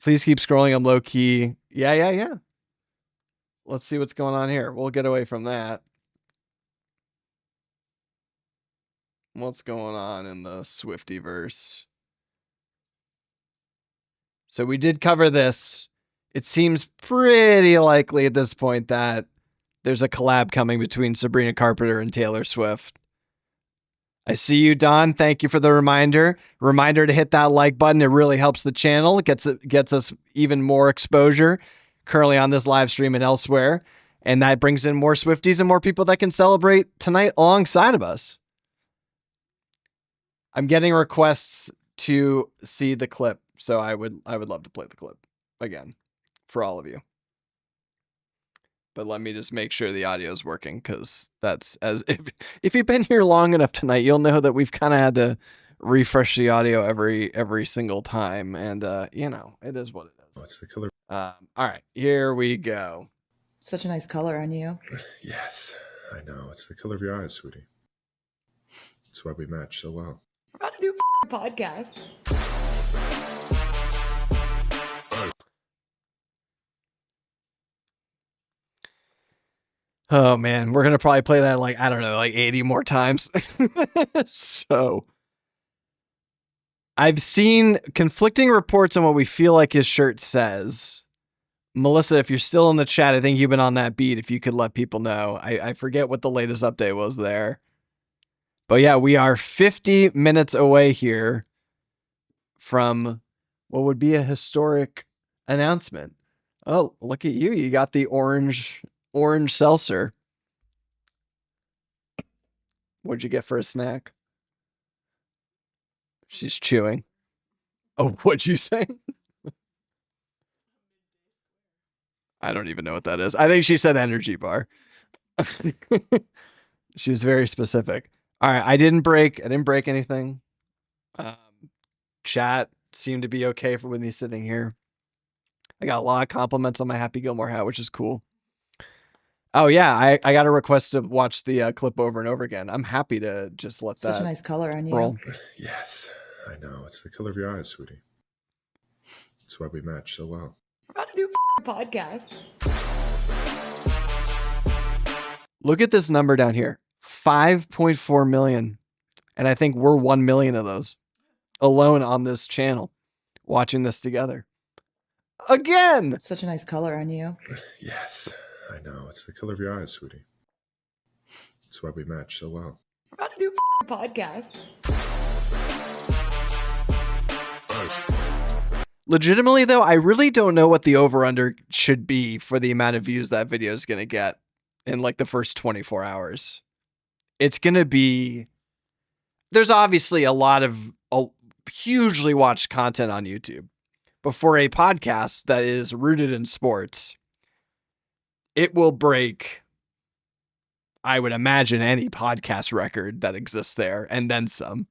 Please keep scrolling. I'm low key. Yeah. Let's see what's going on here. We'll get away from that. What's going on in the Swiftyverse? So we did cover this. It seems pretty likely at this point that there's a collab coming between Sabrina Carpenter and Taylor Swift. I see you, Don. Thank you for the reminder. Reminder to hit that like button. It really helps the channel. It gets us even more exposure currently on this live stream and elsewhere. And that brings in more Swifties and more people that can celebrate tonight alongside of us. I'm getting requests to see the clip, so I would love to play the clip again for all of you. But let me just make sure the audio is working, because that's as if you've been here long enough tonight, you'll know that we've kind of had to refresh the audio every single time, and you know, it is what it is. What's the color? All right, here we go. Such a nice color on you. Yes, I know. It's the color of your eyes, sweetie. That's why we match so well. We're about to do a podcast. Oh man, we're gonna probably play that like, I don't know, like 80 more times. So I've seen conflicting reports on what we feel like his shirt says. Melissa, if you're still in the chat, I think you've been on that beat. If you could let people know. I forget what the latest update was there. But yeah, we are 50 minutes away here from what would be a historic announcement. Oh, look at you. You got the orange seltzer. What'd you get for a snack? She's chewing. Oh, what'd you say? I don't even know what that is. I think she said energy bar. She was very specific. All right, I didn't break anything. Chat seemed to be okay for with me sitting here. I got a lot of compliments on my Happy Gilmore hat, which is cool. Oh yeah, I got a request to watch the clip over and over again. I'm happy to just let that Such a nice color on you. roll. Yes, I know. It's the color of your eyes, sweetie. That's why we match so well. We're about to do a podcast. Look at this number down here. 5.4 million. And I think we're 1 million of those alone on this channel watching this together. Again. Such a nice color on you. Yes, I know. It's the color of your eyes, sweetie. That's why we match so well. We're about to do a podcast. Legitimately, though, I really don't know what the over-under should be for the amount of views that video is going to get in like the first 24 hours. It's going to be... There's obviously a lot of hugely watched content on YouTube. But for a podcast that is rooted in sports, it will break, I would imagine, any podcast record that exists there, and then some.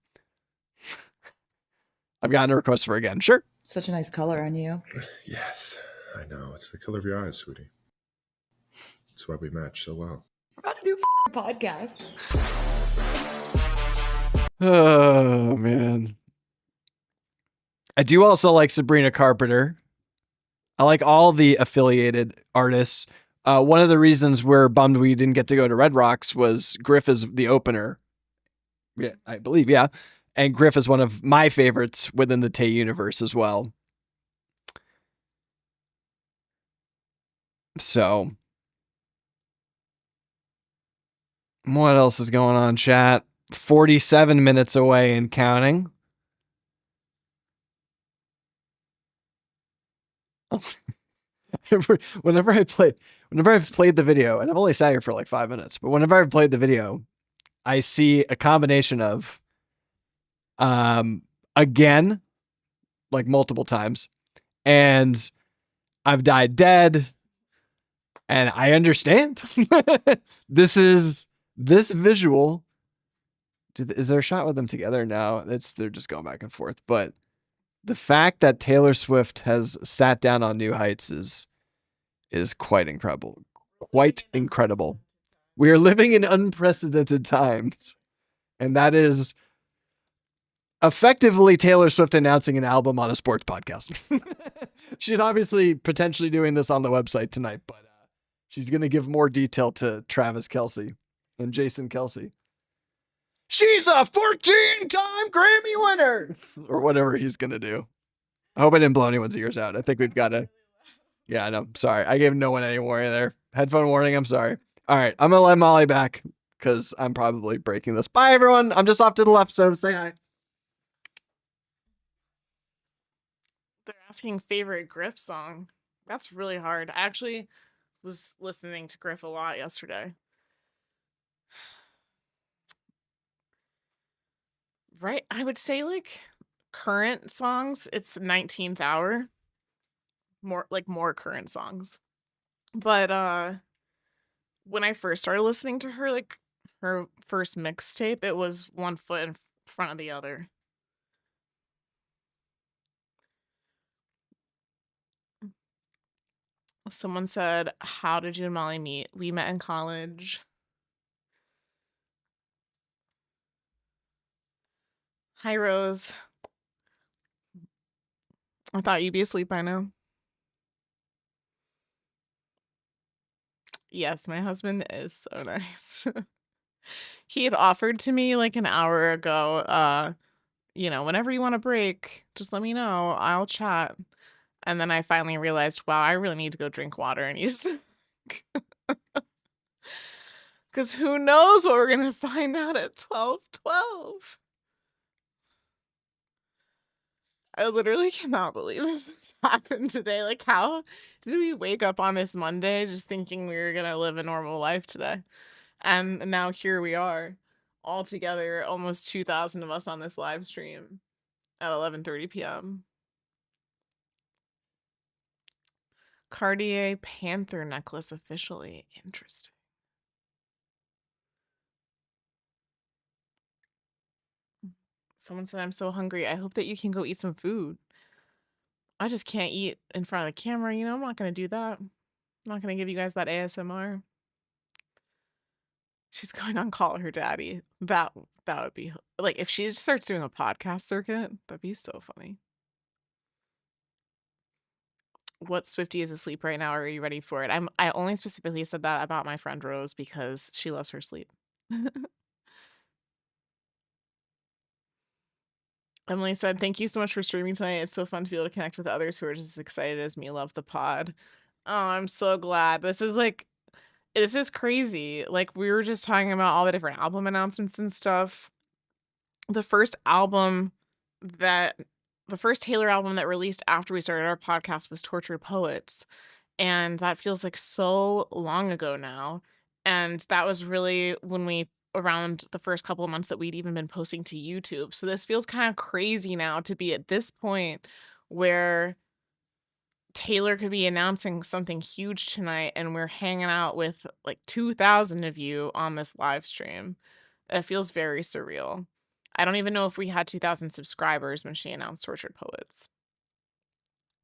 I've gotten a request for again. Sure. Such a nice color on you. Yes, I know. It's the color of your eyes, sweetie. That's why we match so well. We're about to do a podcast. Oh, man. I do also like Sabrina Carpenter. I like all the affiliated artists. One of the reasons we're bummed we didn't get to go to Red Rocks was Griff is the opener. Yeah, I believe, yeah. And Griff is one of my favorites within the Tay universe as well. So, what else is going on, chat? 47 minutes away and counting. Whenever I've played the video, and I've only sat here for like 5 minutes, but whenever I've played the video, I see a combination of again, like multiple times, and I've died dead, and I understand. This visual. Is there a shot with them together? No, they're just going back and forth. But the fact that Taylor Swift has sat down on new heights is quite incredible. Quite incredible. We are living in unprecedented times, and that is effectively Taylor Swift announcing an album on a sports podcast. She's obviously potentially doing this on the website tonight, but she's going to give more detail to Travis Kelce and Jason Kelce. She's a 14-time Grammy winner, or whatever he's going to do. I hope I didn't blow anyone's ears out. I think we've got to... Yeah, I know. Sorry. I gave no one any warning there. Headphone warning. I'm sorry. All right. I'm going to let Molly back because I'm probably breaking this. Bye, everyone. I'm just off to the left, so say hi. They're asking favorite Griff song. That's really hard. Actually, was listening to Griff a lot yesterday. Right, I would say, like, current songs, it's 19th hour, more current songs. But, when I first started listening to her, like, her first mixtape, it was one foot in front of the other. Someone said, "How did you and Molly meet?" We met in college. Hi, Rose. I thought you'd be asleep by now. Yes, my husband is so nice. He had offered to me like an hour ago, whenever you want a break, just let me know. I'll chat. And then I finally realized, wow, I really need to go drink water and use because who knows what we're gonna find out at 12:12. I literally cannot believe this has happened today. Like, how did we wake up on this Monday just thinking we were gonna live a normal life today? And now here we are, all together, almost 2,000 of us on this live stream at 11:30 p.m. Cartier Panther necklace officially. Interesting. Someone said, I'm so hungry. I hope that you can go eat some food. I just can't eat in front of the camera. I'm not going to do that. I'm not going to give you guys that ASMR. She's going on Call Her Daddy. That would be like if she starts doing a podcast circuit, that'd be so funny. What Swiftie is asleep right now? Are you ready for it? I only specifically said that about my friend Rose because she loves her sleep. Emily said, "Thank you so much for streaming tonight. It's so fun to be able to connect with others who are just as excited as me. Love the pod." Oh, I'm so glad. This is crazy. Like we were just talking about all the different album announcements and stuff. The first album that the first Taylor album that released after we started our podcast was Tortured Poets. And that feels like so long ago now. And that was really when we around the first couple of months that we'd even been posting to YouTube. So this feels kind of crazy now to be at this point where Taylor could be announcing something huge tonight and we're hanging out with like 2,000 of you on this live stream. It feels very surreal. I don't even know if we had 2,000 subscribers when she announced Tortured Poets.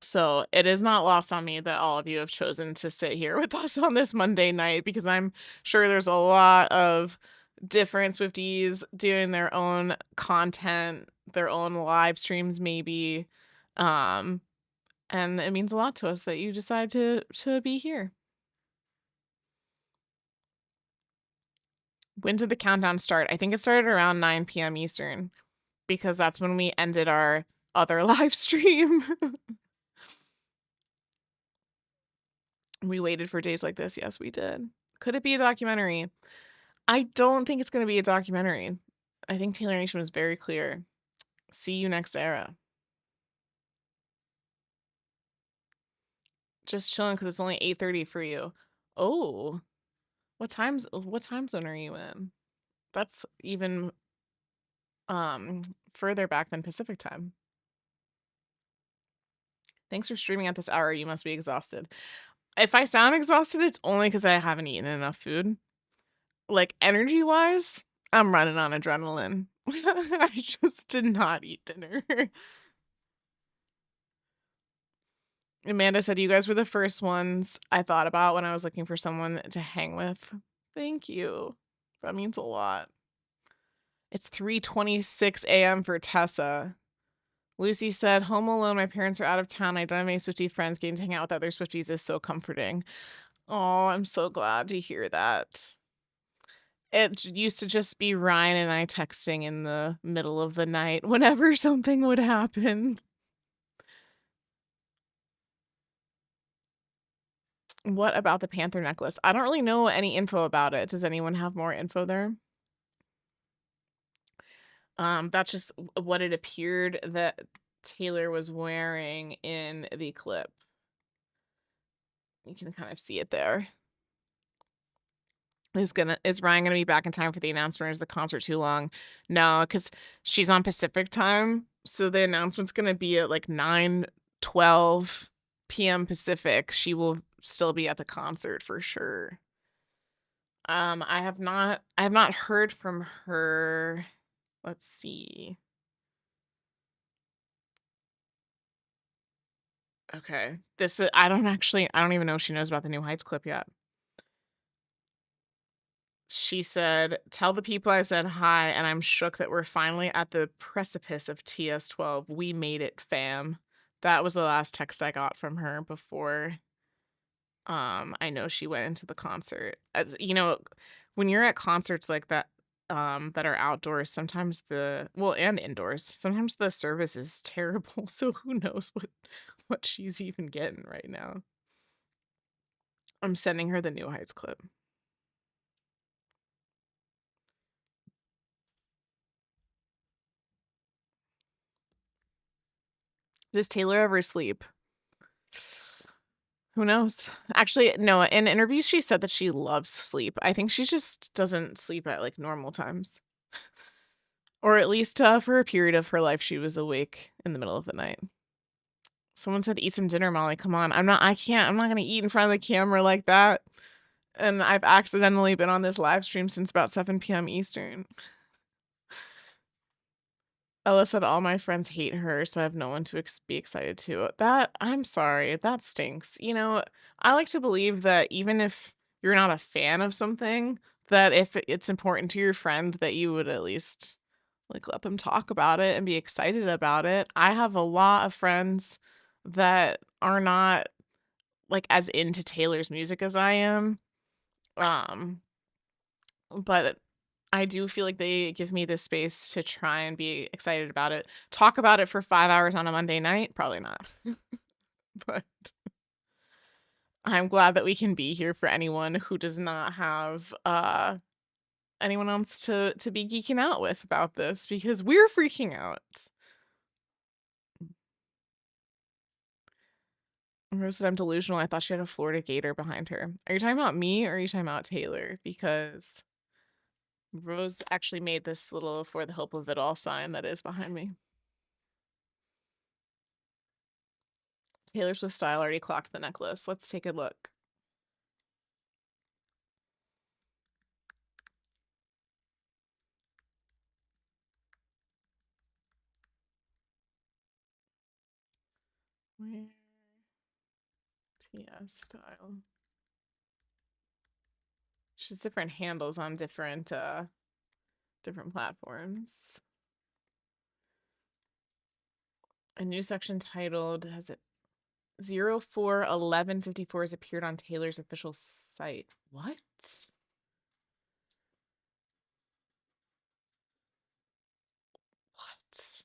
So it is not lost on me that all of you have chosen to sit here with us on this Monday night because I'm sure there's a lot of different Swifties doing their own content, their own live streams maybe. And it means a lot to us that you decide to be here. When did the countdown start? I think it started around 9 p.m. Eastern because that's when we ended our other live stream. We waited for days like this. Yes, we did. Could it be a documentary? I don't think it's going to be a documentary. I think Taylor Nation was very clear. See you next era. Just chilling because it's only 8:30 for you. Oh, what time zone are you in? That's even further back than Pacific time. Thanks for streaming at this hour. You must be exhausted. If I sound exhausted, it's only because I haven't eaten enough food. Like energy wise, I'm running on adrenaline. I just did not eat dinner. Amanda said, "You guys were the first ones I thought about when I was looking for someone to hang with." Thank you. That means a lot. It's 3:26 a.m. for Tessa. Lucy said, "Home alone. My parents are out of town. I don't have any Swiftie friends. Getting to hang out with other Swifties is so comforting." Oh, I'm so glad to hear that. It used to just be Ryan and I texting in the middle of the night whenever something would happen. What about the Panther necklace? I don't really know any info about it. Does anyone have more info there? That's just what it appeared that Taylor was wearing in the clip. You can kind of see it there. Is Ryan gonna be back in time for the announcement, or is the concert too long? No, because she's on Pacific time, so the announcement's gonna be at like 9:12 p.m. Pacific. She will still be at the concert for sure. I have not heard from her. Let's see. Okay. I don't even know if she knows about the New Heights clip yet. She said, "Tell the people I said hi, and I'm shook that we're finally at the precipice of TS12. We made it, fam." That was the last text I got from her before I know she went into the concert. As you know, when you're at concerts like that that are outdoors, sometimes and indoors, sometimes the service is terrible, so who knows what she's even getting right now. I'm sending her the New Heights clip. Does Taylor ever sleep? Who knows? Actually, no, in interviews she said that she loves sleep. I think she just doesn't sleep at like normal times. Or at least for a period of her life she was awake in the middle of the night. Someone said eat some dinner, Molly. Come on. I'm not gonna eat in front of the camera like that. And I've accidentally been on this live stream since about 7 p.m. Eastern. Ella said all my friends hate her, so I have no one to be excited to. I'm sorry, that stinks. You know, I like to believe that even if you're not a fan of something, that if it's important to your friend, that you would at least like let them talk about it and be excited about it. I have a lot of friends that are not like as into Taylor's music as I am. Um, but I do feel like they give me the space to try and be excited about it. Talk about it for 5 hours on a Monday night? Probably not. But I'm glad that we can be here for anyone who does not have, anyone else to be geeking out with about this, because we're freaking out. Rose said I'm delusional. I thought she had a Florida gator behind her. Are you talking about me, or are you talking about Taylor? Because Rose actually made this little "for the hope of it all" sign that is behind me. Taylor Swift style already clocked the necklace. Let's take a look. Where TS style. She's different handles on different platforms. A new section titled has it 04/11/54 has appeared on Taylor's official site. What? What?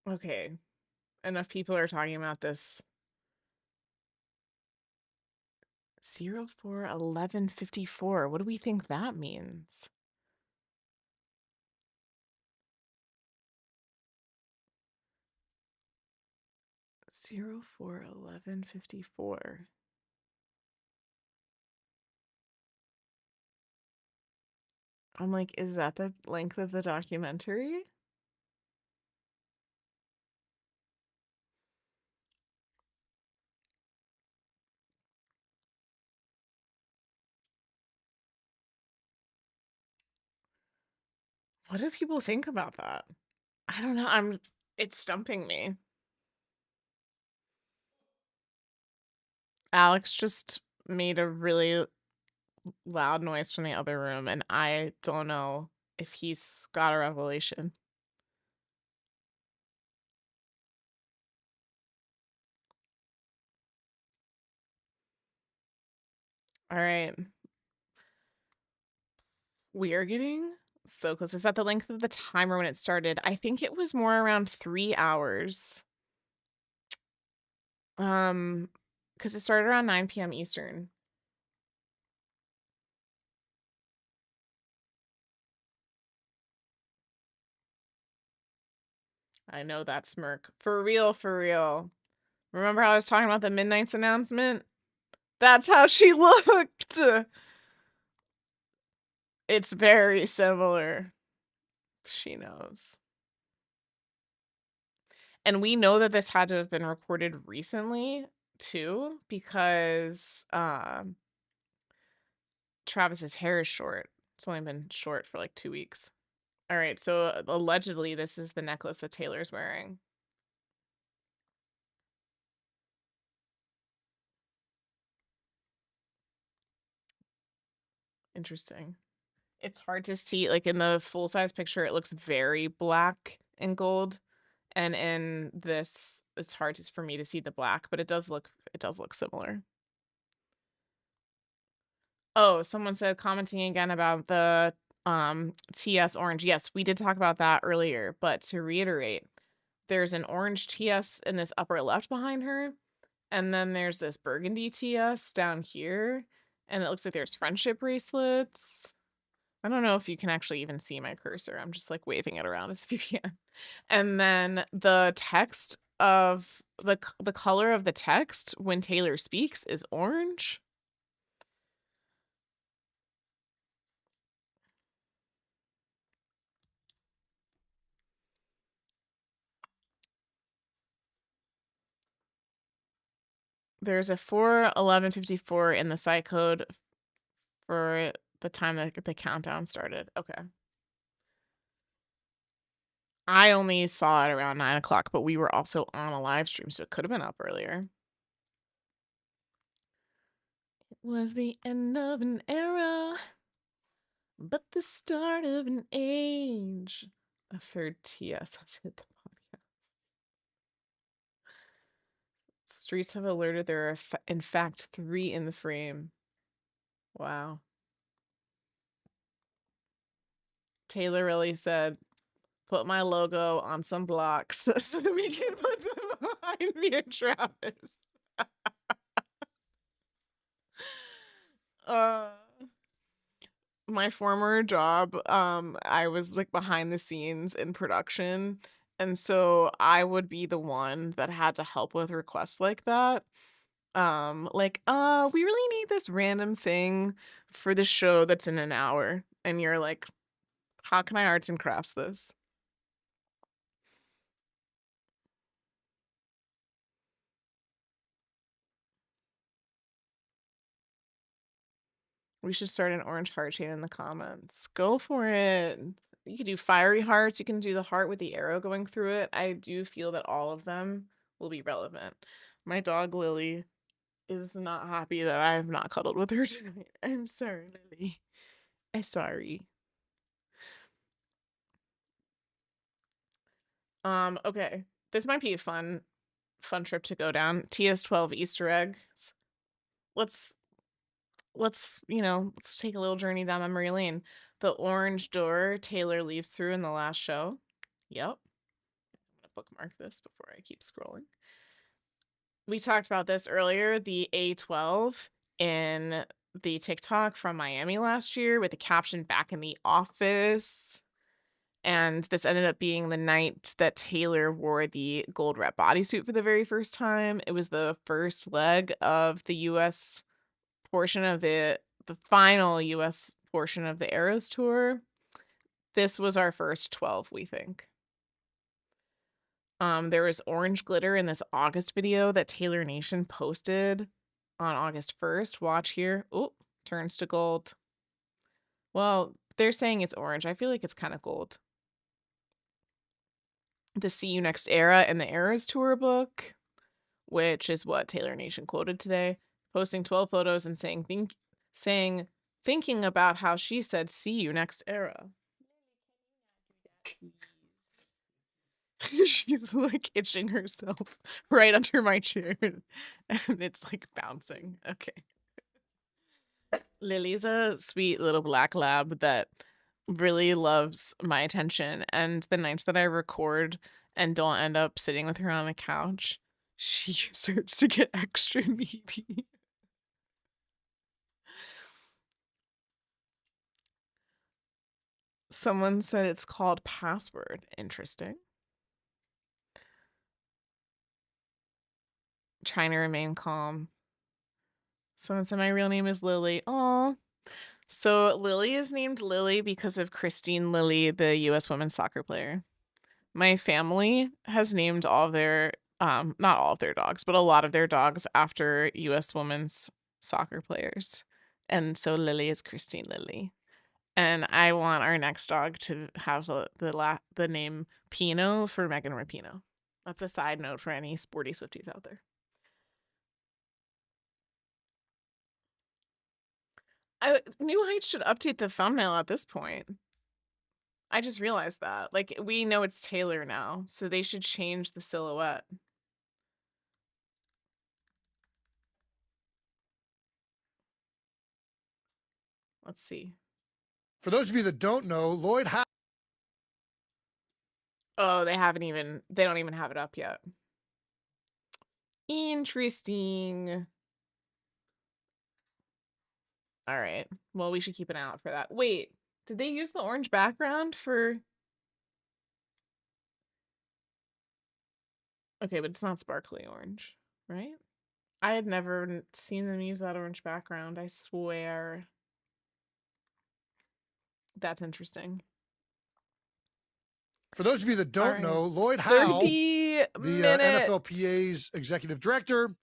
Okay. Enough people are talking about this. 04/11/54. What do we think that means? Zero 4/11/54. I'm like, is that the length of the documentary? What do people think about that? I don't know. It's stumping me. Alex just made a really loud noise from the other room, and I don't know if he's got a revelation. All right. We are getting so close. Is that the length of the timer when it started? I think it was more around 3 hours. Because it started around 9 p.m. Eastern. I know that smirk. For real, for real. Remember how I was talking about the Midnight's announcement? That's how she looked. It's very similar. She knows. And we know that this had to have been recorded recently too, because Travis's hair is short. It's only been short for like 2 weeks. All right, so allegedly this is the necklace that Taylor's wearing. Interesting. It's hard to see, like in the full size picture, it looks very black and gold. And in this, it's hard for me to see the black, but it does look similar. Oh, someone said commenting again about the TS orange. Yes, we did talk about that earlier, but to reiterate, there's an orange TS in this upper left behind her, and then there's this burgundy TS down here, and it looks like there's friendship bracelets. I don't know if you can actually even see my cursor. I'm just like waving it around as if you can. And then the text of the color of the text when Taylor speaks is orange. There's a 4/11/54 in the site code for the time that the countdown started. Okay. I only saw it around 9 o'clock, but we were also on a live stream, so it could have been up earlier. It was the end of an era, but the start of an age. A third TS has hit the podcast. Streets have alerted there are, in fact, 3 in the frame. Wow. Taylor really said, put my logo on some blocks so that we can put them behind me and Travis. My former job, I was like behind the scenes in production, and so I would be the one that had to help with requests like that. Like, we really need this random thing for the show that's in an hour. And you're like, how can I arts and crafts this? We should start an orange heart chain in the comments. Go for it. You can do fiery hearts. You can do the heart with the arrow going through it. I do feel that all of them will be relevant. My dog Lily is not happy that I have not cuddled with her tonight. I'm sorry, Lily. I'm sorry. Okay. This might be a fun trip to go down. TS12 Easter eggs. Let's let's take a little journey down memory lane. The orange door Taylor leaves through in the last show. Yep. I'm gonna bookmark this before I keep scrolling. We talked about this earlier, the A12 in the TikTok from Miami last year with the caption back in the office. And this ended up being the night that Taylor wore the gold rep bodysuit for the very first time. It was the first leg of the US portion of the final US portion of the Eras tour. This was our first 12, we think. There was orange glitter in this August video that Taylor Nation posted on August 1st. Watch here. Oh, turns to gold. Well, they're saying it's orange. I feel like it's kind of gold. The See You Next Era in the Eras tour book, which is what Taylor Nation quoted today, posting 12 photos and thinking about how she said see you next era. She's like itching herself right under my chair and it's like bouncing. Okay. Lily's a sweet little black lab that really loves my attention, and the nights that I record and don't end up sitting with her on the couch, she starts to get extra needy. Someone said it's called Password. Interesting. trying to remain calm. Someone said my real name is Lily. Aw. So Lily is named Lily because of Christine Lilly, the U.S. women's soccer player. My family has named all of their, not all of their dogs, but a lot of their dogs after U.S. women's soccer players. And so Lily is Christine Lilly. And I want our next dog to have the name Pino for Megan Rapinoe. That's a side note for any sporty Swifties out there. New Heights should update the thumbnail at this point. I just realized that. Like, we know it's Taylor now, so they should change the silhouette. Let's see. For those of you that don't know, Lloyd Howe. Oh, they don't even have it up yet. Interesting. All right. Well, we should keep an eye out for that. Wait, did they use the orange background for... Okay, but it's not sparkly orange, right? I had never seen them use that orange background, I swear. That's interesting. For those of you that don't right. know, Lloyd Howe, 30 the minutes. NFLPA's executive director,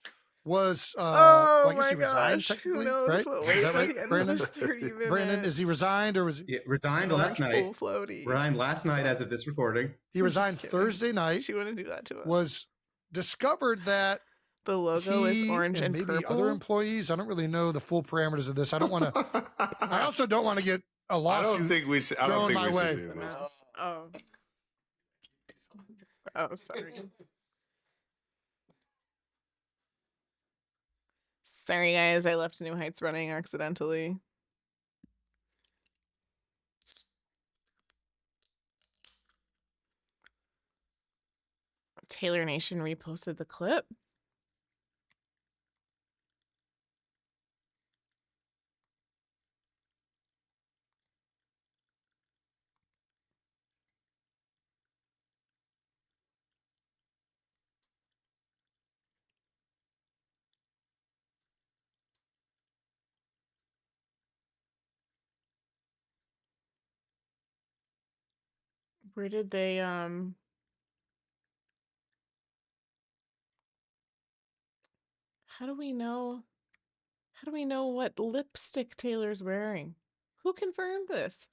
was Oh well, I guess my he resigned gosh, technically, who knows right? what Is waits that at right, the end of Brandon? this 30 minutes? Brandon, is he resigned or was he? Yeah, resigned Orange last night. full floaty. Resigned last night as of this recording. He I'm just resigned kidding. Thursday night. She wouldn't do that to us. Was discovered that the logo is he orange and maybe purple. other employees. I don't really know the full parameters of this. I don't want to. I also don't want to get a I lawsuit. don't think we should. I don't thrown think my we way. should do this. Mouse. Oh. Oh, sorry. Sorry, guys. I left New Heights running accidentally. Taylor Nation reposted the clip. Where did they how do we know what lipstick Taylor's wearing? Who confirmed this?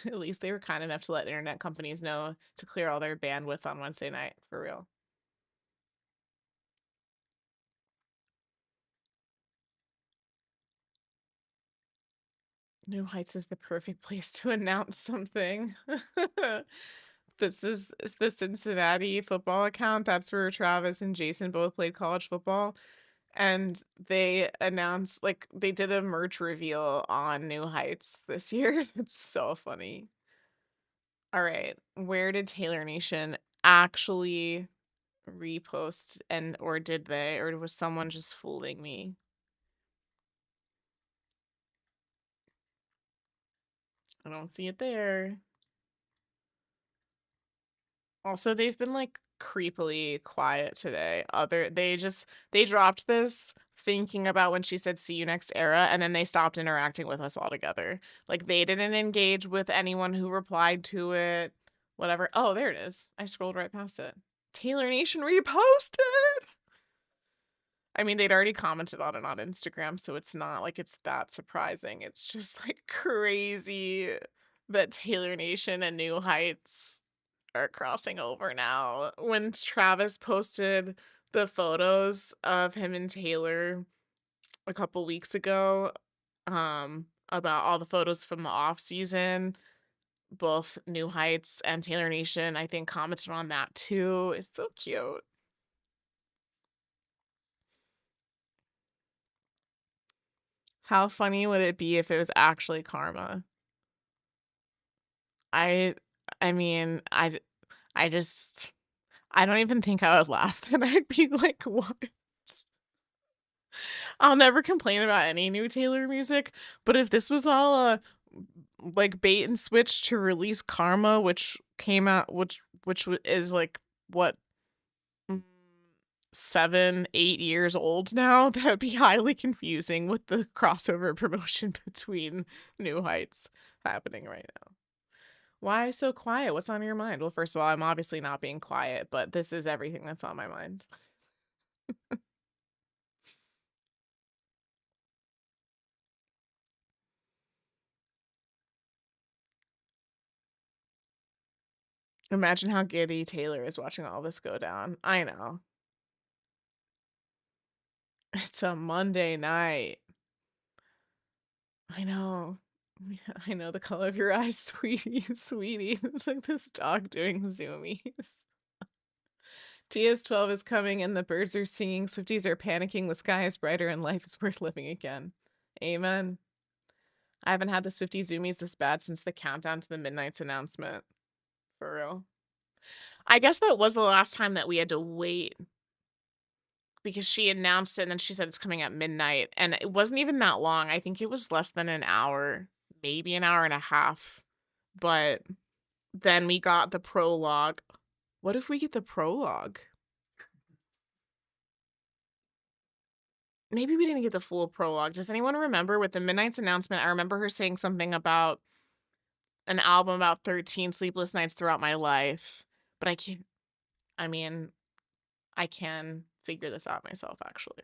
At least they were kind enough to let internet companies know to clear all their bandwidth on Wednesday night, for real. New Heights is the perfect place to announce something. This is the Cincinnati football account. That's where Travis and Jason both played college football. And they announced, like, they did a merch reveal on New Heights this year. It's so funny. All right. Where did Taylor Nation actually repost, or did they? Or was someone just fooling me? I don't see it there. Also, they've been like creepily quiet today. They dropped this thinking about when she said see you next era, and then they stopped interacting with us altogether. Like, they didn't engage with anyone who replied to it. Whatever. Oh, there it is. I scrolled right past it. Taylor Nation reposted. I mean, they'd already commented on it on Instagram, so it's not like it's that surprising. It's just like crazy that Taylor Nation and New Heights are crossing over now. When Travis posted the photos of him and Taylor a couple weeks ago, about all the photos from the off season, both New Heights and Taylor Nation, I think, commented on that too. It's so cute. How funny would it be if it was actually Karma? I mean, I don't even think I would laugh, and I'd be like, what? I'll never complain about any new Taylor music, but if this was all a like bait and switch to release Karma, which came out, is like what, mm, 7, 8 years old now. That would be highly confusing with the crossover promotion between New Heights happening right now. Why so quiet? What's on your mind? Well, first of all, I'm obviously not being quiet, but this is everything that's on my mind. Imagine how giddy Taylor is watching all this go down. I know. It's a Monday night. I know. I know the color of your eyes, sweetie, sweetie. It's like this dog doing zoomies. TS12 is coming and the birds are singing. Swifties are panicking. The sky is brighter and life is worth living again. Amen. I haven't had the Swiftie zoomies this bad since the countdown to the Midnight's announcement. For real. I guess that was the last time that we had to wait, because she announced it and then she said it's coming at midnight, and it wasn't even that long. I think it was less than an hour, maybe an hour and a half. But then we got the prologue. What if we get the prologue? Maybe we didn't get the full prologue. Does anyone remember with the Midnight's announcement? I remember her saying something about an album about 13 sleepless nights throughout my life. But I can figure this out myself, actually.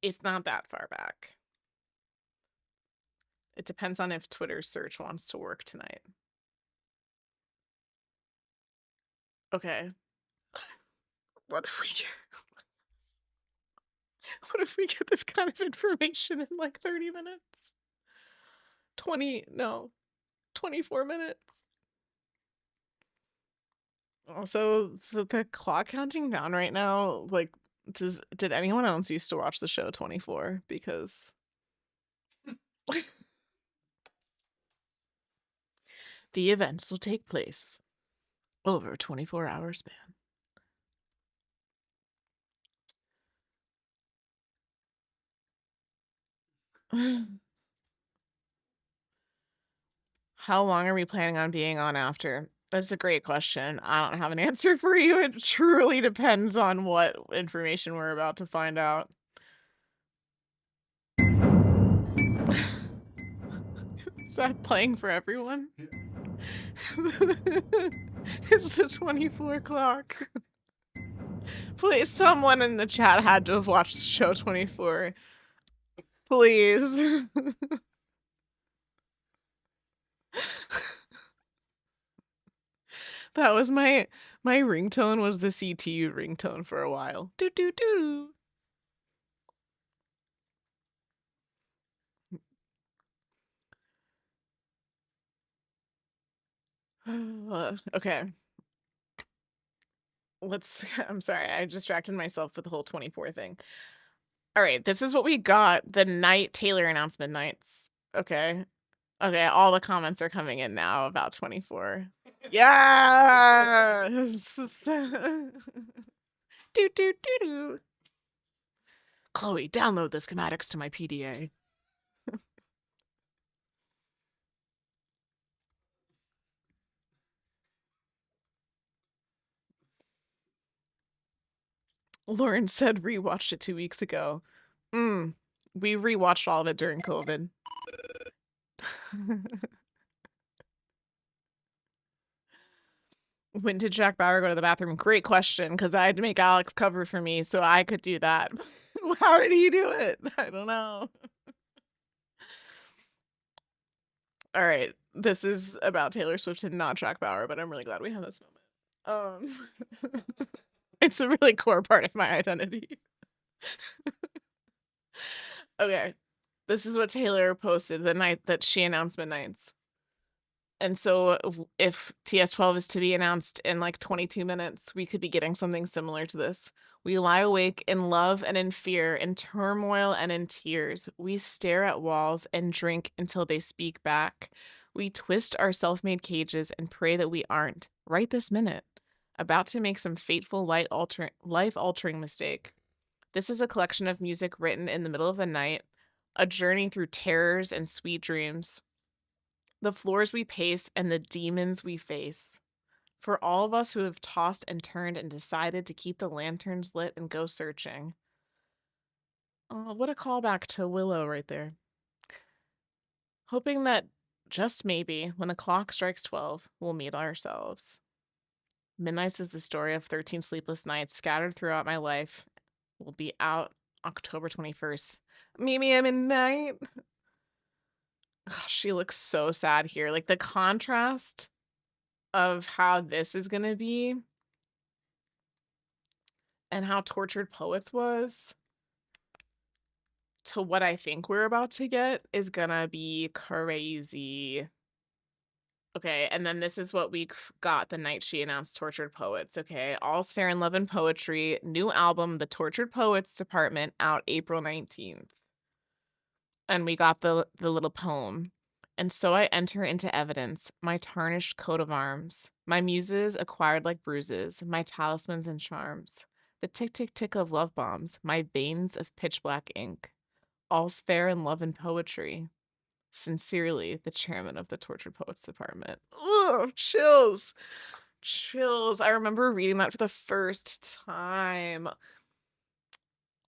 It's not that far back. It depends on if Twitter's search wants to work tonight. Okay. What if we get this kind of information in like 30 minutes? 24 minutes. Also, the clock counting down right now, like, did anyone else used to watch the show 24? Because the events will take place over a 24-hour span. How long are we planning on being on after? That's a great question. I don't have an answer for you. It truly depends on what information we're about to find out. Is that playing for everyone? It's the 24 clock. Please, someone in the chat had to have watched the show 24. Please. That was my ringtone, was the CTU ringtone for a while. Doo doo doo. Okay. I'm sorry, I distracted myself with the whole 24 thing. All right, this is what we got the night Taylor announcement nights. Okay. Okay, all the comments are coming in now about 24. Yes! Do do do do. Chloe, download the schematics to my PDA. Lauren said rewatched it 2 weeks ago. We rewatched all of it during COVID. When did Jack Bauer go to the bathroom? Great question, because I had to make Alex cover for me so I could do that. How did he do it? I don't know. All right, this is about Taylor Swift and not Jack Bauer, but I'm really glad we had this moment. It's a really core part of my identity. Okay, this is what Taylor posted the night that she announced Midnights. And so if TS12 is to be announced in like 22 minutes, we could be getting something similar to this. We lie awake in love and in fear, in turmoil and in tears. We stare at walls and drink until they speak back. We twist our self-made cages and pray that we aren't, right this minute, about to make some fateful life-altering mistake. This is a collection of music written in the middle of the night, A journey through terrors and sweet dreams. The floors we pace and the demons we face. For all of us who have tossed and turned and decided to keep the lanterns lit and go searching. Oh, what a callback to Willow right there. Hoping that just maybe, when the clock strikes 12, we'll meet ourselves. Midnights is the story of 13 sleepless nights scattered throughout my life. Will be out October 21st. Meet me at midnight. Ugh, she looks so sad here. Like the contrast of how this is going to be and how Tortured Poets was to what I think we're about to get is going to be crazy. Okay, and then this is what we got the night she announced Tortured Poets. Okay, All's Fair in Love and Poetry, new album, The Tortured Poets Department, out April 19th. And we got the little poem. And so I enter into evidence, my tarnished coat of arms, my muses acquired like bruises, my talismans and charms, the tick tick tick of love bombs, my veins of pitch black ink. All's fair in love and poetry. Sincerely, the chairman of the Tortured Poets Department. Ugh, chills. Chills. I remember reading that for the first time.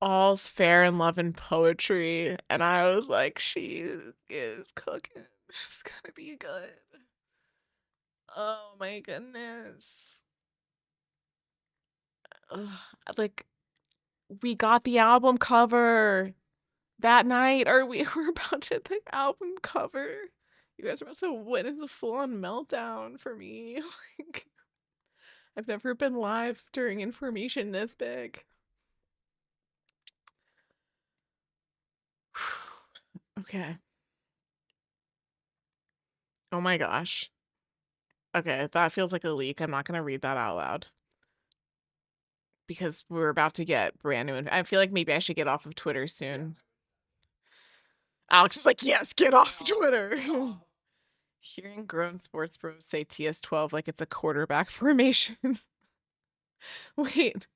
All's fair in love and poetry. And I was like, she is cooking. It's gonna be good. Oh my goodness. Ugh, like, we got the album cover that night, or we were about to the album cover. You guys are about to witness a full-on meltdown for me. Like, I've never been live during information this big. Okay. Oh my gosh. Okay, that feels like a leak. I'm not gonna read that out loud. Because we're about to get brand new. I feel like maybe I should get off of Twitter soon. Alex is like, yes, get off Twitter. Hearing grown sports bros say TS12 like it's a quarterback formation. Wait.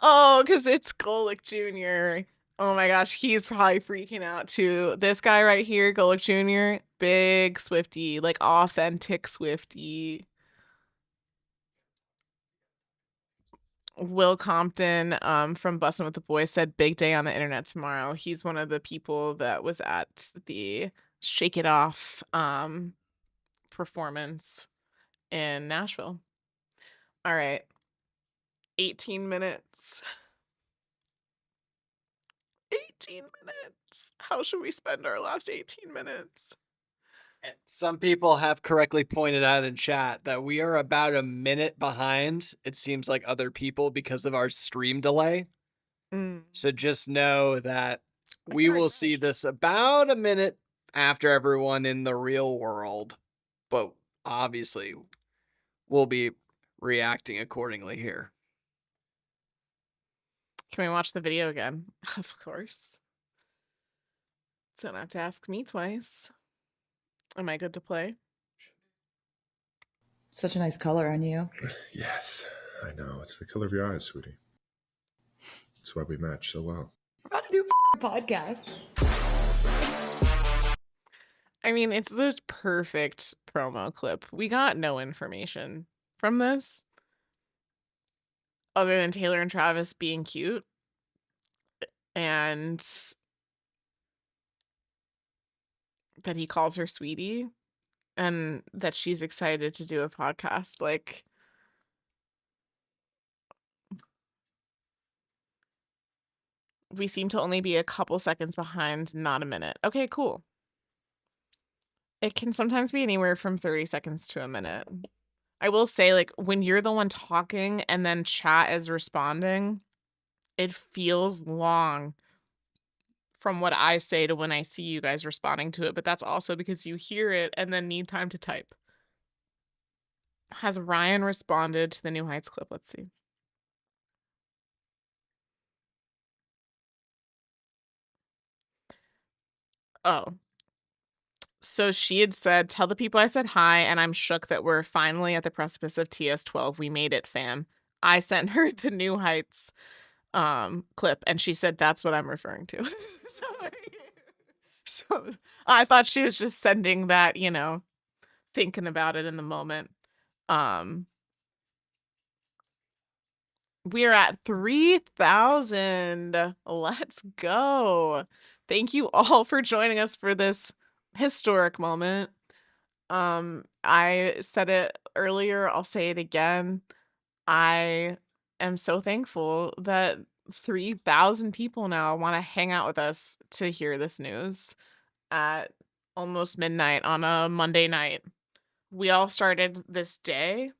Oh, because it's Golick Jr. Oh my gosh, he's probably freaking out too. This guy right here, Golick Jr., big Swiftie, like authentic Swiftie. Will Compton from Bussin' with the Boys said big day on the internet tomorrow. He's one of the people that was at the Shake It Off performance in Nashville. All right. 18 minutes. 18 minutes. How should we spend our last 18 minutes? And some people have correctly pointed out in chat that we are about a minute behind, it seems like other people, because of our stream delay. So just know that we will see this about a minute after everyone in the real world. But obviously, we'll be reacting accordingly here. Can we watch the video again? Of course. Don't have to ask me twice. Am I good to play? Such a nice color on you. Yes, I know. It's the color of your eyes, sweetie. That's why we match so well. We're about to do a podcast. I mean, it's the perfect promo clip. We got no information from this other than Taylor and Travis being cute and that he calls her sweetie and that she's excited to do a podcast. Like, we seem to only be a couple seconds behind, not a minute. Okay, cool. It can sometimes be anywhere from 30 seconds to a minute. I will say, like, when you're the one talking and then chat is responding, it feels long from what I say to when I see you guys responding to it, but that's also because you hear it and then need time to type. Has Ryan responded to the New Heights clip? Let's see. Oh. So she had said, tell the people I said hi, and I'm shook that we're finally at the precipice of TS12. We made it, fam. I sent her the New Heights clip, and she said, that's what I'm referring to. Sorry. So I thought she was just sending that, thinking about it in the moment. Um, we're at 3,000. Let's go. Thank you all for joining us for this historic moment. I said it earlier, I'll say it again. I am so thankful that 3,000 people now want to hang out with us to hear this news at almost midnight on a Monday night. We all started this day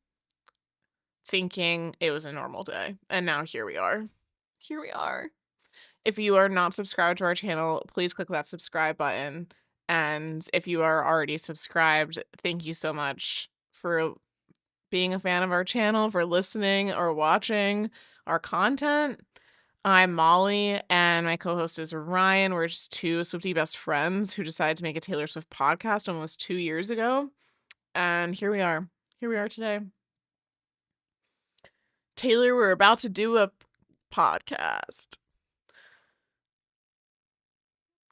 thinking it was a normal day, and now here we are. Here we are. If you are not subscribed to our channel, please click that subscribe button. And if you are already subscribed, thank you so much for being a fan of our channel, for listening or watching our content. I'm Molly, and my co-host is Ryan. We're just two Swiftie best friends who decided to make a Taylor Swift podcast almost 2 years ago. And here we are. Here we are today. Taylor, we're about to do a podcast.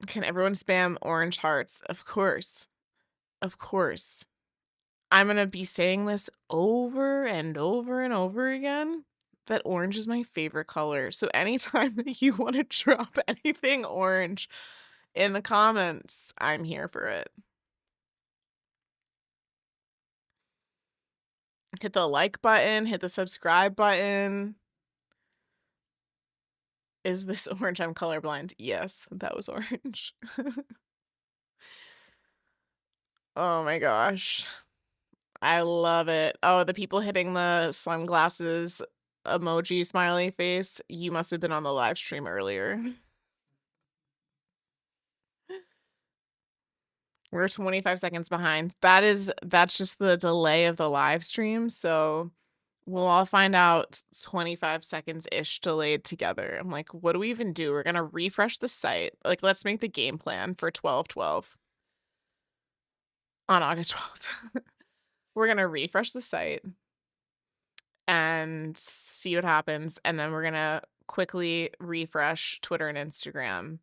Can everyone spam orange hearts? Of course. Of course. I'm going to be saying this over and over and over again, that orange is my favorite color. So anytime that you want to drop anything orange in the comments, I'm here for it. Hit the like button, hit the subscribe button. Is this orange? I'm colorblind. Yes, that was orange. Oh my gosh. I love it. Oh, the people hitting the sunglasses emoji smiley face. You must have been on the live stream earlier. We're 25 seconds behind. That's just the delay of the live stream. So we'll all find out 25 seconds-ish delayed together. I'm like, what do we even do? We're gonna refresh the site. Like, let's make the game plan for 12/12 on August 12th. We're gonna refresh the site and see what happens. And then we're gonna quickly refresh Twitter and Instagram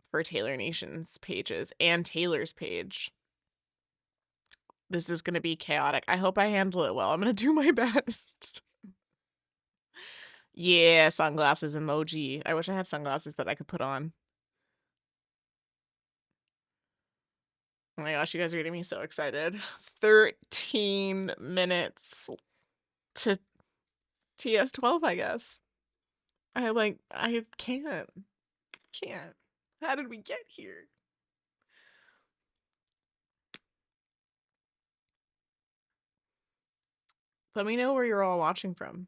for Taylor Nation's pages and Taylor's page. This is gonna be chaotic. I hope I handle it well. I'm gonna do my best. Yeah, sunglasses emoji. I wish I had sunglasses that I could put on. Oh my gosh, you guys are getting me so excited. 13 minutes to TS12, I guess. I can't. Can't. How did we get here? Let me know where you're all watching from.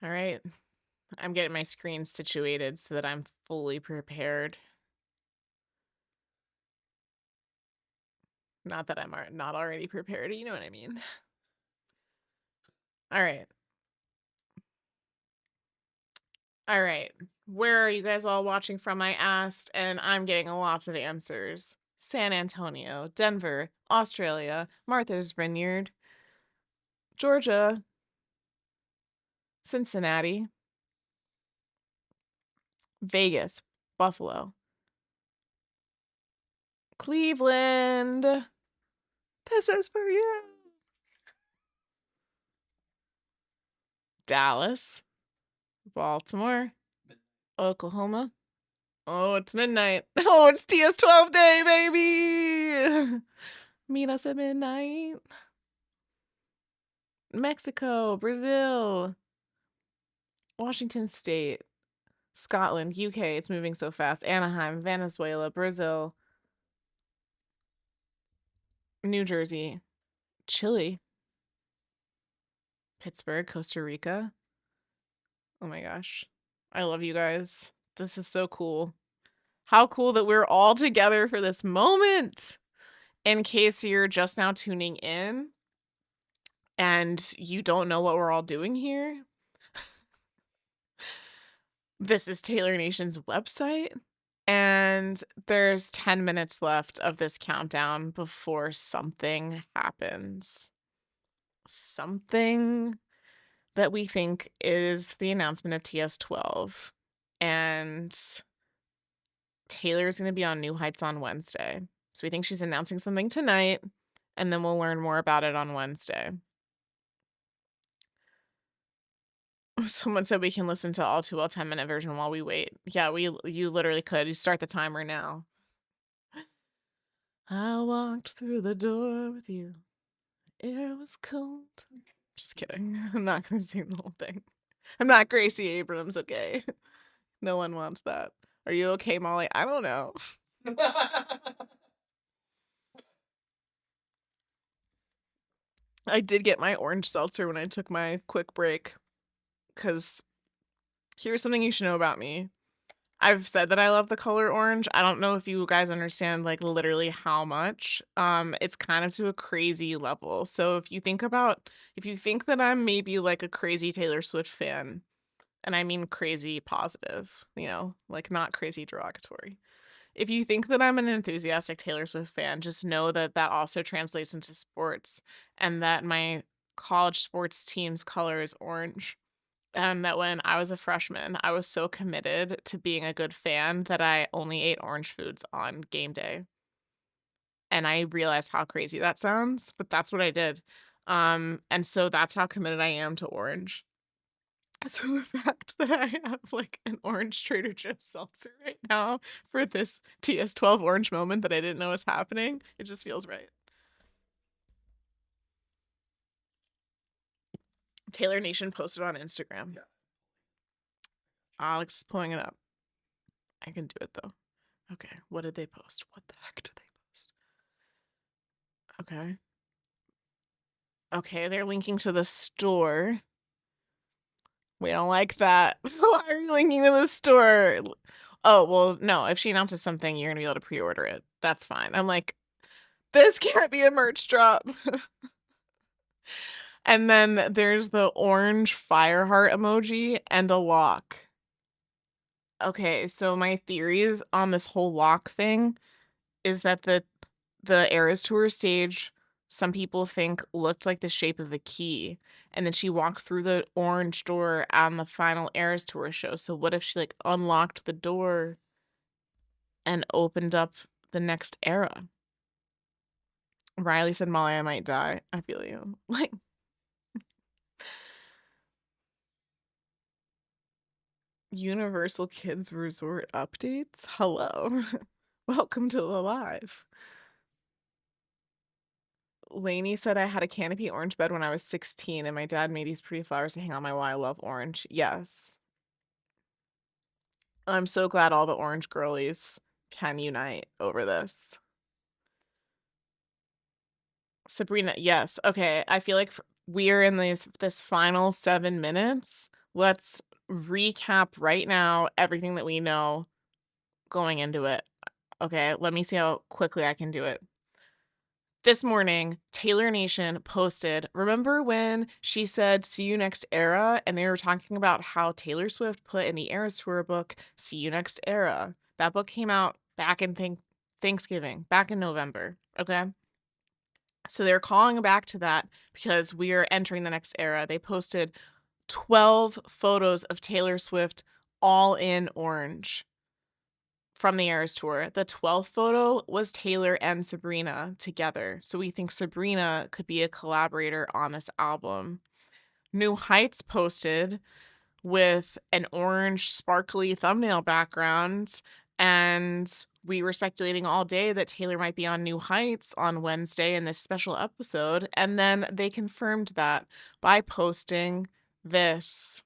All right. I'm getting my screen situated so that I'm fully prepared. Not that I'm not already prepared, you know what I mean. All right. All right. Where are you guys all watching from? I asked, and I'm getting lots of answers. San Antonio, Denver, Australia, Martha's Vineyard, Georgia, Cincinnati, Vegas, Buffalo, Cleveland. This is for you. Dallas, Baltimore, Oklahoma. Oh, it's midnight. Oh, it's TS12 day, baby. Meet us at midnight. Mexico, Brazil, Washington State, Scotland, UK. It's moving so fast. Anaheim, Venezuela, Brazil, New Jersey, Chile, Pittsburgh, Costa Rica, Oh my gosh. I love you guys. This is so cool. How cool that we're all together for this moment. In case you're just now tuning in and you don't know what we're all doing here, this is Taylor Nation's website. And there's 10 minutes left of this countdown before something happens. Something that we think is the announcement of TS12. And Taylor's going to be on New Heights on Wednesday. So we think she's announcing something tonight, and then we'll learn more about it on Wednesday. Someone said we can listen to All Too Well 10-minute version while we wait. Yeah, you literally could. You start the timer now. I walked through the door with you. Air was cold. Just kidding. I'm not going to sing the whole thing. I'm not Gracie Abrams, okay? No one wants that. Are you okay, Molly? I don't know. I did get my orange seltzer when I took my quick break. Because here's something you should know about me. I've said that I love the color orange. I don't know if you guys understand like literally how much. It's kind of to a crazy level. So if you think that I'm maybe like a crazy Taylor Swift fan, and I mean crazy positive, like not crazy derogatory. If you think that I'm an enthusiastic Taylor Swift fan, just know that that also translates into sports, and that my college sports team's color is orange. And that when I was a freshman, I was so committed to being a good fan that I only ate orange foods on game day. And I realized how crazy that sounds, but that's what I did. And so that's how committed I am to orange. So the fact that I have like an orange Trader Joe's seltzer right now for this TS12 orange moment that I didn't know was happening, it just feels right. Taylor Nation posted on Instagram. Yeah. Alex is pulling it up. I can do it though. Okay, what did they post? What the heck did they post? Okay. Okay, they're linking to the store. We don't like that. Why are you linking to the store? Oh, well, no, if she announces something, you're going to be able to pre-order it. That's fine. I'm like, this can't be a merch drop. And then there's the orange fire heart emoji and a lock. Okay, so my theories on this whole lock thing is that the Eras Tour stage, some people think looked like the shape of a key, and then she walked through the orange door on the final Eras Tour show. So what if she like unlocked the door and opened up the next era? Riley said, Molly, I might die. I feel you. Like, Universal Kids Resort updates? Hello. Welcome to the live. Lainey said I had a canopy orange bed when I was 16, and my dad made these pretty flowers to hang on my wall. I love orange. Yes. I'm so glad all the orange girlies can unite over this. Sabrina, yes. Okay, I feel like we're in this final 7 minutes. Let's recap right now everything that we know going into it. Okay, let me see how quickly I can do it. This morning, Taylor Nation posted, remember when she said, see you next era? And they were talking about how Taylor Swift put in the Eras Tour book, see you next era. That book came out back in Thanksgiving, back in November. Okay. So they're calling back to that because we are entering the next era. They posted 12 photos of Taylor Swift all in orange from the Eras Tour. The 12th photo was Taylor and Sabrina together. So we think Sabrina could be a collaborator on this album. New Heights posted with an orange sparkly thumbnail background, and we were speculating all day that Taylor might be on New Heights on Wednesday in this special episode, and then they confirmed that by posting this.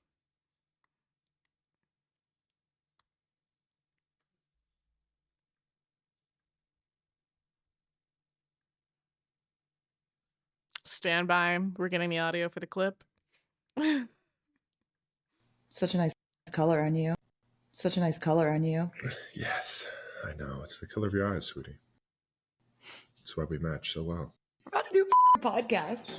Stand by. We're getting the audio for the clip. Such a nice color on you. Such a nice color on you. Yes, I know. It's the color of your eyes, sweetie. That's why we match so well. We're about to do a podcast.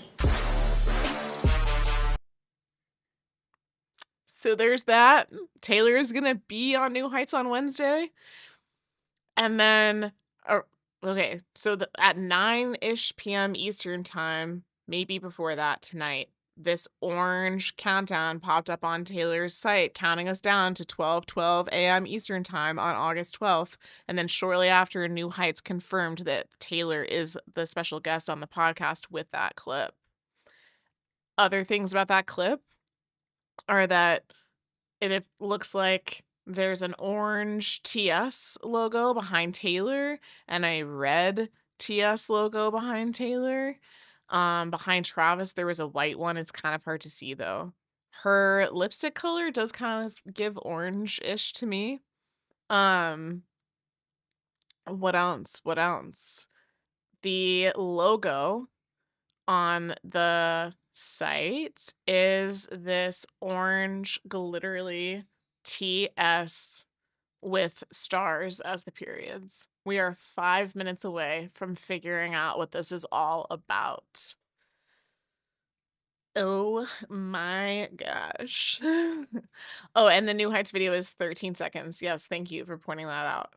So there's that. Taylor's gonna be on New Heights on Wednesday. And then, okay, so at 9-ish p.m. Eastern time, maybe before that tonight, this orange countdown popped up on Taylor's site, counting us down to 12:12 a.m. Eastern time on August 12th. And then shortly after, New Heights confirmed that Taylor is the special guest on the podcast with that clip. Other things about that clip are that it looks like there's an orange TS logo behind Taylor and a red TS logo behind Taylor. Behind Travis, there was a white one. It's kind of hard to see though. Her lipstick color does kind of give orange-ish to me. What else? What else? The logo on the site is this orange glitterly TS with stars as the periods. We are 5 minutes away from figuring out what this is all about. Oh my gosh. Oh, and the New Heights video is 13 seconds. Yes, thank you for pointing that out.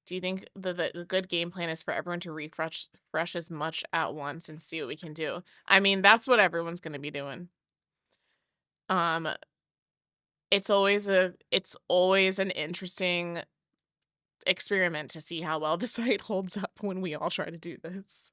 Do you think the good game plan is for everyone to refresh as much at once and see what we can do? I mean, that's what everyone's gonna be doing. Um, it's always an interesting experiment to see how well the site holds up when we all try to do this.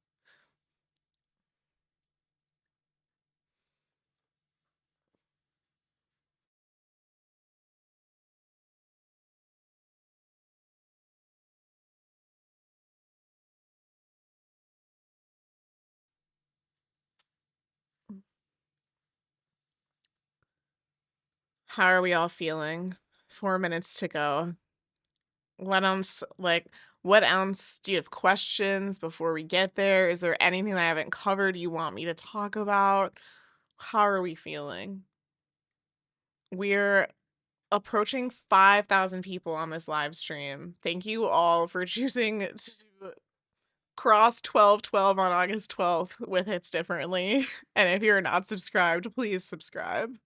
How are we all feeling? 4 minutes to go. What else do you have questions before we get there? Is there anything that I haven't covered you want me to talk about? How are we feeling? We're approaching 5,000 people on this live stream. Thank you all for choosing to cross 12/12 on August 12th with Hits Differently. And if you're not subscribed, please subscribe.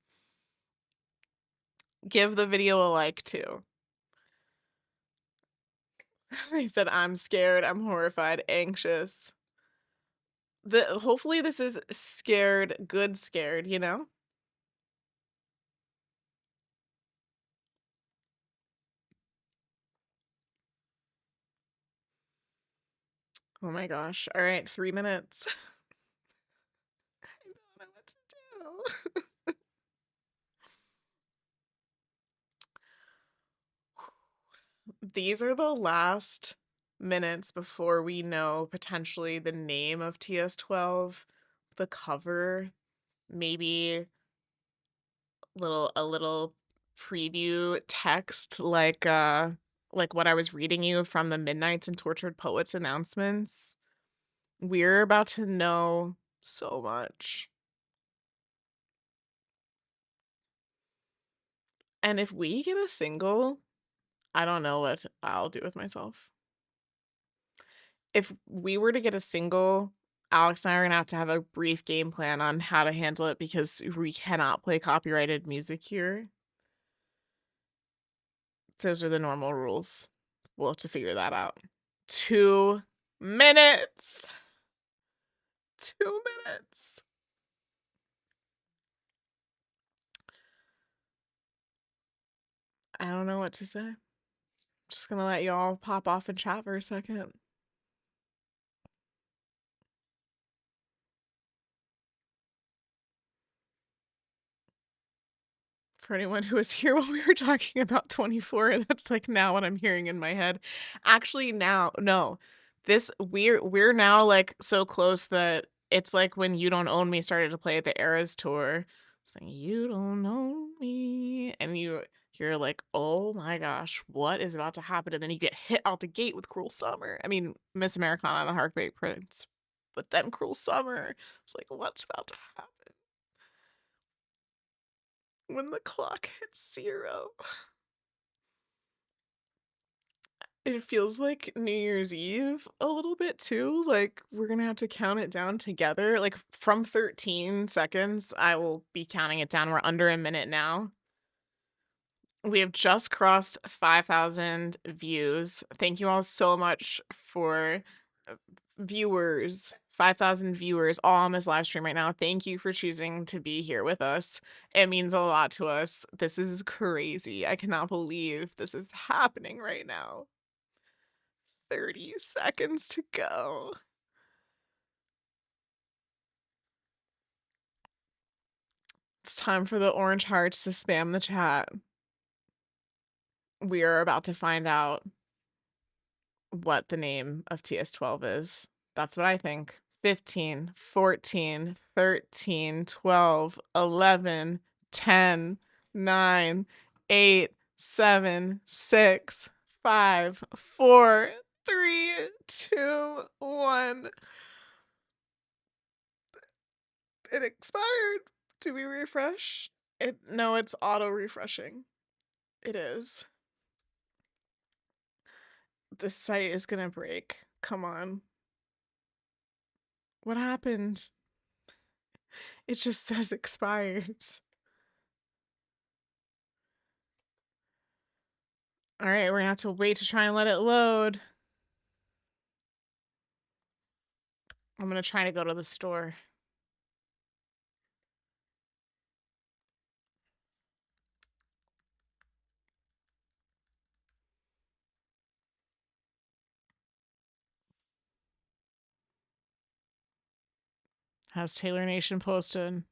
Give the video a like too. I said I'm scared, I'm horrified, anxious. Hopefully this is scared, good scared, you know? Oh my gosh. All right, 3 minutes. I don't know what to do. These are the last minutes before we know potentially the name of TS12, the cover, maybe a little preview text like what I was reading you from the Midnights and Tortured Poets announcements. We're about to know so much. And if we get a single, I don't know what I'll do with myself. If we were to get a single, Alex and I are gonna have to have a brief game plan on how to handle it because we cannot play copyrighted music here. Those are the normal rules. We'll have to figure that out. 2 minutes. 2 minutes. I don't know what to say. Just gonna let y'all pop off and chat for a second. For anyone who was here while we were talking about 24, that's like now what I'm hearing in my head. Actually, now, no. We're now like so close that it's like when You Don't Own Me started to play at the Eras tour. It's like you don't own me. And you're like, oh my gosh, what is about to happen? And then you get hit out the gate with Cruel Summer. I mean, Miss Americana and the Heartbreak Prince. But then Cruel Summer. It's like, what's about to happen? when the clock hits 0. It feels like New Year's Eve a little bit too, like, we're gonna have to count it down together, like, from 13 seconds, I will be counting it down, we're under a minute now. We have just crossed 5,000 views. Thank you all so much for viewers. 5,000 viewers all on this live stream right now. Thank you for choosing to be here with us. It means a lot to us. This is crazy. I cannot believe this is happening right now. 30 seconds to go. It's time for the orange hearts to spam the chat. We are about to find out what the name of TS12 is. That's what I think. 15, 14, 13, 12, 11, 10, 9, 8, 7, 6, 5, 4, 3, 2, 1. It expired. Do we refresh? No, it's auto refreshing. It is. The site is gonna break. Come on. What happened? It just says expires. All right, we're gonna have to wait to try and let it load. I'm gonna try to go to the store. Has Taylor Nation posted?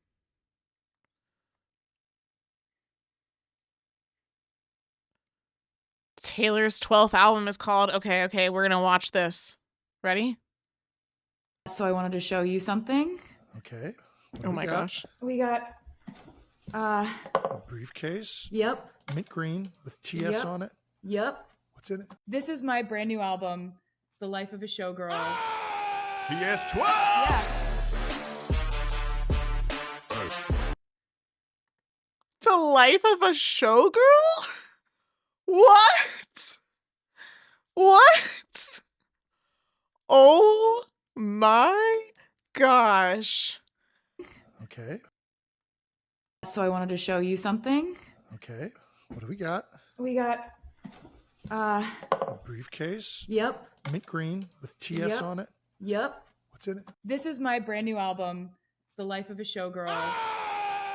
Taylor's 12th album is called. Okay, we're gonna watch this. Ready? So I wanted to show you something. Okay. What do Oh we my got? gosh. We got, A briefcase. yep, Mint green with TS Yep. on it. yep. What's in it? This is my brand new album, The Life of a Showgirl. TS12! Yeah. The Life of a Showgirl? What? What? Oh my gosh. Okay. So I wanted to show you something. Okay. What do we got? We got, A briefcase. yep, Mint green with TS Yep. on it. yep. What's in it? This is my brand new album, The Life of a Showgirl.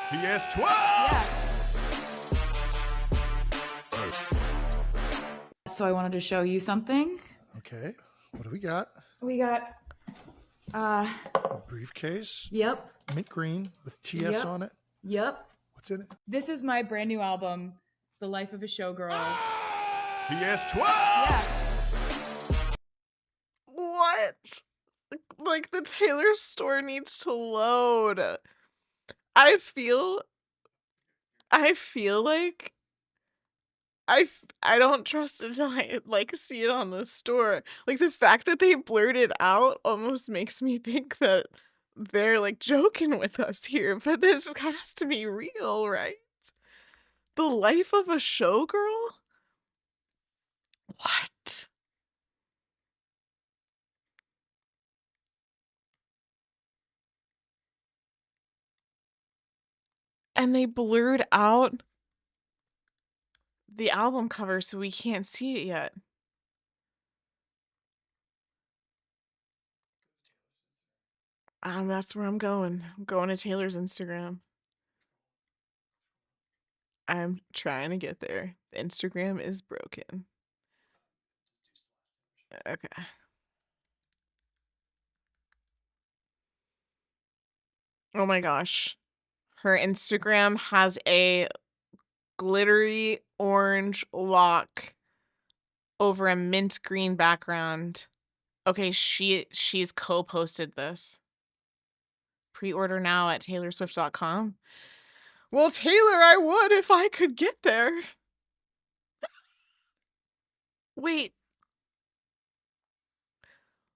TS12! Yeah. So I wanted to show you something. Okay. What do we got? We got, A briefcase. yep, Mint green with TS Yep. on it. yep. What's in it? This is my brand new album, The Life of a Showgirl. TS12! Yeah. What? Like the Taylor store needs to load. I feel like I don't trust it until I like see it on the store. Like the fact that they blurred it out almost makes me think that they're like joking with us here, but this has to be real, right? The Life of a Showgirl? What? And they blurred out the album cover so we can't see it yet. That's where I'm going. I'm going to Taylor's Instagram. I'm trying to get there. The Instagram is broken. Okay. Oh my gosh. Her Instagram has a glittery orange lock over a mint green background. Okay, she's co-posted this. Pre-order now at taylorswift.com. Well, Taylor, I would if I could get there. Wait,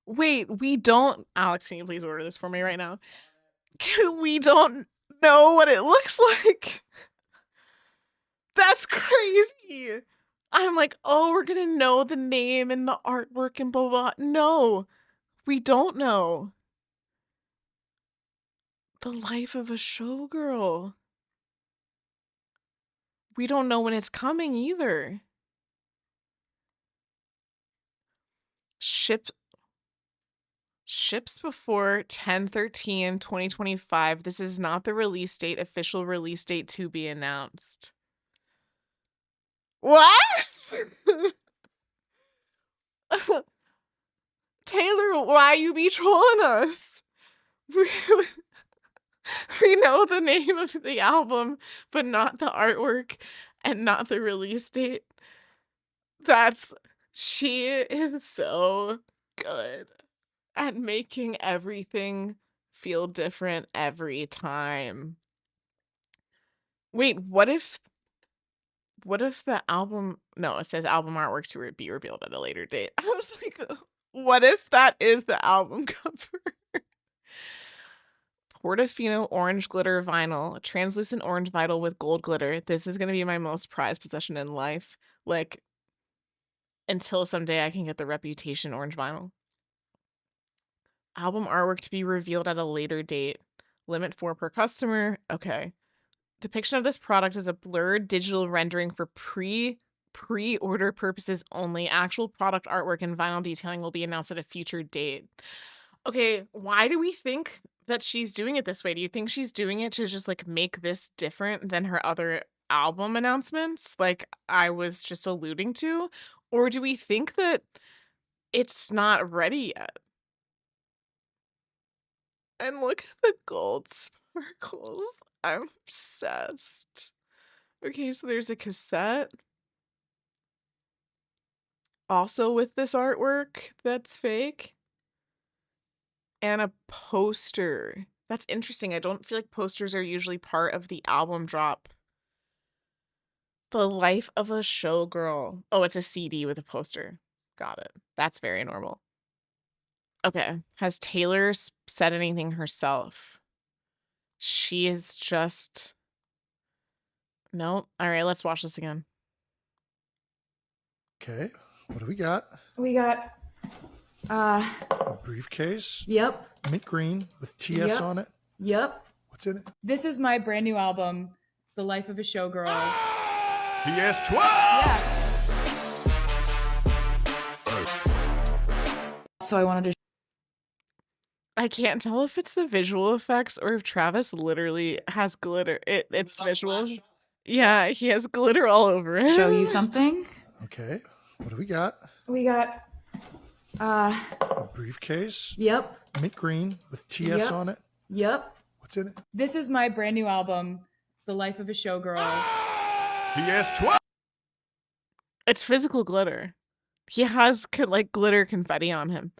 we don't. Alex, can you please order this for me right now? We don't know what it looks like. That's crazy. I'm like, oh, we're gonna know the name and the artwork and blah blah. No, we don't know. The life of a showgirl. We don't know when it's coming either. Ship Ships before 10/13/2025. This is not the release date. Official release date to be announced. What? Taylor, why you be trolling us? We, we know the name of the album, but not the artwork and not the release date. She is so good at making everything feel different every time. Wait, what if the album, no, it says album artwork to be revealed at a later date. I was like, what if that is the album cover? Portofino orange glitter vinyl, translucent orange vinyl with gold glitter. This is going to be my most prized possession in life. Like, until someday I can get the Reputation orange vinyl. Album artwork to be revealed at a later date. Limit 4 per customer. Okay. Depiction of this product is a blurred digital rendering for pre-order purposes only. Actual product artwork and vinyl detailing will be announced at a future date. Okay, why do we think that she's doing it this way? Do you think she's doing it to just like make this different than her other album announcements, like I was just alluding to? Or do we think that it's not ready yet? And look at the gold sparkles. I'm obsessed. Okay, so there's a cassette. Also with this artwork that's fake. And a poster. That's interesting. I don't feel like posters are usually part of the album drop. The Life of a Showgirl. Oh, it's a CD with a poster. Got it. That's very normal. Okay. Has Taylor said anything herself? She is just... Nope. All right, let's watch this again. Okay. What do we got? We got A briefcase. yep. Mint green with TS Yep. on it. Yep. What's in it? This is my brand new album, The Life of a Showgirl. TS12! Yeah. So I wanted to I can't tell if it's the visual effects or if Travis literally has glitter. It's visual. Yeah, he has glitter all over it. show you something. Okay. What do we got? We got A briefcase. yep. Mint green with TS Yep. on it. Yep. What's in it? This is my brand new album, The Life of a Showgirl. TS12! It's physical glitter. He has like glitter confetti on him.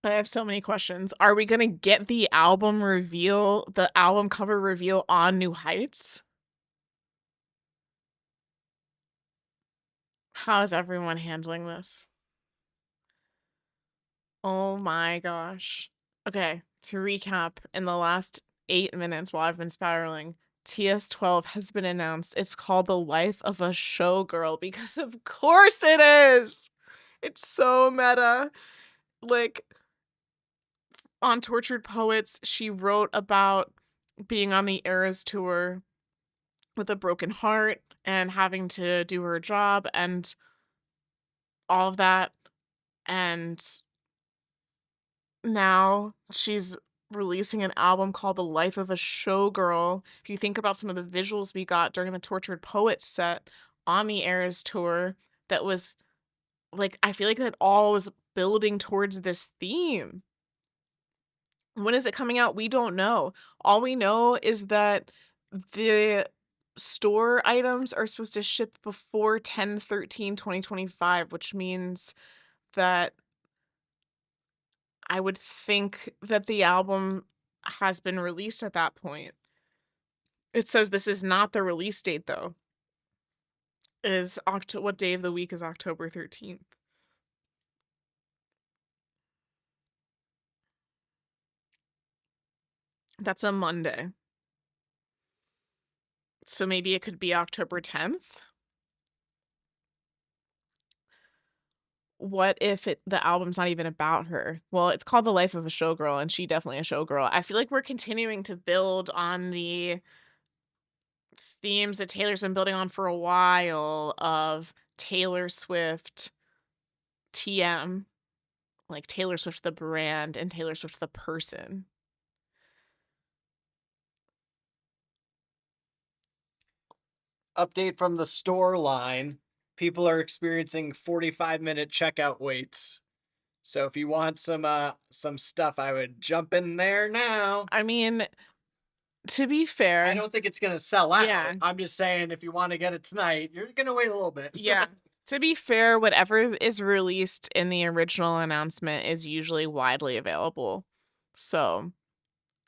I have so many questions. Are we gonna get the album cover reveal on New Heights? How is everyone handling this? Oh my gosh. Okay, to recap, in the last 8 minutes while I've been spiraling, TS12 has been announced. It's called The Life of a Showgirl because of course it is. It's so meta. Like, on Tortured Poets, she wrote about being on the Eras tour with a broken heart and having to do her job and all of that. And now she's releasing an album called The Life of a Showgirl. If you think about some of the visuals we got during the Tortured Poets set on the Eras tour, that was like, I feel like that all was building towards this theme. When is it coming out? We don't know. All we know is that the store items are supposed to ship before 10/13/2025, which means that I would think that the album has been released at that point. It says this is not the release date, though. What day of the week is October 13th? That's a Monday. So maybe it could be October 10th? What if the album's not even about her? Well, it's called The Life of a Showgirl, and she definitely a showgirl. I feel like we're continuing to build on the themes that Taylor's been building on for a while of Taylor Swift TM, like Taylor Swift the brand and Taylor Swift the person. Update from the store line. People are experiencing 45-minute checkout waits. So if you want some stuff, I would jump in there now. I mean, to be I fair, don't think it's gonna sell out. Yeah. I'm just saying if you want to get it tonight, you're gonna wait a little bit. yeah. To be fair, whatever is released in the original announcement is usually widely available. So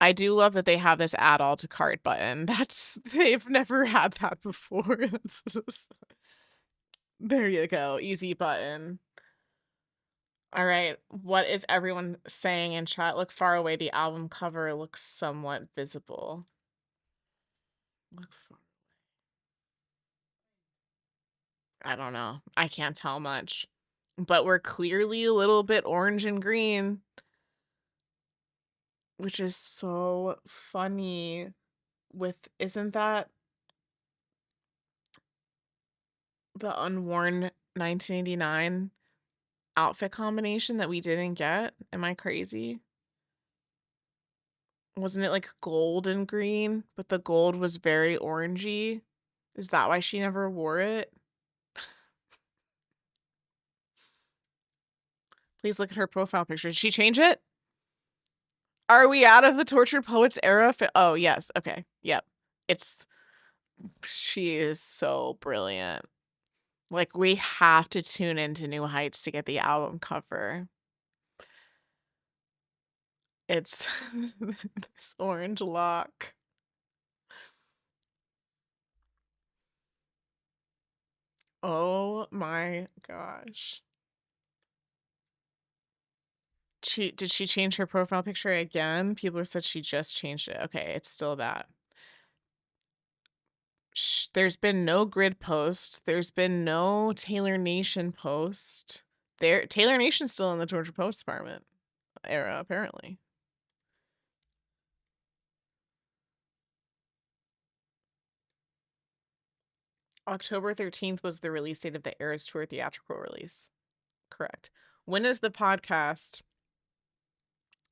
I do love that they have this add all to cart button. They've never had that before. There you go. Easy button. All right. What is everyone saying in chat? Look far away. The album cover looks somewhat visible. Look far. I don't know. I can't tell much. But we're clearly a little bit orange and green, which is so funny. Isn't that the unworn 1989 outfit combination that we didn't get? Am I crazy? Wasn't it like gold and green, but the gold was very orangey? Is that why she never wore it? Please look at her profile picture. Did she change it? Are we out of the Tortured Poets era? Oh, yes. Okay. Yep. She is so brilliant. Like, we have to tune into New Heights to get the album cover. It's this orange lock. Oh my gosh. Did she change her profile picture again? People said she just changed it. Okay, it's still that. There's been no grid post. There's been no Taylor Nation post. Taylor Nation's still in the Georgia Post Department era, apparently. October 13th was the release date of the Eras Tour theatrical release. Correct. When is the podcast?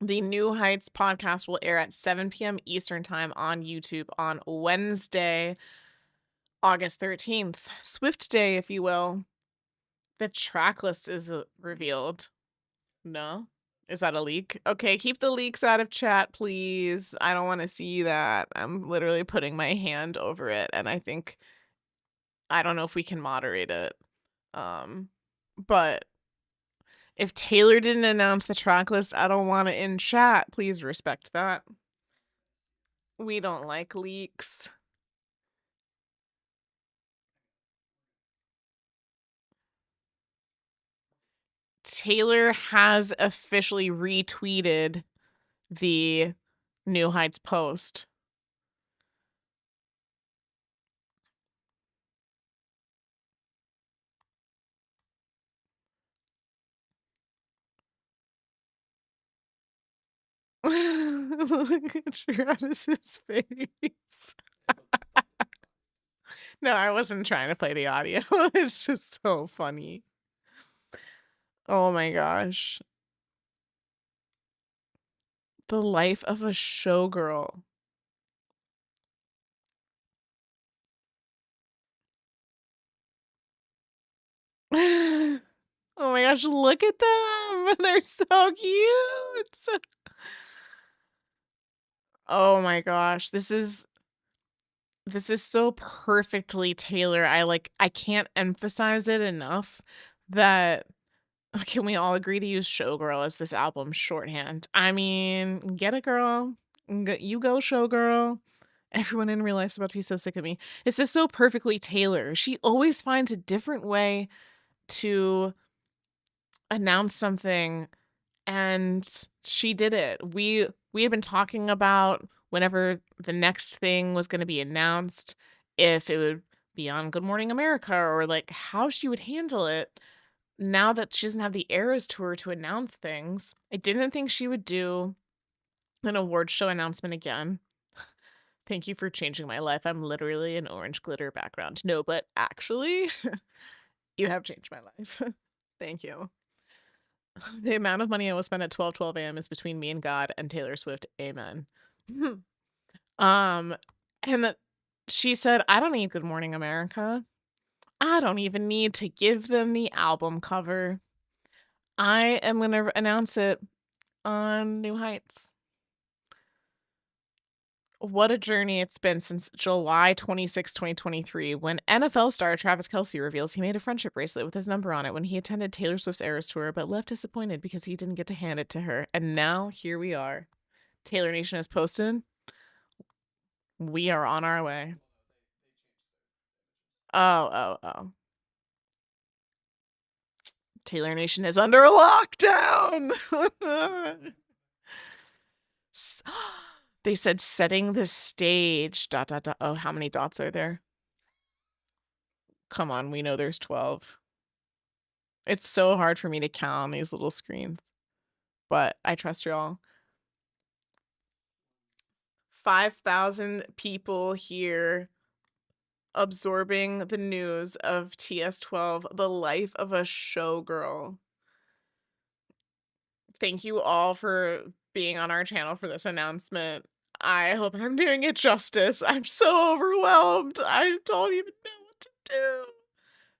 The New Heights podcast will air at 7 p.m. Eastern Time on YouTube on Wednesday, August 13th. Swift Day, if you will. The track list is revealed. No? Is that a leak? Okay, keep the leaks out of chat, please. I don't want to see that. I'm literally putting my hand over it, and I don't know if we can moderate it. But if Taylor didn't announce the track list, I don't want it in chat. Please respect that. We don't like leaks. Taylor has officially retweeted the New Heights post. Look at Travis's face. No, I wasn't trying to play the audio. It's just so funny. Oh my gosh. The life of a showgirl. Oh my gosh, look at them. They're so cute. Oh my gosh, this is so perfectly Taylor. I can't emphasize it enough that can we all agree to use showgirl as this album's shorthand? I mean, get it, girl. You go, showgirl. Everyone in real life's about to be so sick of me. It's just so perfectly Taylor. She always finds a different way to announce something, and she did it. We had been talking about whenever the next thing was going to be announced, if it would be on Good Morning America or like how she would handle it now that she doesn't have the Eras Tour to announce things. I didn't think she would do an award show announcement again. Thank you for changing my life. I'm literally an orange glitter background. No, but actually, you have changed my life. Thank you. The amount of money I will spend at 12:12 a.m. is between me and God and Taylor Swift. Amen. um, and that she said, I don't need Good Morning America. I don't even need to give them the album cover. I am going to announce it on New Heights. What a journey it's been since July 26, 2023, when NFL star Travis Kelce reveals he made a friendship bracelet with his number on it when he attended Taylor Swift's Eras Tour, but left disappointed because he didn't get to hand it to her. And now here we are. Taylor Nation has posted. We are on our way. Oh. Taylor Nation is under a lockdown. They said setting the stage. ... Oh, how many dots are there? Come on, we know there's 12. It's so hard for me to count on these little screens, but I trust y'all. 5,000 people here absorbing the news of TS12, the life of a showgirl. Thank you all for being on our channel for this announcement. I hope I'm doing it justice. I'm so overwhelmed. I don't even know what to do.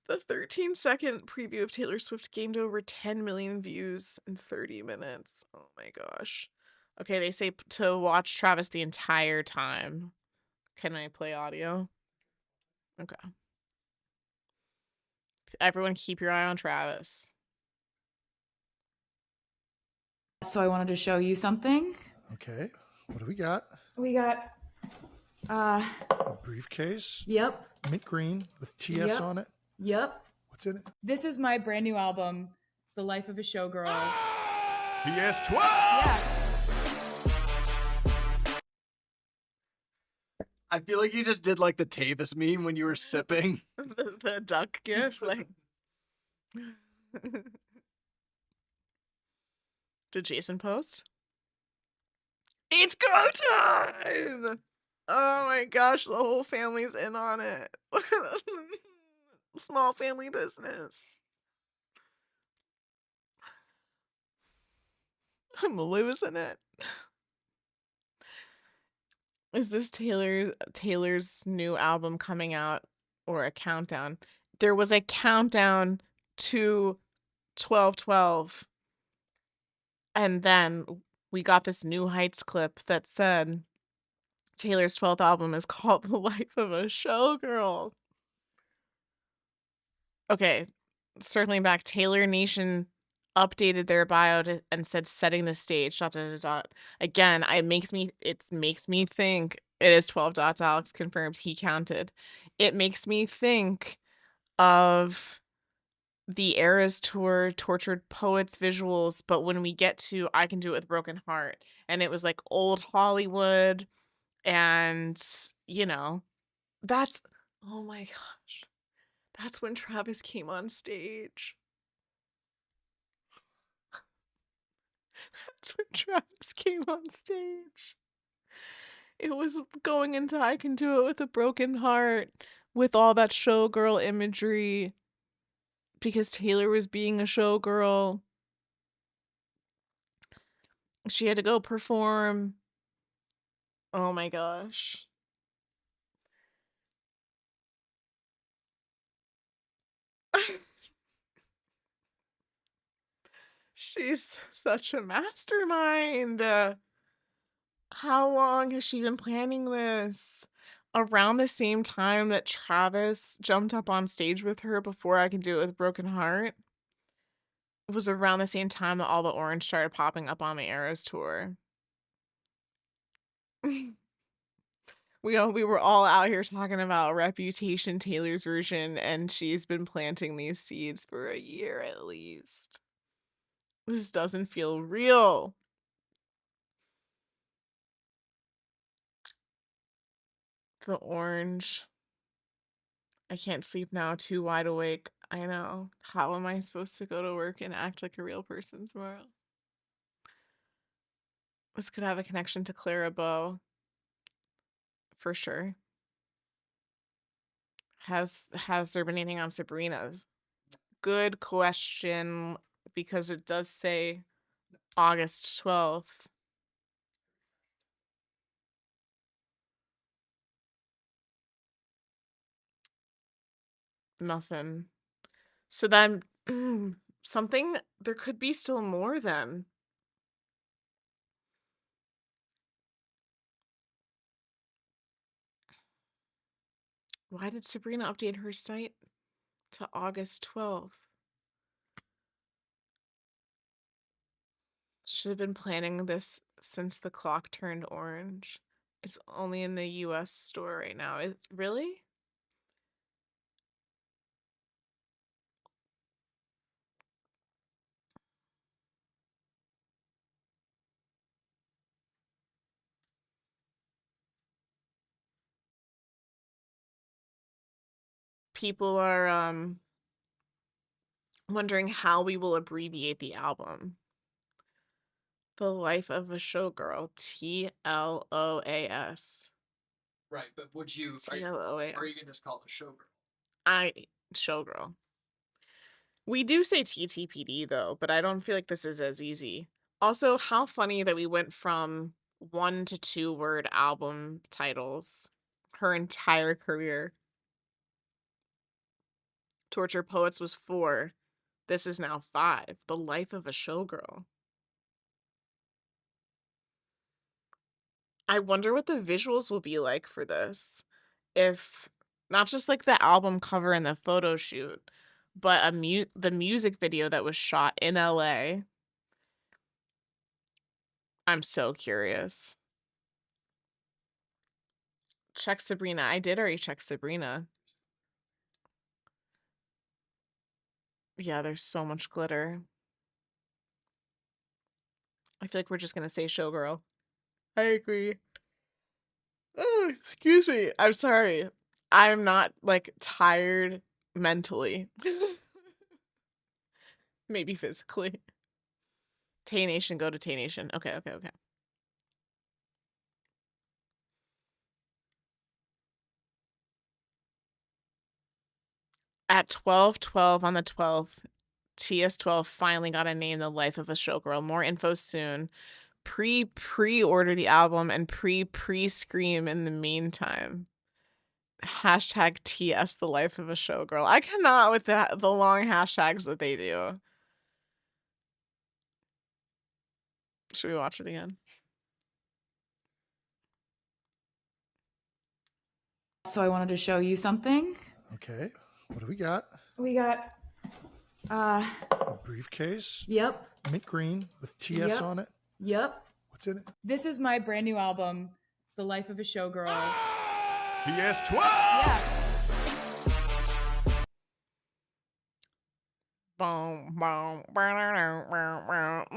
The 13-second preview of Taylor Swift gained over 10 million views in 30 minutes. Oh my gosh. Okay, they say to watch Travis the entire time. Can I play audio? Okay. Everyone keep your eye on Travis. So I wanted to show you something. Okay. What do we got? We got, A briefcase. yep, Mint green with TS Yep. on it. yep. What's in it? This is my brand new album, The Life of a Showgirl. TS12! Yeah. I feel like you just did like the Tavis meme when you were sipping. the duck gif, like. Did Jason post? It's go time! Oh my gosh, the whole family's in on it. Small family business. I'm losing it. Is this Taylor's new album coming out or a countdown? There was a countdown to 12/12. And then we got this New Heights clip that said Taylor's 12th album is called The Life of a Showgirl. Okay, circling back, Taylor Nation updated their bio and said setting the stage. ... Again, it makes me think it is 12 dots. Alex confirmed he counted. It makes me think of the Eras Tour Tortured Poets visuals, but when we get to I Can Do It with Broken Heart, and it was like old Hollywood, and that's oh my gosh. That's when Travis came on stage. That's when Travis came on stage. It was going into I Can Do It with a Broken Heart with all that showgirl imagery because Taylor was being a showgirl. She had to go perform. Oh my gosh. She's such a mastermind. How long has she been planning this? Around the same time that Travis jumped up on stage with her before I Can Do It with Broken Heart. It was around the same time that all the orange started popping up on the Eras tour. We were all out here talking about Reputation, Taylor's version, and she's been planting these seeds for a year at least. This doesn't feel real. The orange. I can't sleep now, too wide awake. I know. How am I supposed to go to work and act like a real person tomorrow? This could have a connection to Clara Bow. For sure. Has there been anything on Sabrina's? Good question, because it does say August 12th. Nothing. So then something there could be still more then. Why did Sabrina update her site to August 12th? Should have been planning this since the clock turned orange. It's only in the US store right now. Is really? People are wondering how we will abbreviate the album. The Life of a Showgirl, TLOAS. Right, but would you? Or are you TLOAS. gonna just call it Showgirl? Showgirl. We do say TTPD though, but I don't feel like this is as easy. Also, how funny that we went from 1 to 2 word album titles her entire career. Torture Poets was 4. This is now 5. The Life of a Showgirl. I wonder what the visuals will be like for this. If not just like the album cover and the photo shoot, but the music video that was shot in LA. I'm so curious. Check Sabrina. I did already check Sabrina. Yeah, there's so much glitter. I feel like we're just gonna say Showgirl. I agree. Oh, excuse me. I'm sorry. I'm not like tired mentally. Maybe physically. Tay Nation, go to Tay Nation. Okay. At 12:12 on the 12th, TS12 finally got a name, The Life of a Showgirl. More info soon. Pre-order the album and pre-scream in the meantime. Hashtag TS The Life of a Showgirl. I cannot with the long hashtags that they do. Should we watch it again? So I wanted to show you something. Okay. What do we got? We got A briefcase. yep. Mint green with TS Yep. on it. Yep. What's in it? This is my brand new album, The Life of a Showgirl. TS12! Yeah. Boom, boom,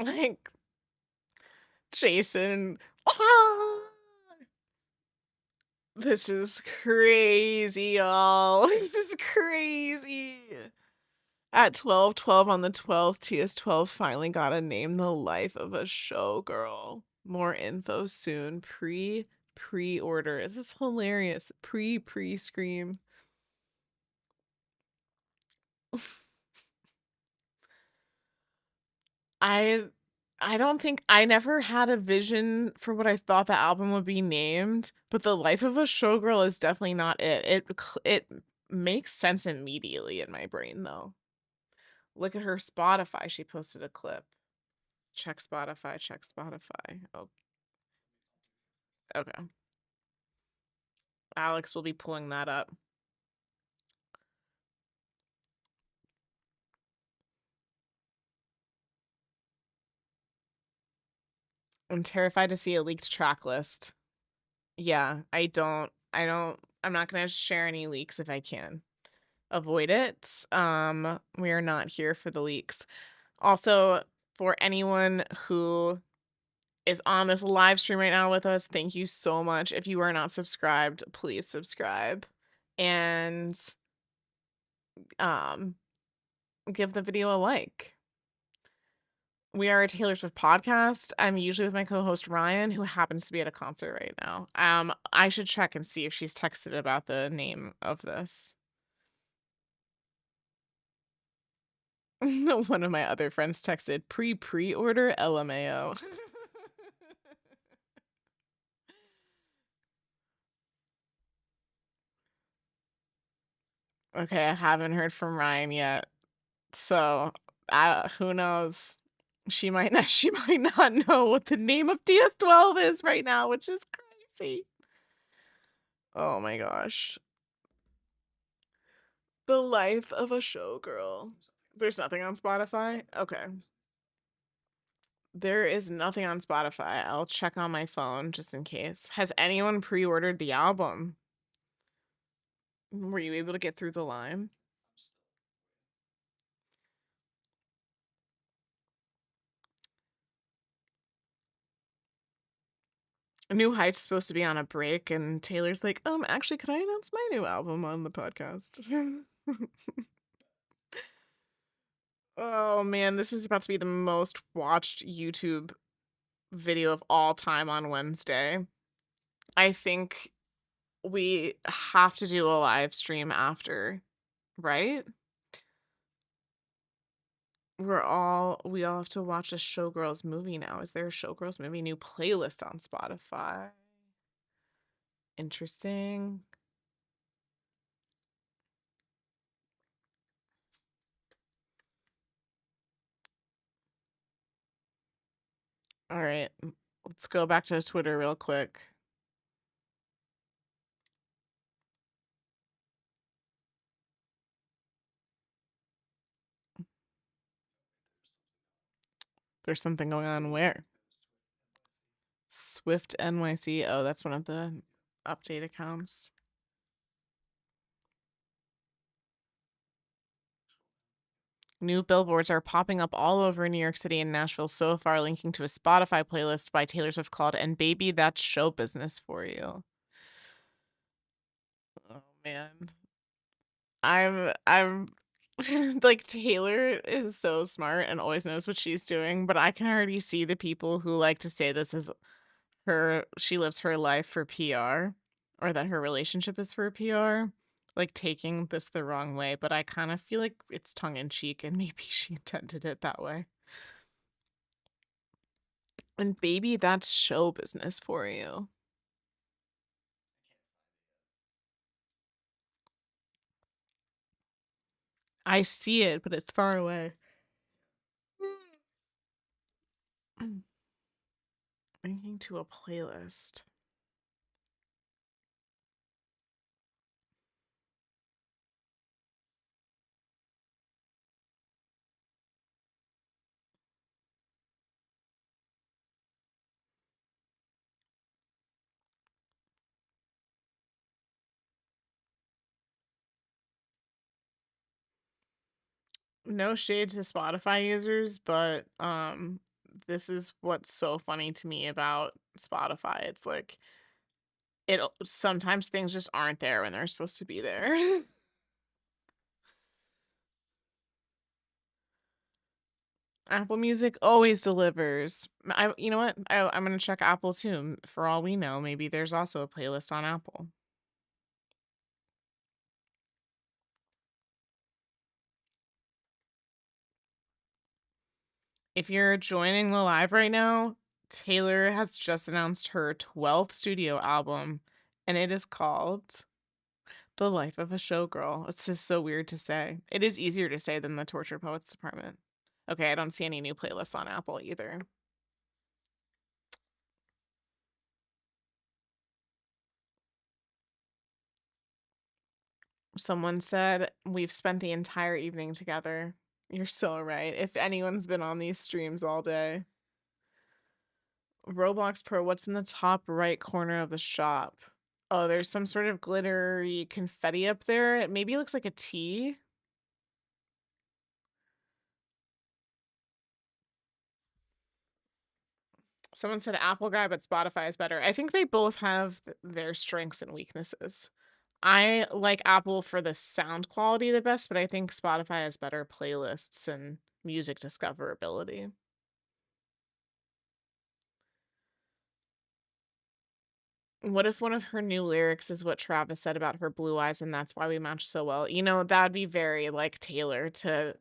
like Jason. This is crazy, y'all. This is crazy. At 12:12 on the 12th, TS12 finally got a name, The Life of a Showgirl. More info soon. Pre-order. This is hilarious. Pre-scream. I don't think I never had a vision for what I thought the album would be named, but The Life of a Showgirl is definitely not it. It makes sense immediately in my brain though. Look at her Spotify. She posted a clip. Check Spotify. Oh, okay. Alex will be pulling that up. I'm terrified to see a leaked track list. Yeah, I'm not gonna share any leaks if I can avoid it. We are not here for the leaks. Also, for anyone who is on this live stream right now with us, thank you so much. If you are not subscribed, please subscribe. And give the video a like. We are a Taylor Swift podcast. I'm usually with my co-host Ryan, who happens to be at a concert right now. I should check and see if she's texted about the name of this. One of my other friends texted pre-order LMAO. Okay, I haven't heard from Ryan yet. So, who knows? She might not she might not know what the name of TS12 is right now, which is crazy. Oh my gosh. The life of a showgirl. There's nothing on Spotify? Okay. There is nothing on Spotify. I'll check on my phone just in case. Has anyone pre-ordered the album? Were you able to get through the line? New Heights is supposed to be on a break, and Taylor's like, actually, could I announce my new album on the podcast? Oh man, this is about to be the most watched YouTube video of all time on Wednesday. I think we have to do a live stream after, right? We all have to watch a Showgirls movie now. Is there a Showgirls movie new playlist on Spotify? Interesting. All right, let's go back to Twitter real quick. There's something going on where? Swift NYC. Oh, that's one of the update accounts. New billboards are popping up all over New York City and Nashville so far, linking to a Spotify playlist by Taylor Swift called "And Baby, That's Show Business for You." Oh man. I'm like, Taylor is so smart and always knows what she's doing, but I can already see the people who like to say this is she lives her life for PR, or that her relationship is for PR, like taking this the wrong way, but I kind of feel like it's tongue in cheek and maybe she intended it that way. And baby, that's show business for you. I see it, but it's far away. Linking to a playlist. No shade to Spotify users, but this is what's so funny to me about Spotify. It's like sometimes things just aren't there when they're supposed to be there. Apple Music always delivers. You know what? I'm gonna check Apple too. For all we know, maybe there's also a playlist on Apple. If you're joining the live right now, Taylor has just announced her 12th studio album, and it is called The Life of a Showgirl. It's just so weird to say. It is easier to say than the Torture Poets Department. Okay, I don't see any new playlists on Apple either. Someone said, "We've spent the entire evening together." You're so right. If anyone's been on these streams all day. Roblox Pro, what's in the top right corner of the shop? Oh, there's some sort of glittery confetti up there. It maybe looks like a T. Someone said Apple guy, but Spotify is better. I think they both have their strengths and weaknesses. I like Apple for the sound quality the best, but I think Spotify has better playlists and music discoverability. What if one of her new lyrics is what Travis said about her blue eyes and that's why we match so well? You know, that'd be very like Taylor to,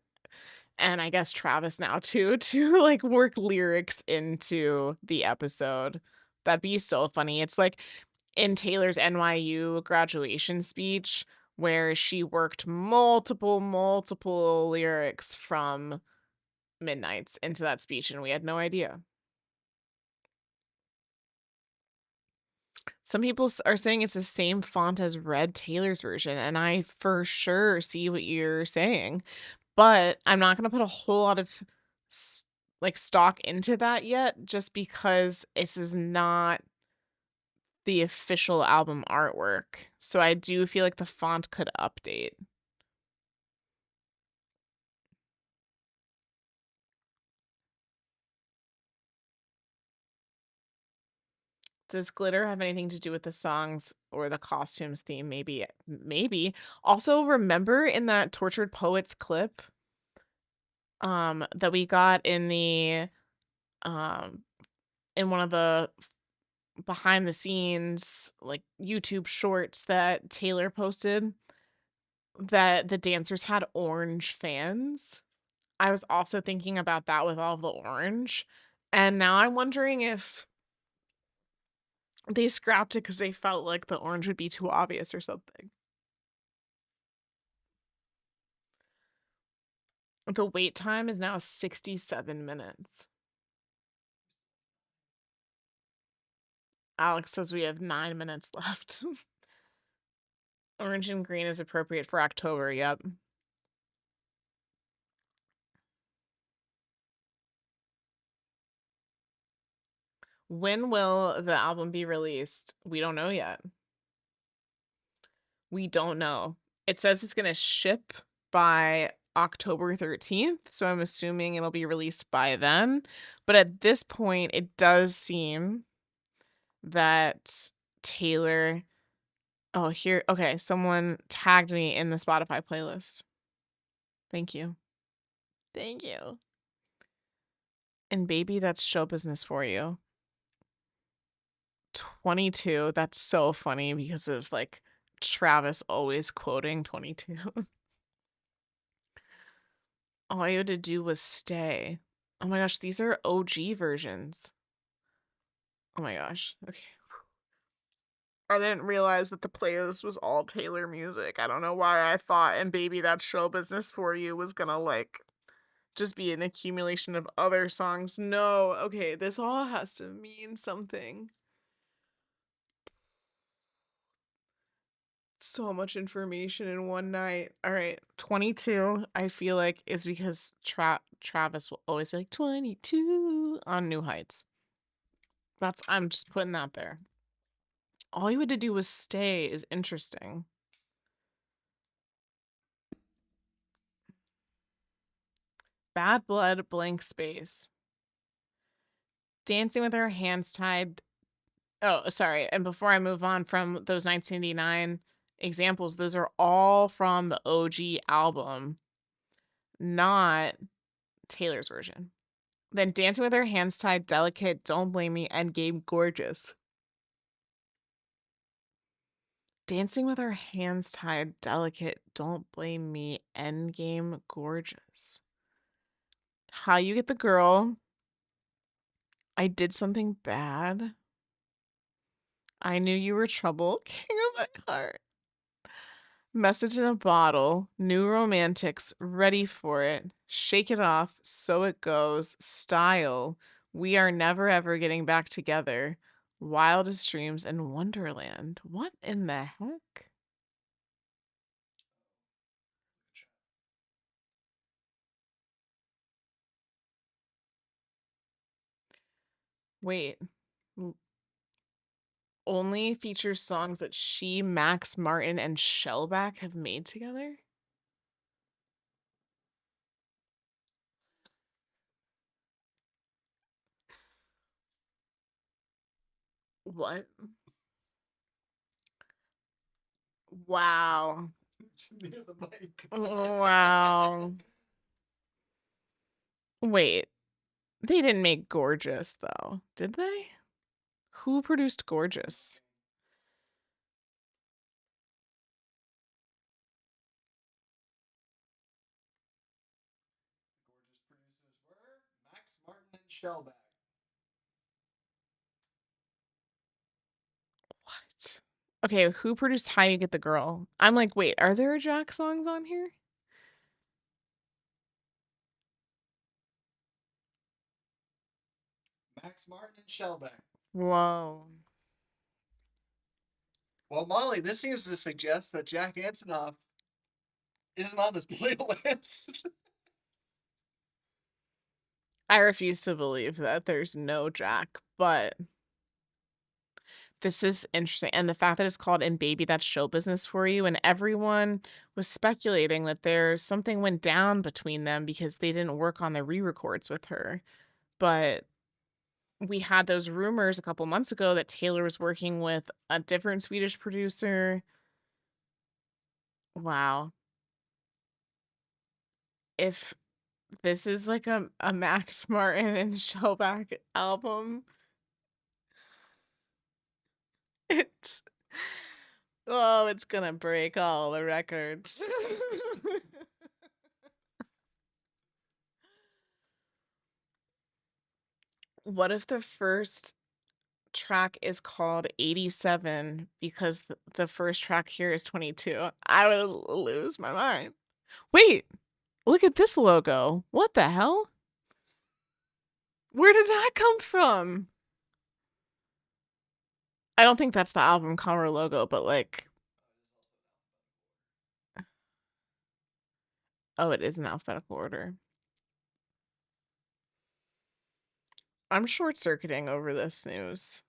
and I guess Travis now too, to like work lyrics into the episode. That'd be so funny. It's like in Taylor's NYU graduation speech where she worked multiple lyrics from Midnights into that speech and we had no idea. Some people are saying it's the same font as Red Taylor's version, and I for sure see what you're saying, but I'm not gonna put a whole lot of like stock into that yet, just because this is not the official album artwork. So I do feel like the font could update. Does glitter have anything to do with the songs or the costumes theme? Maybe, maybe. Also, remember in that Tortured Poets clip, that we got um, in one of the behind the scenes, like, YouTube shorts that Taylor posted, that the dancers had orange fans? I was also thinking about that with all of the orange, and now I'm wondering if they scrapped it because they felt like the orange would be too obvious or something. The wait time is now 67 minutes. Alex says we have 9 minutes left. Orange and green is appropriate for October, yep. When will the album be released? We don't know yet. We don't know. It says it's gonna ship by October 13th, so I'm assuming it'll be released by then. But at this point, it does seem that Taylor. Oh, here. Okay, someone tagged me in the Spotify playlist. Thank you. Thank you. And baby, that's show business for you. 22. That's so funny because of like Travis always quoting 22. All you had to do was stay. Oh my gosh, these are OG versions. Oh my gosh. Okay. I didn't realize that the playlist was all Taylor music. I don't know why I thought and baby that show business for you was gonna like just be an accumulation of other songs. No, okay, this all has to mean something. So much information in one night. All right, 22, I feel like is because Travis will always be like 22 on New Heights. I'm just putting that there. All you had to do was stay is interesting. Bad Blood blank space. Dancing with Our Hands Tied. Oh, sorry. And before I move on from those 1989 examples, those are all from the OG album, not Taylor's version. Then Dancing with Her Hands Tied, Delicate, Don't Blame Me, Endgame, Gorgeous. Dancing with Our Hands Tied, Delicate, Don't Blame Me, Endgame, Gorgeous. How You Get the Girl. I Did Something Bad. I Knew You Were Trouble. King of My Heart. Message in a Bottle. New Romantics. Ready for It. Shake It Off. So It Goes. Style. We Are Never Ever Getting Back Together. Wildest Dreams and Wonderland. What in the heck? Wait. Only features songs that she, Max Martin, and Shellback have made together? What? Wow. Near the mic. Wow. Wait, they didn't make Gorgeous though, did they? Who produced Gorgeous? Gorgeous producers were Max Martin and Shellback. What? Okay, who produced How You Get the Girl? I'm like, wait, are there Jack songs on here? Max Martin and Shellback. Whoa. Well, Molly, this seems to suggest that Jack Antonoff isn't on this playlist. I refuse to believe that there's no Jack, but this is interesting. And the fact that it's called And Baby That's Show Business for You, and everyone was speculating that there's something went down between them because they didn't work on the re-records with her. But we had those rumors a couple months ago that Taylor was working with a different Swedish producer. Wow. If this is like a Max Martin and Shellback album, it's oh, it's gonna break all the records. What if the first track is called 87 because the first track here is 22? I would lose my mind. Wait, look at this logo. What the hell? Where did that come from? I don't think that's the album cover logo, but like, oh, it is in alphabetical order. I'm short circuiting over this news.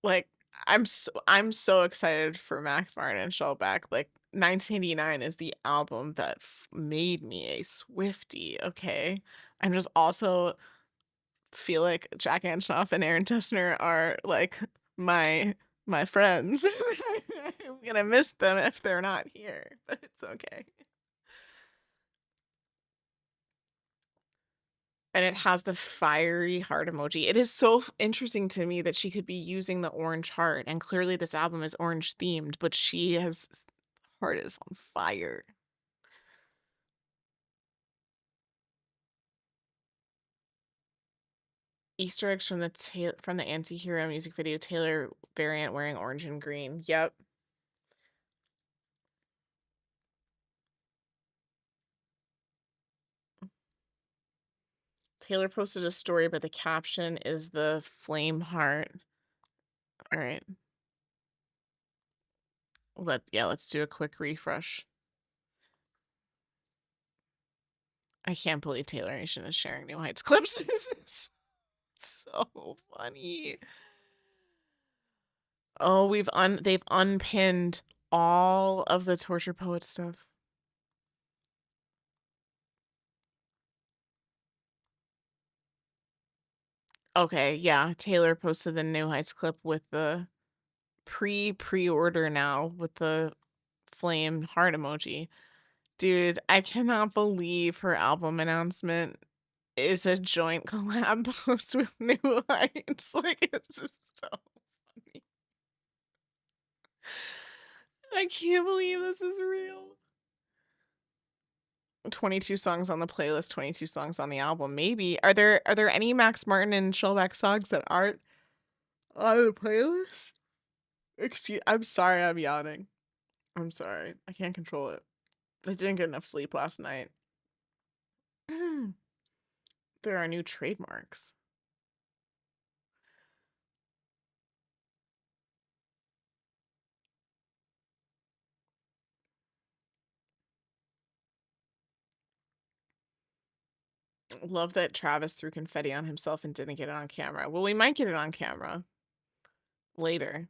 Like, I'm so excited for Max Martin and Shellback. Like, 1989 is the album that made me a Swiftie. Okay, I'm just also feel like Jack Antonoff and Aaron Tessner are like my friends. I'm gonna miss them if they're not here, but it's okay. And it has the fiery heart emoji. It is so interesting to me that she could be using the orange heart, and clearly this album is orange themed, but she has heart is on fire. Easter eggs from the Anti-Hero music video Taylor variant wearing orange and green. Yep. Taylor posted a story, but the caption is the flame heart. All right. Let's do a quick refresh. I can't believe Taylor Nation is sharing New Heights clips. This is so funny. Oh, they've unpinned all of the Torture Poet stuff. Okay, yeah. Taylor posted the New Heights clip with the pre-order now with the flame heart emoji. Dude, I cannot believe her album announcement is a joint collab post with New Heights. Like, it's just so funny. I can't believe this is real. 22 songs on the playlist, 22 songs on the album. Maybe. Are there any Max Martin and Shellback songs that aren't on the playlist? I'm sorry I'm yawning. I'm sorry. I can't control it. I didn't get enough sleep last night. There are new trademarks. Love that Travis threw confetti on himself and didn't get it on camera. Well, we might get it on camera later.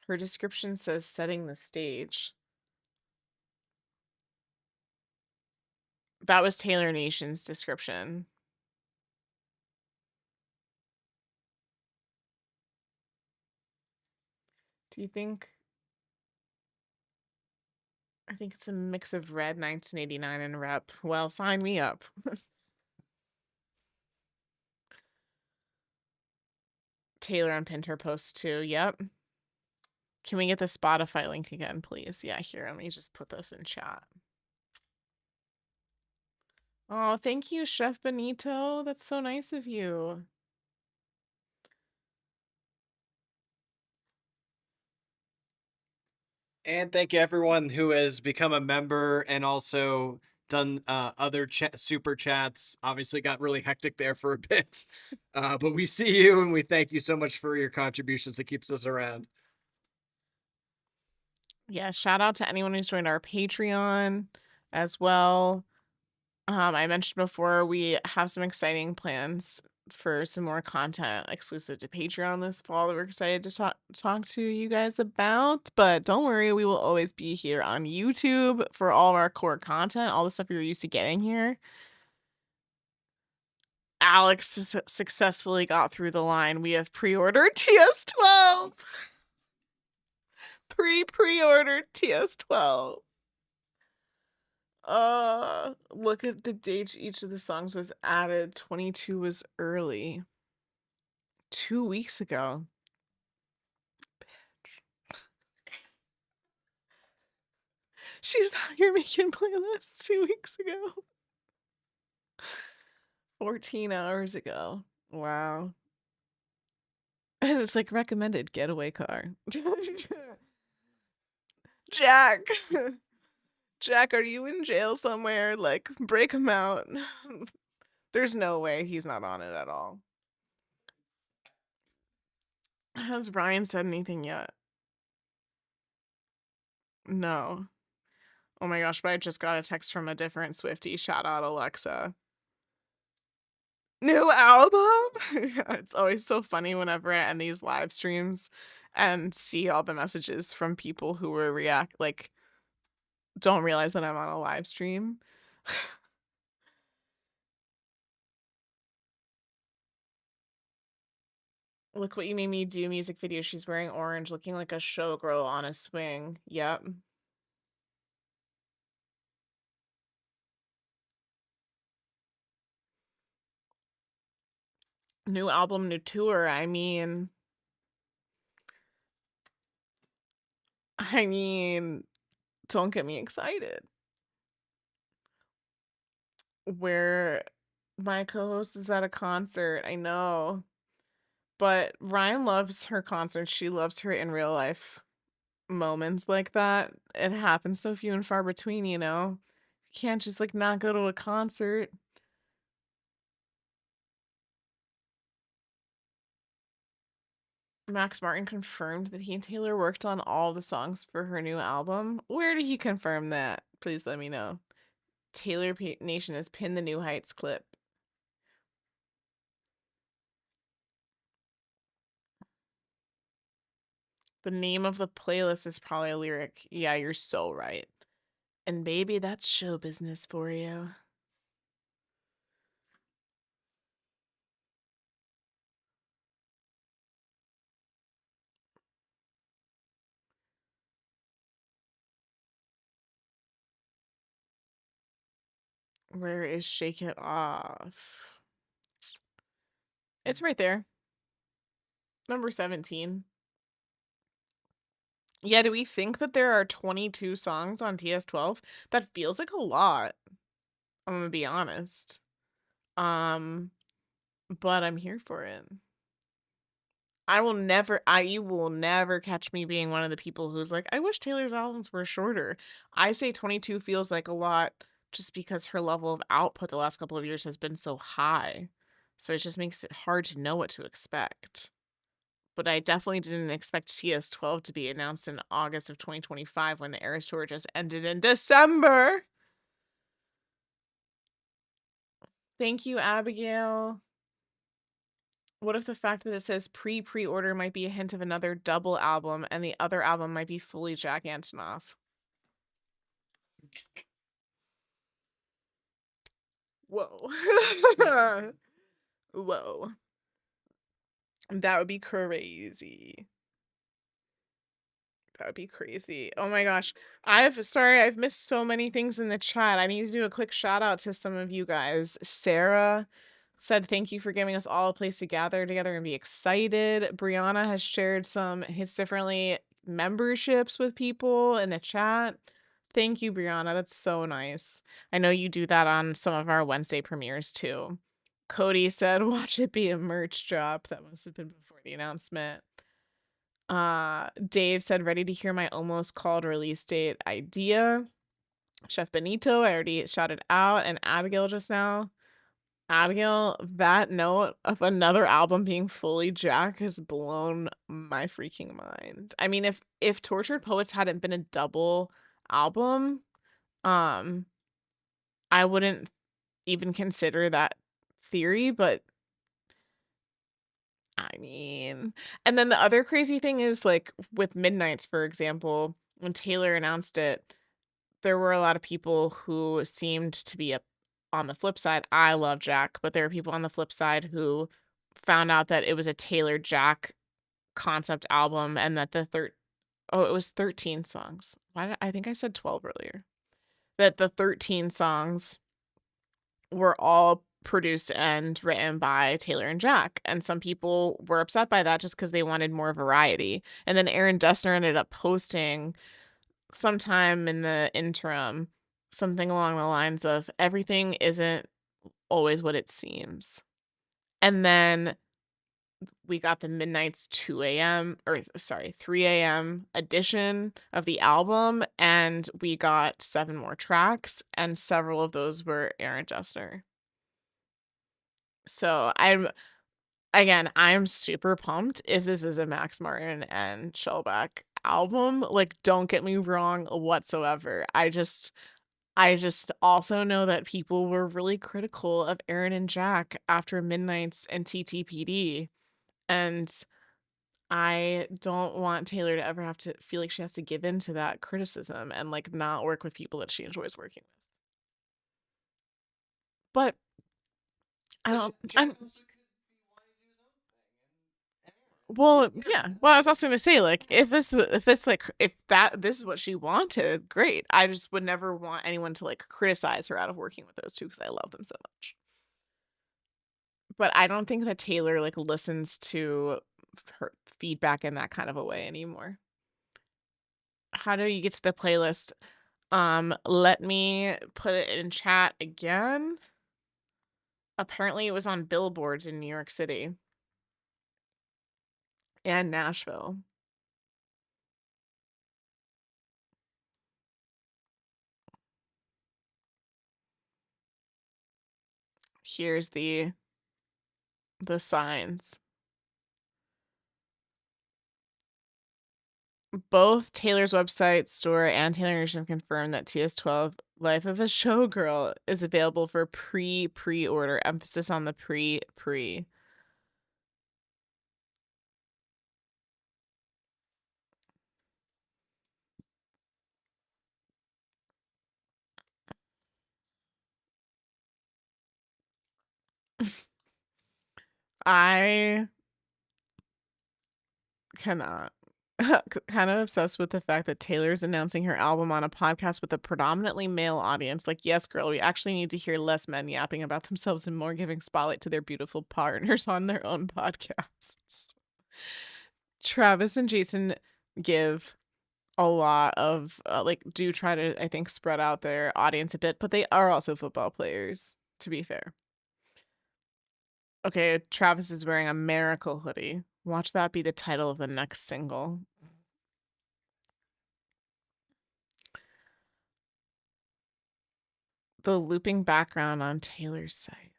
Her description says setting the stage. That was Taylor Nation's description. Do you think I think it's a mix of Red 1989 and Rep. Well, sign me up. Taylor unpinned her post too. Yep. Can we get the Spotify link again, please? Yeah, here. Let me just put this in chat. Oh, thank you, Chef Benito. That's so nice of you. And thank you everyone who has become a member and also done other super chats. Obviously got really hectic there for a bit. But we see you and we thank you so much for your contributions. It keeps us around. Yeah, shout out to anyone who's joined our Patreon as well. I mentioned before we have some exciting plans for some more content exclusive to Patreon this fall that we're excited to talk to you guys about. But don't worry, we will always be here on YouTube for all of our core content, all the stuff you're used to getting here. Alex successfully got through the line. We have pre-ordered TS12. Pre-ordered TS12. Look at the dates each of the songs was added. 22 was early. 2 weeks ago. Bitch. She was out here making playlists 2 weeks ago. 14 hours ago. Wow. And it's like recommended getaway car. Jack. Jack, are you in jail somewhere? Like, break him out. There's no way he's not on it at all. Has Ryan said anything yet? No. Oh my gosh, but I just got a text from a different Swiftie. Shout out Alexa. New album? It's always so funny whenever I end these live streams and see all the messages from people who were don't realize that I'm on a live stream. Look what you made me do music video. She's wearing orange, looking like a showgirl on a swing. Yep. New album, new tour. Don't get me excited. Where my co-host is at a concert. I know. But Ryan loves her concerts. She loves her in real life moments like that. It happens so few and far between, you know? You can't just like not go to a concert. Max Martin confirmed that he and Taylor worked on all the songs for her new album. Where did he confirm that? Please let me know. Taylor Nation has pinned the New Heights clip. The name of the playlist is probably a lyric. Yeah, you're so right. And baby, that's show business for you. Where is Shake It Off? It's right there. Number 17. Yeah, do we think that there are 22 songs on TS12? That feels like a lot. I'm gonna be honest. But I'm here for it. You will never catch me being one of the people who's like, I wish Taylor's albums were shorter. I say 22 feels like a lot just because her level of output the last couple of years has been so high. So it just makes it hard to know what to expect. But I definitely didn't expect TS12 to be announced in August of 2025 when the Eras Tour just ended in December. Thank you, Abigail. What if the fact that it says pre-order might be a hint of another double album and the other album might be fully Jack Antonoff? Whoa. Whoa. That would be crazy. That would be crazy. Oh my gosh. I've missed so many things in the chat. I need to do a quick shout out to some of you guys. Sarah said thank you for giving us all a place to gather together and be excited. Brianna has shared some Hits Differently memberships with people in the chat. Thank you, Brianna. That's so nice. I know you do that on some of our Wednesday premieres too. Cody said, watch it be a merch drop. That must have been before the announcement. Dave said, ready to hear my almost called release date idea. Chef Benito, I already shouted out, and Abigail just now. Abigail, that note of another album being fully Jack has blown my freaking mind. I mean, if Tortured Poets hadn't been a double album, I wouldn't even consider that theory, but I mean, and then the other crazy thing is, like, with Midnights, for example, when Taylor announced it, there were a lot of people who seemed to be up on the flip side. I love Jack, but there are people on the flip side who found out that it was a Taylor Jack concept album and that it was 13 songs. I think I said 12 earlier. That the 13 songs were all produced and written by Taylor and Jack. And some people were upset by that just because they wanted more variety. And then Aaron Dessner ended up posting sometime in the interim something along the lines of everything isn't always what it seems. And then we got the Midnight's 3 a.m. edition of the album, and we got 7 more tracks, and several of those were Aaron Dessner. So I'm super pumped if this is a Max Martin and Shellback album. Like, don't get me wrong whatsoever. I just also know that people were really critical of Aaron and Jack after Midnights and TTPD. And I don't want Taylor to ever have to feel like she has to give in to that criticism and like not work with people that she enjoys working with. But I don't I'm well, yeah. Well, I was also gonna say, like, if this is what she wanted, great. I just would never want anyone to like criticize her out of working with those two because I love them so much. But I don't think that Taylor like listens to her feedback in that kind of a way anymore. How do you get to the playlist? Let me put it in chat again. Apparently it was on billboards in New York City and Nashville. Here's the signs. Both Taylor's website store and Taylor Nation confirmed that TS12 Life of a Showgirl is available for pre-order. Emphasis on the pre. I cannot. Kind of obsessed with the fact that Taylor's announcing her album on a podcast with a predominantly male audience. Like, yes, girl, we actually need to hear less men yapping about themselves and more giving spotlight to their beautiful partners on their own podcasts. Travis and Jason give a lot of, do try to, I think, spread out their audience a bit, but they are also football players, to be fair. Okay, Travis is wearing a Miracle hoodie. Watch that be the title of the next single. The looping background on Taylor's site.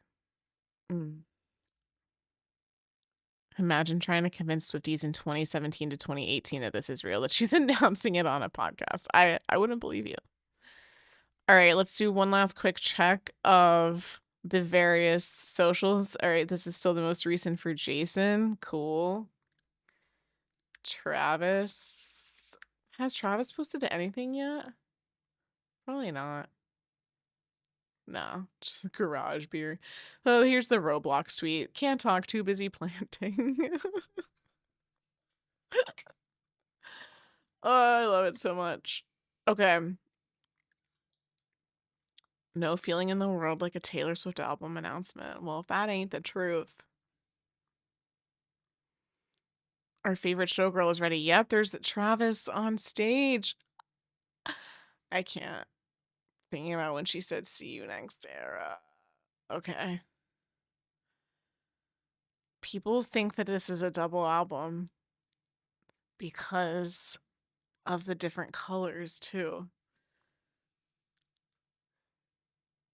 Imagine trying to convince Swifties in 2017 to 2018 that this is real, that she's announcing it on a podcast. I wouldn't believe you. All right, let's do one last quick check of the various socials. All right, this is still the most recent for Jason. Cool. Travis. Has Travis posted anything yet? Probably not. No, just a garage beer. Oh, here's the Roblox tweet. Can't talk, too busy planting. love it so much. Okay. No feeling in the world like a Taylor Swift album announcement. Well, if that ain't the truth. Our favorite showgirl is ready. Yep, there's Travis on stage. I can't. Thinking about when she said, "See you next era." Okay. People think that this is a double album because of the different colors, too.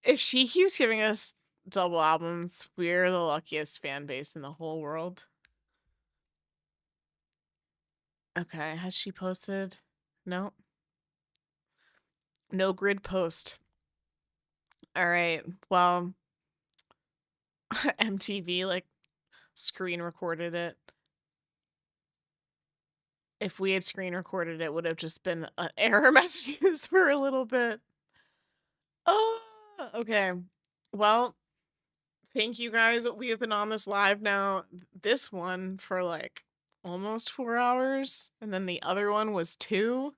If she keeps giving us double albums, we're the luckiest fan base in the whole world. Okay, has she posted? No. No grid post. All right. Well, MTV like screen recorded it. If we had screen recorded it, would have just been error messages for a little bit. Oh, okay. Well, thank you guys. We have been on this live now. This one for like almost 4 hours, and then the other one was 2.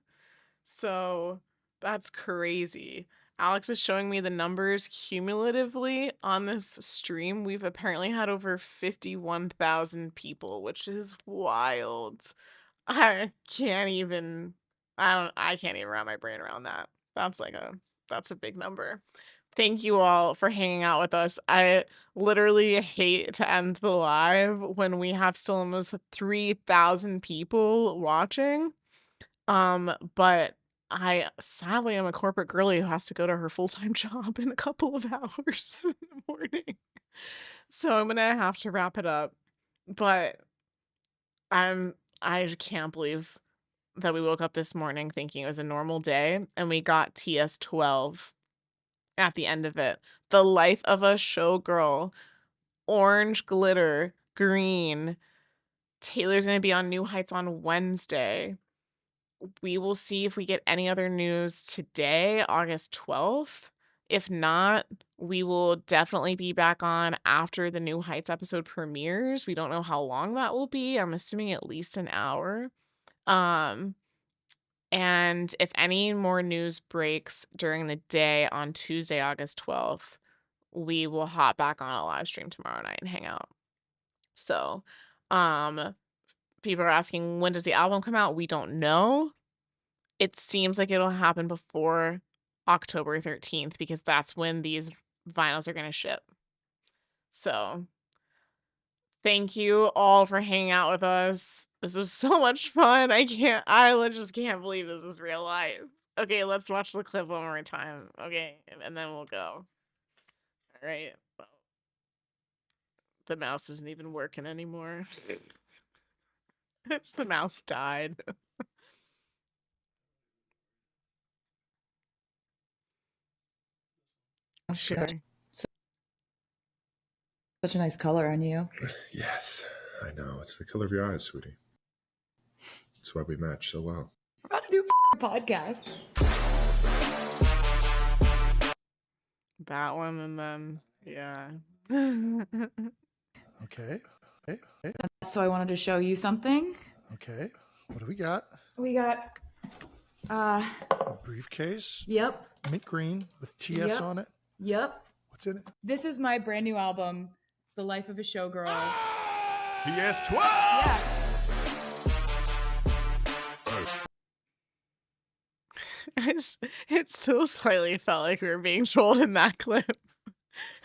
So that's crazy. Alex is showing me the numbers cumulatively on this stream. We've apparently had over 51,000 people, which is wild. I can't even I can't even wrap my brain around that. That's a big number. Thank you all for hanging out with us. I literally hate to end the live when we have still almost 3,000 people watching. But I sadly am a corporate girly who has to go to her full-time job in a couple of hours in the morning. So I'm gonna have to wrap it up. But I can't believe that we woke up this morning thinking it was a normal day and we got TS12 at the end of it. The life of a showgirl. Orange glitter, green. Taylor's gonna be on New Heights on Wednesday. We will see if we get any other news today, August 12th. If not, we will definitely be back on after the New Heights episode premieres. We don't know how long that will be. I'm assuming at least an hour. And if any more news breaks during the day on Tuesday, August 12th, we will hop back on a live stream tomorrow night and hang out. So, people are asking, when does the album come out? We don't know. It seems like it'll happen before October 13th because that's when these vinyls are going to ship. So, thank you all for hanging out with us. This was so much fun. I just can't believe this is real life. Okay, let's watch the clip one more time. Okay, and then we'll go. All right. Well, the mouse isn't even working anymore. It's the mouse died. Sure. Such a nice color on you. Yes, I know. It's the color of your eyes, sweetie. That's why we match so well. We're about to do a podcast. That one and then, yeah. Okay. So I wanted to show you something. Okay. What do we got? We got, A briefcase. yep, Mint green with TS Yep. on it. yep. What's in it? This is my brand new album, The Life of a Showgirl. TS12! Yeah. It so slightly felt like we were being trolled in that clip.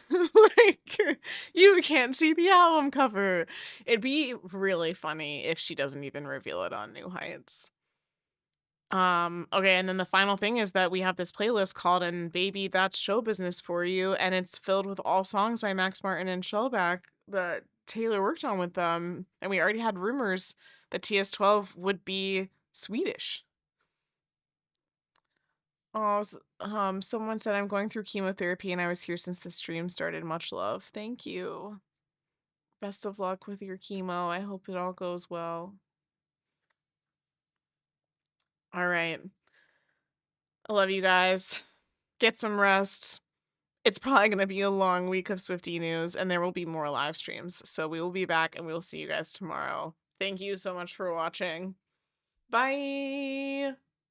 Like, you can't see the album cover. It'd be really funny if she doesn't even reveal it on New Heights. Okay, and then the final thing is that we have this playlist called "And Baby, That's Show Business for You," and it's filled with all songs by Max Martin and Shellback that Taylor worked on with them. And we already had rumors that TS12 would be Swedish. Oh, someone said I'm going through chemotherapy and I was here since the stream started. Much love. Thank you. Best of luck with your chemo. I hope it all goes well. All right. I love you guys. Get some rest. It's probably going to be a long week of Swiftie news and there will be more live streams. So we will be back and we will see you guys tomorrow. Thank you so much for watching. Bye.